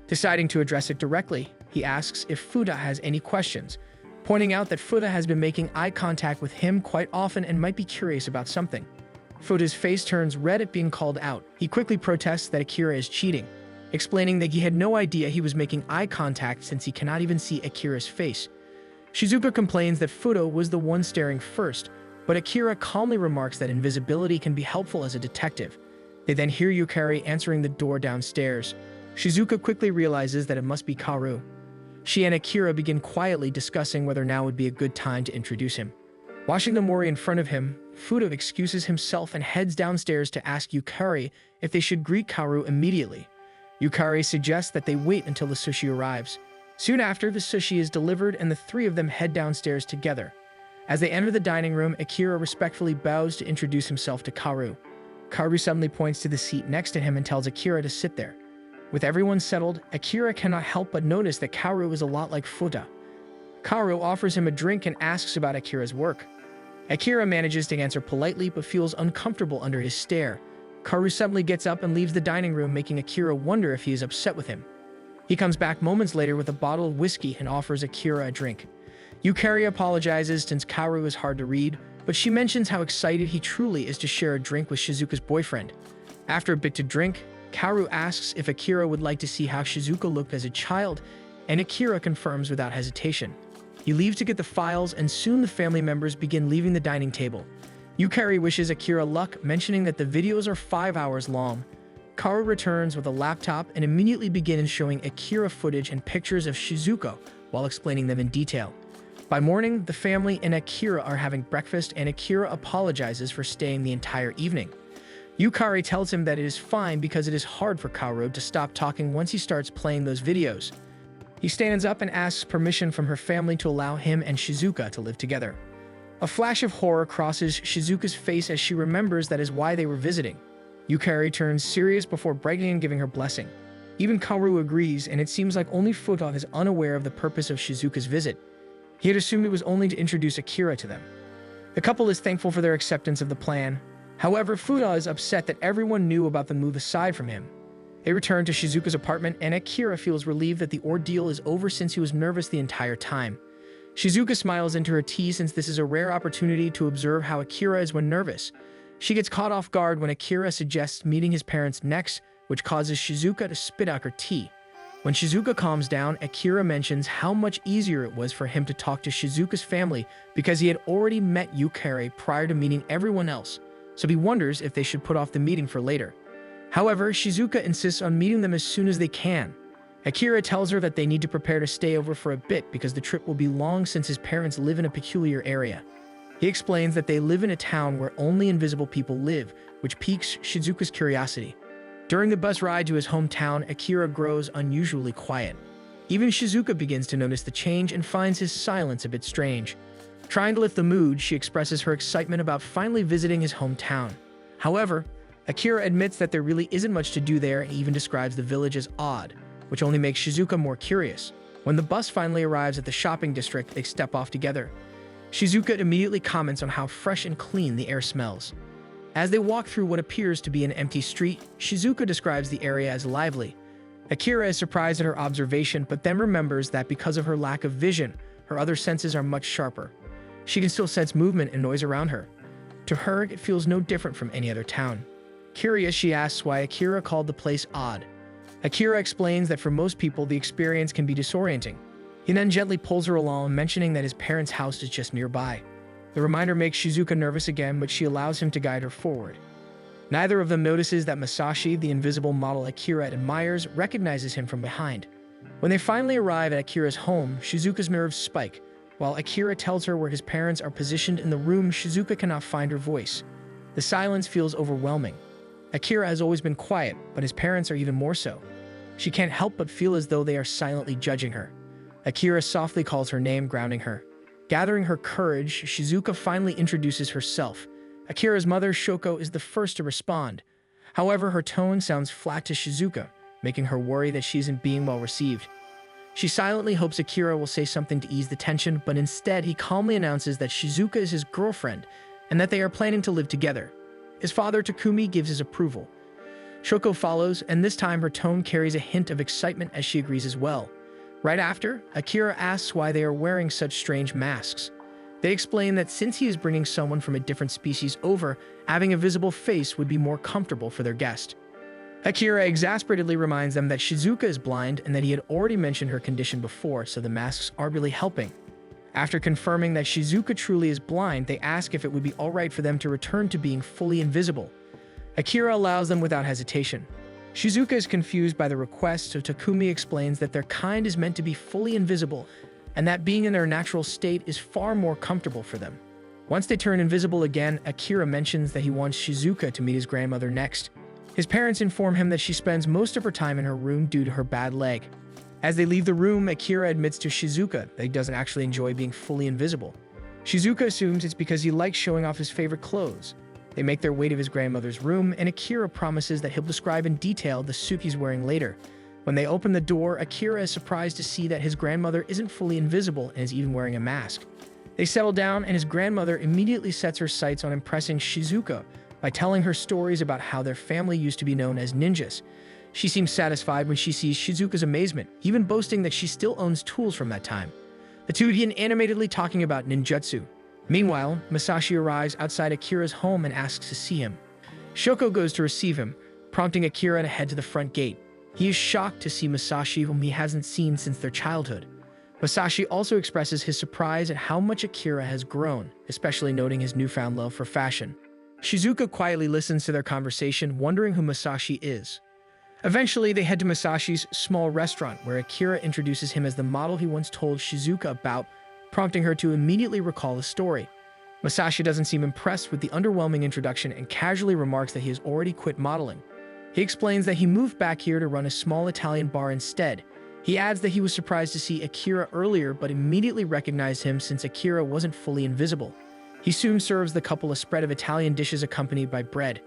[SPEAKER 1] Deciding to address it directly, he asks if Fuda has any questions, pointing out that Fuda has been making eye contact with him quite often and might be curious about something. Fuda's face turns red at being called out. He quickly protests that Akira is cheating, explaining that he had no idea he was making eye contact since he cannot even see Akira's face. Shizuka complains that Fuda was the one staring first, but Akira calmly remarks that invisibility can be helpful as a detective. They then hear Yukari answering the door downstairs. Shizuka quickly realizes that it must be Kaoru. She and Akira begin quietly discussing whether now would be a good time to introduce him. Washing the mori in front of him, Fudo excuses himself and heads downstairs to ask Yukari if they should greet Kaoru immediately. Yukari suggests that they wait until the sushi arrives. Soon after, the sushi is delivered and the three of them head downstairs together. As they enter the dining room, Akira respectfully bows to introduce himself to Kaoru. Kaoru suddenly points to the seat next to him and tells Akira to sit there. With everyone settled, Akira cannot help but notice that Kaoru is a lot like Fuda. Kaoru offers him a drink and asks about Akira's work. Akira manages to answer politely but feels uncomfortable under his stare. Kaoru suddenly gets up and leaves the dining room, making Akira wonder if he is upset with him. He comes back moments later with a bottle of whiskey and offers Akira a drink. Yukari apologizes since Kaoru is hard to read, but she mentions how excited he truly is to share a drink with Shizuka's boyfriend. After a bit to drink, Kaoru asks if Akira would like to see how Shizuka looked as a child, and Akira confirms without hesitation. He leaves to get the files, and soon the family members begin leaving the dining table. Yukari wishes Akira luck, mentioning that the videos are 5 hours long. Kaoru returns with a laptop and immediately begins showing Akira footage and pictures of Shizuka while explaining them in detail. By morning, the family and Akira are having breakfast, and Akira apologizes for staying the entire evening. Yukari tells him that it is fine because it is hard for Kaoru to stop talking once he starts playing those videos. He stands up and asks permission from her family to allow him and Shizuka to live together. A flash of horror crosses Shizuka's face as she remembers that is why they were visiting. Yukari turns serious before breaking and giving her blessing. Even Kaoru agrees, and it seems like only Fuda is unaware of the purpose of Shizuka's visit. He had assumed it was only to introduce Akira to them. The couple is thankful for their acceptance of the plan. However, Fuda is upset that everyone knew about the move aside from him. They return to Shizuka's apartment, and Akira feels relieved that the ordeal is over since he was nervous the entire time. Shizuka smiles into her tea since this is a rare opportunity to observe how Akira is when nervous. She gets caught off guard when Akira suggests meeting his parents next, which causes Shizuka to spit out her tea. When Shizuka calms down, Akira mentions how much easier it was for him to talk to Shizuka's family because he had already met Yukari prior to meeting everyone else, so he wonders if they should put off the meeting for later. However, Shizuka insists on meeting them as soon as they can. Akira tells her that they need to prepare to stay over for a bit because the trip will be long since his parents live in a peculiar area. He explains that they live in a town where only invisible people live, which piques Shizuka's curiosity. During the bus ride to his hometown, Akira grows unusually quiet. Even Shizuka begins to notice the change and finds his silence a bit strange. Trying to lift the mood, she expresses her excitement about finally visiting his hometown. However, Akira admits that there really isn't much to do there and even describes the village as odd, which only makes Shizuka more curious. When the bus finally arrives at the shopping district, they step off together. Shizuka immediately comments on how fresh and clean the air smells. As they walk through what appears to be an empty street, Shizuka describes the area as lively. Akira is surprised at her observation, but then remembers that because of her lack of vision, her other senses are much sharper. She can still sense movement and noise around her. To her, it feels no different from any other town. Curious, she asks why Akira called the place odd. Akira explains that for most people, the experience can be disorienting. He then gently pulls her along, mentioning that his parents' house is just nearby. The reminder makes Shizuka nervous again, but she allows him to guide her forward. Neither of them notices that Masashi, the invisible model Akira admires, recognizes him from behind. When they finally arrive at Akira's home, Shizuka's nerves spike. While Akira tells her where his parents are positioned in the room, Shizuka cannot find her voice. The silence feels overwhelming. Akira has always been quiet, but his parents are even more so. She can't help but feel as though they are silently judging her. Akira softly calls her name, grounding her. Gathering her courage, Shizuka finally introduces herself. Akira's mother, Shoko, is the first to respond. However, her tone sounds flat to Shizuka, making her worry that she isn't being well received. She silently hopes Akira will say something to ease the tension, but instead he calmly announces that Shizuka is his girlfriend and that they are planning to live together. His father, Takumi, gives his approval. Shoko follows, and this time her tone carries a hint of excitement as she agrees as well. Right after, Akira asks why they are wearing such strange masks. They explain that since he is bringing someone from a different species over, having a visible face would be more comfortable for their guest. Akira exasperatedly reminds them that Shizuka is blind and that he had already mentioned her condition before, so the masks are really helping. After confirming that Shizuka truly is blind, they ask if it would be alright for them to return to being fully invisible. Akira allows them without hesitation. Shizuka is confused by the request, so Takumi explains that their kind is meant to be fully invisible, and that being in their natural state is far more comfortable for them. Once they turn invisible again, Akira mentions that he wants Shizuka to meet his grandmother next. His parents inform him that she spends most of her time in her room due to her bad leg. As they leave the room, Akira admits to Shizuka that he doesn't actually enjoy being fully invisible. Shizuka assumes it's because he likes showing off his favorite clothes. They make their way to his grandmother's room, and Akira promises that he'll describe in detail the suit he's wearing later. When they open the door, Akira is surprised to see that his grandmother isn't fully invisible and is even wearing a mask. They settle down, and his grandmother immediately sets her sights on impressing Shizuka by telling her stories about how their family used to be known as ninjas. She seems satisfied when she sees Shizuka's amazement, even boasting that she still owns tools from that time. The two begin animatedly talking about ninjutsu. Meanwhile, Masashi arrives outside Akira's home and asks to see him. Shoko goes to receive him, prompting Akira to head to the front gate. He is shocked to see Masashi, whom he hasn't seen since their childhood. Masashi also expresses his surprise at how much Akira has grown, especially noting his newfound love for fashion. Shizuka quietly listens to their conversation, wondering who Masashi is. Eventually, they head to Masashi's small restaurant, where Akira introduces him as the model he once told Shizuka about, prompting her to immediately recall the story. Masashi doesn't seem impressed with the underwhelming introduction and casually remarks that he has already quit modeling. He explains that he moved back here to run a small Italian bar instead. He adds that he was surprised to see Akira earlier, but immediately recognized him since Akira wasn't fully invisible. He soon serves the couple a spread of Italian dishes accompanied by bread.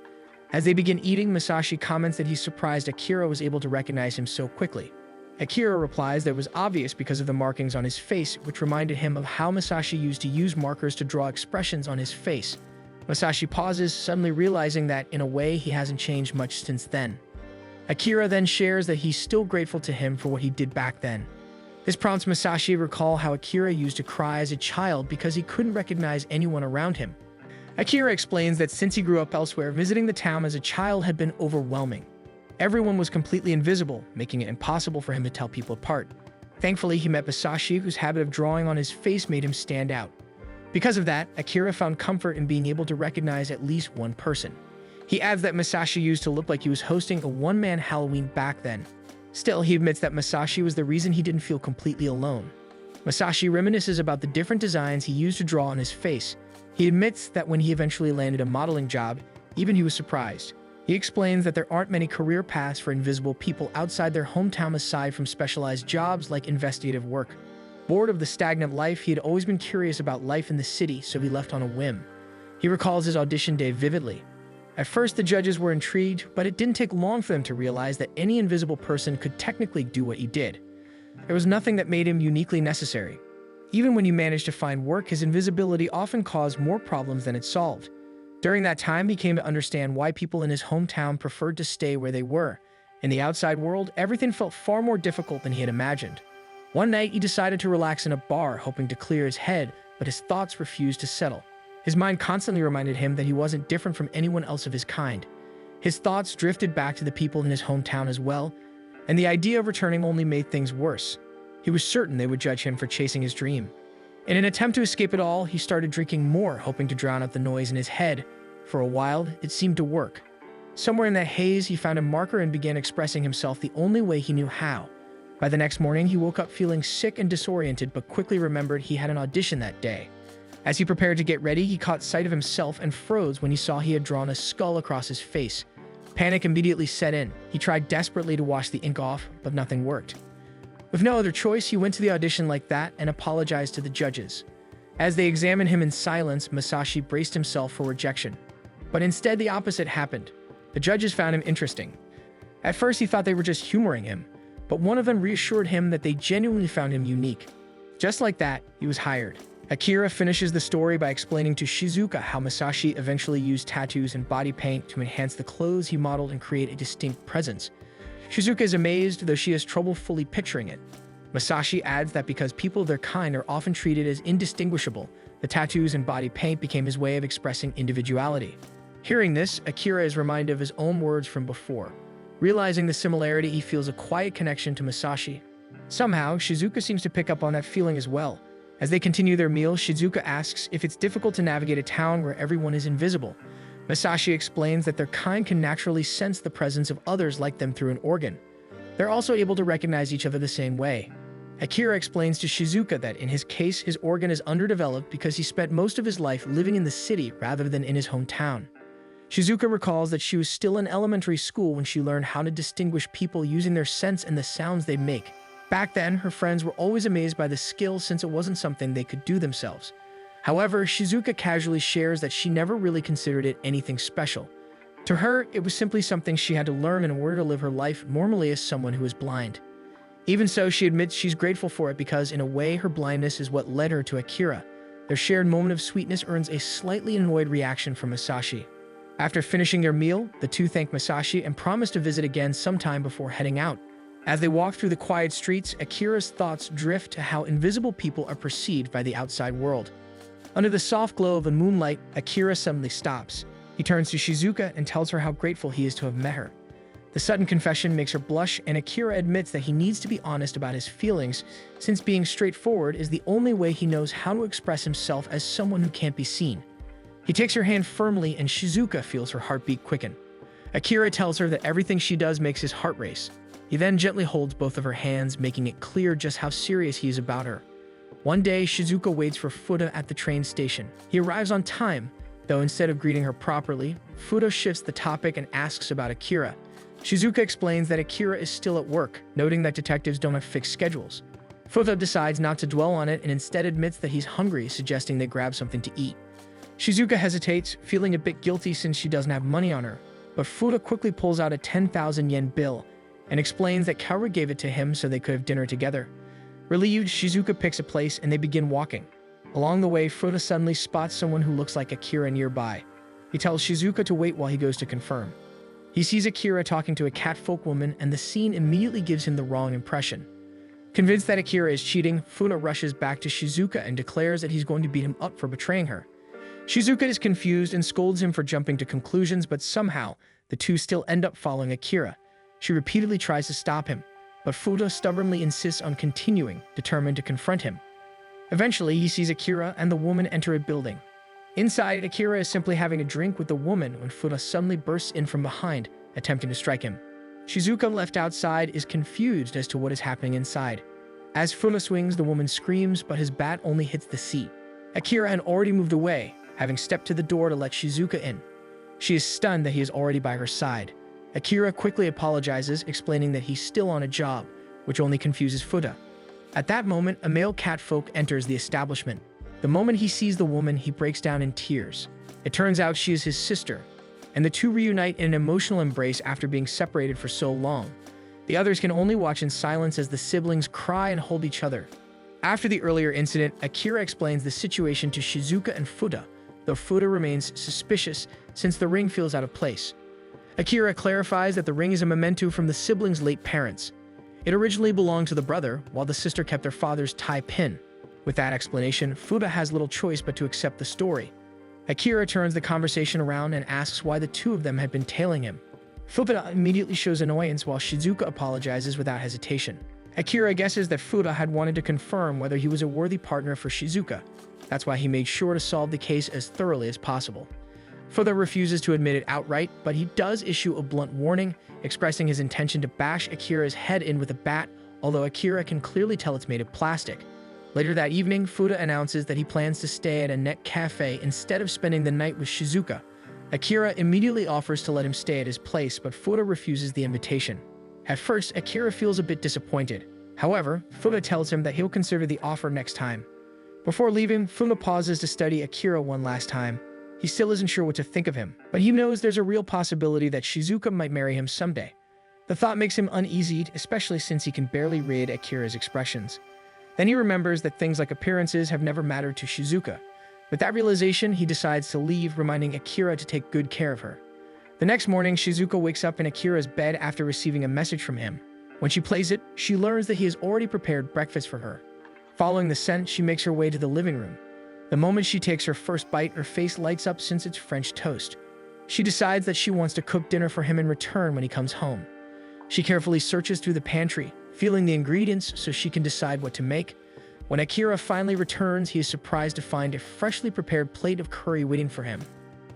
[SPEAKER 1] As they begin eating, Masashi comments that he's surprised Akira was able to recognize him so quickly. Akira replies that it was obvious because of the markings on his face, which reminded him of how Masashi used to use markers to draw expressions on his face. Masashi pauses, suddenly realizing that, in a way, he hasn't changed much since then. Akira then shares that he's still grateful to him for what he did back then. This prompts Masashi to recall how Akira used to cry as a child because he couldn't recognize anyone around him. Akira explains that since he grew up elsewhere, visiting the town as a child had been overwhelming. Everyone was completely invisible, making it impossible for him to tell people apart. Thankfully, he met Masashi, whose habit of drawing on his face made him stand out. Because of that, Akira found comfort in being able to recognize at least one person. He adds that Masashi used to look like he was hosting a one-man Halloween back then. Still, he admits that Masashi was the reason he didn't feel completely alone. Masashi reminisces about the different designs he used to draw on his face. He admits that when he eventually landed a modeling job, even he was surprised. He explains that there aren't many career paths for invisible people outside their hometown aside from specialized jobs like investigative work. Bored of the stagnant life, he had always been curious about life in the city, so he left on a whim. He recalls his audition day vividly. At first, the judges were intrigued, but it didn't take long for them to realize that any invisible person could technically do what he did. There was nothing that made him uniquely necessary. Even when he managed to find work, his invisibility often caused more problems than it solved. During that time, he came to understand why people in his hometown preferred to stay where they were. In the outside world, everything felt far more difficult than he had imagined. One night, he decided to relax in a bar, hoping to clear his head, but his thoughts refused to settle. His mind constantly reminded him that he wasn't different from anyone else of his kind. His thoughts drifted back to the people in his hometown as well, and the idea of returning only made things worse. He was certain they would judge him for chasing his dream. In an attempt to escape it all, he started drinking more, hoping to drown out the noise in his head. For a while, it seemed to work. Somewhere in that haze, he found a marker and began expressing himself the only way he knew how. By the next morning, he woke up feeling sick and disoriented, but quickly remembered he had an audition that day. As he prepared to get ready, he caught sight of himself and froze when he saw he had drawn a skull across his face. Panic immediately set in. He tried desperately to wash the ink off, but nothing worked. With no other choice, he went to the audition like that and apologized to the judges. As they examined him in silence, Masashi braced himself for rejection. But instead, the opposite happened. The judges found him interesting. At first, he thought they were just humoring him, but one of them reassured him that they genuinely found him unique. Just like that, he was hired. Akira finishes the story by explaining to Shizuka how Masashi eventually used tattoos and body paint to enhance the clothes he modeled and create a distinct presence. Shizuka is amazed, though she has trouble fully picturing it. Masashi adds that because people of their kind are often treated as indistinguishable, the tattoos and body paint became his way of expressing individuality. Hearing this, Akira is reminded of his own words from before. Realizing the similarity, he feels a quiet connection to Masashi. Somehow, Shizuka seems to pick up on that feeling as well. As they continue their meal, Shizuka asks if it's difficult to navigate a town where everyone is invisible. Masashi explains that their kind can naturally sense the presence of others like them through an organ. They're also able to recognize each other the same way. Akira explains to Shizuka that in his case, his organ is underdeveloped because he spent most of his life living in the city rather than in his hometown. Shizuka recalls that she was still in elementary school when she learned how to distinguish people using their sense and the sounds they make. Back then, her friends were always amazed by the skill since it wasn't something they could do themselves. However, Shizuka casually shares that she never really considered it anything special. To her, it was simply something she had to learn in order to live her life normally as someone who is blind. Even so, she admits she's grateful for it because, in a way, her blindness is what led her to Akira. Their shared moment of sweetness earns a slightly annoyed reaction from Masashi. After finishing their meal, the two thank Masashi and promise to visit again sometime before heading out. As they walk through the quiet streets, Akira's thoughts drift to how invisible people are perceived by the outside world. Under the soft glow of the moonlight, Akira suddenly stops. He turns to Shizuka and tells her how grateful he is to have met her. The sudden confession makes her blush, and Akira admits that he needs to be honest about his feelings, since being straightforward is the only way he knows how to express himself as someone who can't be seen. He takes her hand firmly, and Shizuka feels her heartbeat quicken. Akira tells her that everything she does makes his heart race. He then gently holds both of her hands, making it clear just how serious he is about her. One day, Shizuka waits for Fuda at the train station. He arrives on time, though instead of greeting her properly, Fuda shifts the topic and asks about Akira. Shizuka explains that Akira is still at work, noting that detectives don't have fixed schedules. Fuda decides not to dwell on it and instead admits that he's hungry, suggesting they grab something to eat. Shizuka hesitates, feeling a bit guilty since she doesn't have money on her, but Fuda quickly pulls out a 10,000 yen bill and explains that Kaoru gave it to him so they could have dinner together. Relieved, Shizuka picks a place and they begin walking. Along the way, Fuda suddenly spots someone who looks like Akira nearby. He tells Shizuka to wait while he goes to confirm. He sees Akira talking to a catfolk woman, and the scene immediately gives him the wrong impression. Convinced that Akira is cheating, Fuda rushes back to Shizuka and declares that he's going to beat him up for betraying her. Shizuka is confused and scolds him for jumping to conclusions, but somehow, the two still end up following Akira. She repeatedly tries to stop him, but Fuda stubbornly insists on continuing, determined to confront him. Eventually, he sees Akira and the woman enter a building. Inside, Akira is simply having a drink with the woman when Fuda suddenly bursts in from behind, attempting to strike him. Shizuka, left outside, is confused as to what is happening inside. As Fuda swings, the woman screams, but his bat only hits the seat. Akira had already moved away, having stepped to the door to let Shizuka in. She is stunned that he is already by her side. Akira quickly apologizes, explaining that he's still on a job, which only confuses Fuda. At that moment, a male catfolk enters the establishment. The moment he sees the woman, he breaks down in tears. It turns out she is his sister, and the two reunite in an emotional embrace after being separated for so long. The others can only watch in silence as the siblings cry and hold each other. After the earlier incident, Akira explains the situation to Shizuka and Fuda, though Fuda remains suspicious since the ring feels out of place. Akira clarifies that the ring is a memento from the siblings' late parents. It originally belonged to the brother, while the sister kept their father's tie pin. With that explanation, Fuda has little choice but to accept the story. Akira turns the conversation around and asks why the two of them had been tailing him. Fuda immediately shows annoyance while Shizuka apologizes without hesitation. Akira guesses that Fuda had wanted to confirm whether he was a worthy partner for Shizuka. That's why he made sure to solve the case as thoroughly as possible. Fuda refuses to admit it outright, but he does issue a blunt warning, expressing his intention to bash Akira's head in with a bat, although Akira can clearly tell it's made of plastic. Later that evening, Fuda announces that he plans to stay at a net cafe instead of spending the night with Shizuka. Akira immediately offers to let him stay at his place, but Fuda refuses the invitation. At first, Akira feels a bit disappointed. However, Fuda tells him that he'll consider the offer next time. Before leaving, Fuda pauses to study Akira one last time. He still isn't sure what to think of him, but he knows there's a real possibility that Shizuka might marry him someday. The thought makes him uneasy, especially since he can barely read Akira's expressions. Then he remembers that things like appearances have never mattered to Shizuka. With that realization, he decides to leave, reminding Akira to take good care of her. The next morning, Shizuka wakes up in Akira's bed after receiving a message from him. When she plays it, she learns that he has already prepared breakfast for her. Following the scent, she makes her way to the living room. The moment she takes her first bite, her face lights up since it's French toast. She decides that she wants to cook dinner for him in return when he comes home. She carefully searches through the pantry, feeling the ingredients so she can decide what to make. When Akira finally returns, he is surprised to find a freshly prepared plate of curry waiting for him.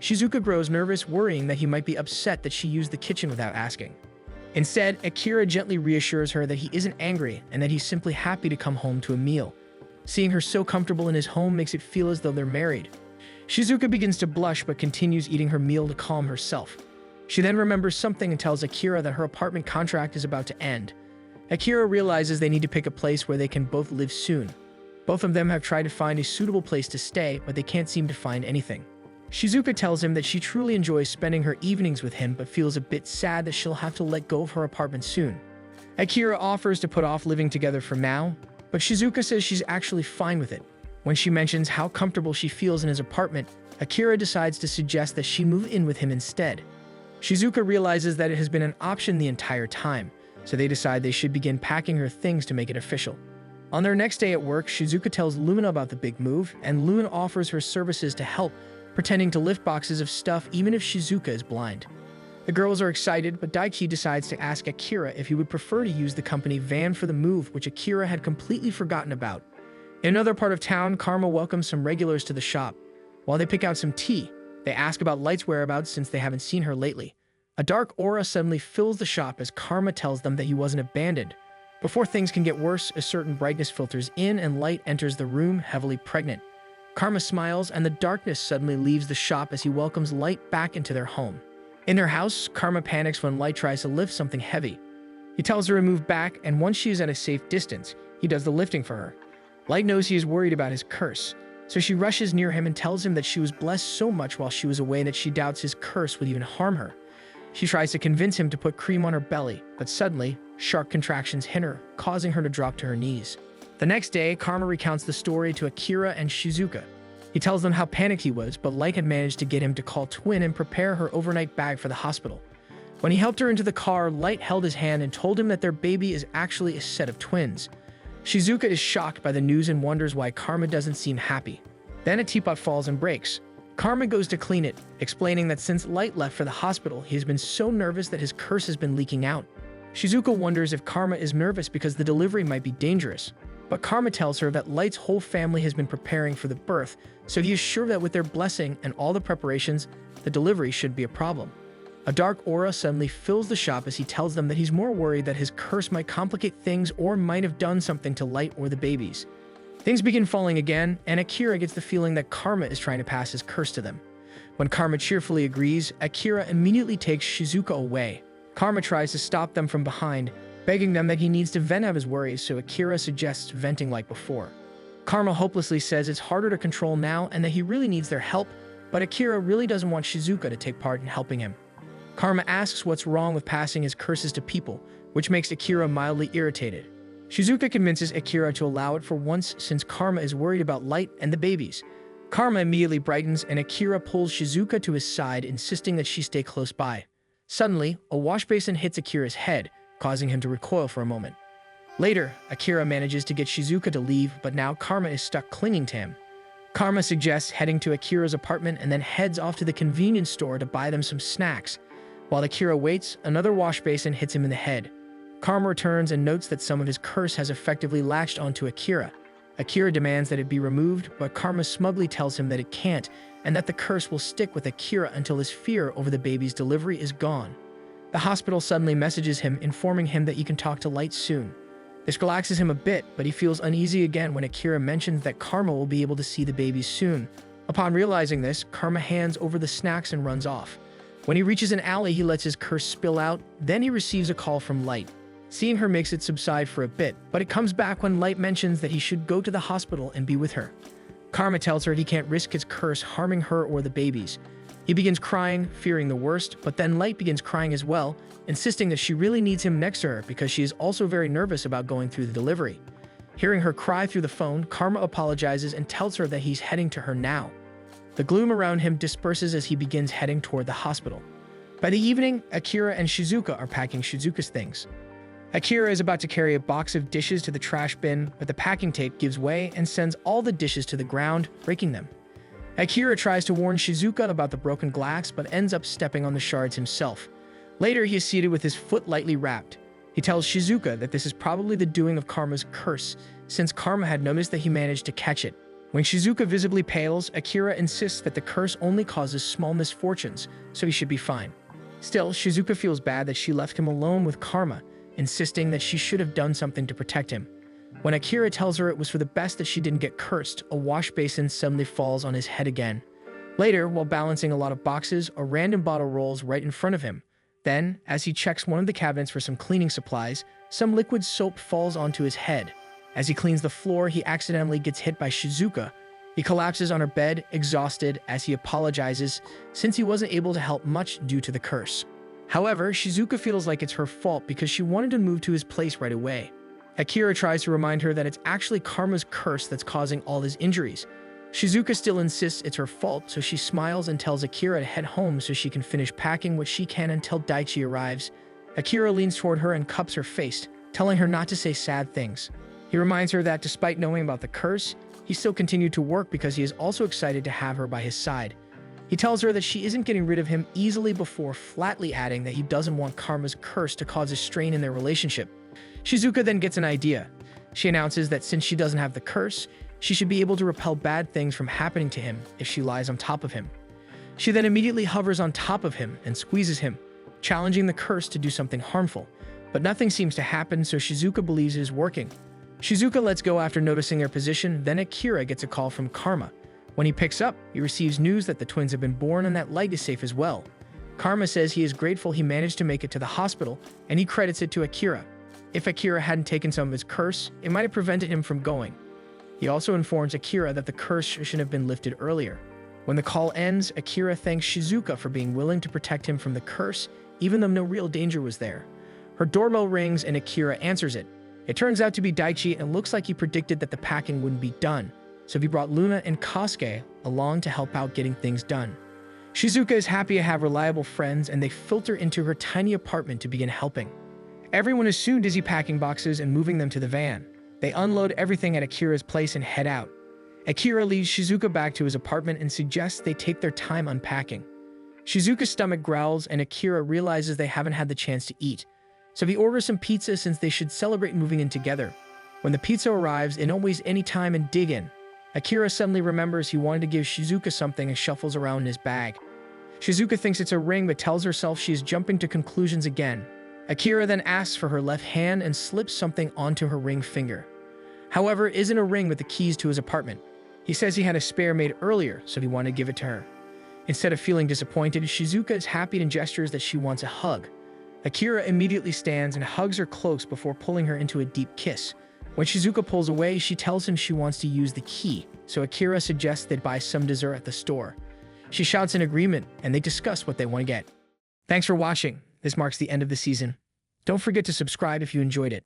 [SPEAKER 1] Shizuka grows nervous, worrying that he might be upset that she used the kitchen without asking. Instead, Akira gently reassures her that he isn't angry and that he's simply happy to come home to a meal. Seeing her so comfortable in his home makes it feel as though they're married. Shizuka begins to blush but continues eating her meal to calm herself. She then remembers something and tells Akira that her apartment contract is about to end. Akira realizes they need to pick a place where they can both live soon. Both of them have tried to find a suitable place to stay, but they can't seem to find anything. Shizuka tells him that she truly enjoys spending her evenings with him but feels a bit sad that she'll have to let go of her apartment soon. Akira offers to put off living together for now, but Shizuka says she's actually fine with it. When she mentions how comfortable she feels in his apartment, Akira decides to suggest that she move in with him instead. Shizuka realizes that it has been an option the entire time, so they decide they should begin packing her things to make it official. On their next day at work, Shizuka tells Lumina about the big move, and Lumina offers her services to help, pretending to lift boxes of stuff even if Shizuka is blind. The girls are excited, but Daiki decides to ask Akira if he would prefer to use the company van for the move, which Akira had completely forgotten about. In another part of town, Karma welcomes some regulars to the shop. While they pick out some tea, they ask about Light's whereabouts since they haven't seen her lately. A dark aura suddenly fills the shop as Karma tells them that he wasn't abandoned. Before things can get worse, a certain brightness filters in and Light enters the room, heavily pregnant. Karma smiles, and the darkness suddenly leaves the shop as he welcomes Light back into their home. In their house, Karma panics when Light tries to lift something heavy. He tells her to move back, and once she is at a safe distance, he does the lifting for her. Light knows he is worried about his curse, so she rushes near him and tells him that she was blessed so much while she was away that she doubts his curse would even harm her. She tries to convince him to put cream on her belly, but suddenly, sharp contractions hit her, causing her to drop to her knees. The next day, Karma recounts the story to Akira and Shizuka. He tells them how panicked he was, but Light had managed to get him to call Twin and prepare her overnight bag for the hospital. When he helped her into the car, Light held his hand and told him that their baby is actually a set of twins. Shizuka is shocked by the news and wonders why Karma doesn't seem happy. Then a teapot falls and breaks. Karma goes to clean it, explaining that since Light left for the hospital, he has been so nervous that his curse has been leaking out. Shizuka wonders if Karma is nervous because the delivery might be dangerous. But Karma tells her that Light's whole family has been preparing for the birth, so he is sure that with their blessing and all the preparations, the delivery should be a problem. A dark aura suddenly fills the shop as he tells them that he's more worried that his curse might complicate things or might have done something to Light or the babies. Things begin falling again, and Akira gets the feeling that Karma is trying to pass his curse to them. When Karma cheerfully agrees, Akira immediately takes Shizuka away. Karma tries to stop them from behind, begging them that he needs to vent out his worries, so Akira suggests venting like before. Karma hopelessly says it's harder to control now and that he really needs their help, but Akira really doesn't want Shizuka to take part in helping him. Karma asks what's wrong with passing his curses to people, which makes Akira mildly irritated. Shizuka convinces Akira to allow it for once since Karma is worried about Light and the babies. Karma immediately brightens and Akira pulls Shizuka to his side, insisting that she stay close by. Suddenly, a wash basin hits Akira's head, causing him to recoil for a moment. Later, Akira manages to get Shizuka to leave, but now Karma is stuck clinging to him. Karma suggests heading to Akira's apartment and then heads off to the convenience store to buy them some snacks. While Akira waits, another wash basin hits him in the head. Karma returns and notes that some of his curse has effectively latched onto Akira. Akira demands that it be removed, but Karma smugly tells him that it can't, and that the curse will stick with Akira until his fear over the baby's delivery is gone. The hospital suddenly messages him, informing him that he can talk to Light soon. This relaxes him a bit, but he feels uneasy again when Akira mentions that Karma will be able to see the babies soon. Upon realizing this, Karma hands over the snacks and runs off. When he reaches an alley, he lets his curse spill out, then he receives a call from Light. Seeing her makes it subside for a bit, but it comes back when Light mentions that he should go to the hospital and be with her. Karma tells her he can't risk his curse harming her or the babies. He begins crying, fearing the worst, but then Light begins crying as well, insisting that she really needs him next to her because she is also very nervous about going through the delivery. Hearing her cry through the phone, Karma apologizes and tells her that he's heading to her now. The gloom around him disperses as he begins heading toward the hospital. By the evening, Akira and Shizuka are packing Shizuka's things. Akira is about to carry a box of dishes to the trash bin, but the packing tape gives way and sends all the dishes to the ground, breaking them. Akira tries to warn Shizuka about the broken glass, but ends up stepping on the shards himself. Later, he is seated with his foot lightly wrapped. He tells Shizuka that this is probably the doing of Karma's curse, since Karma had noticed that he managed to catch it. When Shizuka visibly pales, Akira insists that the curse only causes small misfortunes, so he should be fine. Still, Shizuka feels bad that she left him alone with Karma, insisting that she should have done something to protect him. When Akira tells her it was for the best that she didn't get cursed, a wash basin suddenly falls on his head again. Later, while balancing a lot of boxes, a random bottle rolls right in front of him. Then, as he checks one of the cabinets for some cleaning supplies, some liquid soap falls onto his head. As he cleans the floor, he accidentally gets hit by Shizuka. He collapses on her bed, exhausted, as he apologizes, since he wasn't able to help much due to the curse. However, Shizuka feels like it's her fault because she wanted to move to his place right away. Akira tries to remind her that it's actually Karma's curse that's causing all his injuries. Shizuka still insists it's her fault, so she smiles and tells Akira to head home so she can finish packing what she can until Daichi arrives. Akira leans toward her and cups her face, telling her not to say sad things. He reminds her that despite knowing about the curse, he still continued to work because he is also excited to have her by his side. He tells her that she isn't getting rid of him easily before flatly adding that he doesn't want Karma's curse to cause a strain in their relationship. Shizuka then gets an idea. She announces that since she doesn't have the curse, she should be able to repel bad things from happening to him if she lies on top of him. She then immediately hovers on top of him and squeezes him, challenging the curse to do something harmful. But nothing seems to happen, so Shizuka believes it is working. Shizuka lets go after noticing their position, then Akira gets a call from Karma. When he picks up, he receives news that the twins have been born and that Light is safe as well. Karma says he is grateful he managed to make it to the hospital, and he credits it to Akira. If Akira hadn't taken some of his curse, it might have prevented him from going. He also informs Akira that the curse should have been lifted earlier. When the call ends, Akira thanks Shizuka for being willing to protect him from the curse, even though no real danger was there. Her doorbell rings and Akira answers it. It turns out to be Daichi and looks like he predicted that the packing wouldn't be done, so he brought Luna and Kasuke along to help out getting things done. Shizuka is happy to have reliable friends and they filter into her tiny apartment to begin helping. Everyone is soon busy packing boxes and moving them to the van. They unload everything at Akira's place and head out. Akira leads Shizuka back to his apartment and suggests they take their time unpacking. Shizuka's stomach growls and Akira realizes they haven't had the chance to eat, so he orders some pizza since they should celebrate moving in together. When the pizza arrives, they don't waste any time and dig in. Akira suddenly remembers he wanted to give Shizuka something and shuffles around in his bag. Shizuka thinks it's a ring but tells herself she is jumping to conclusions again. Akira then asks for her left hand and slips something onto her ring finger. However, it isn't a ring with the keys to his apartment. He says he had a spare made earlier, so he wanted to give it to her. Instead of feeling disappointed, Shizuka is happy and gestures that she wants a hug. Akira immediately stands and hugs her close before pulling her into a deep kiss. When Shizuka pulls away, she tells him she wants to use the key, so Akira suggests they buy some dessert at the store. She shouts in agreement, and they discuss what they want to get. Thanks for watching. This marks the end of the season. Don't forget to subscribe if you enjoyed it.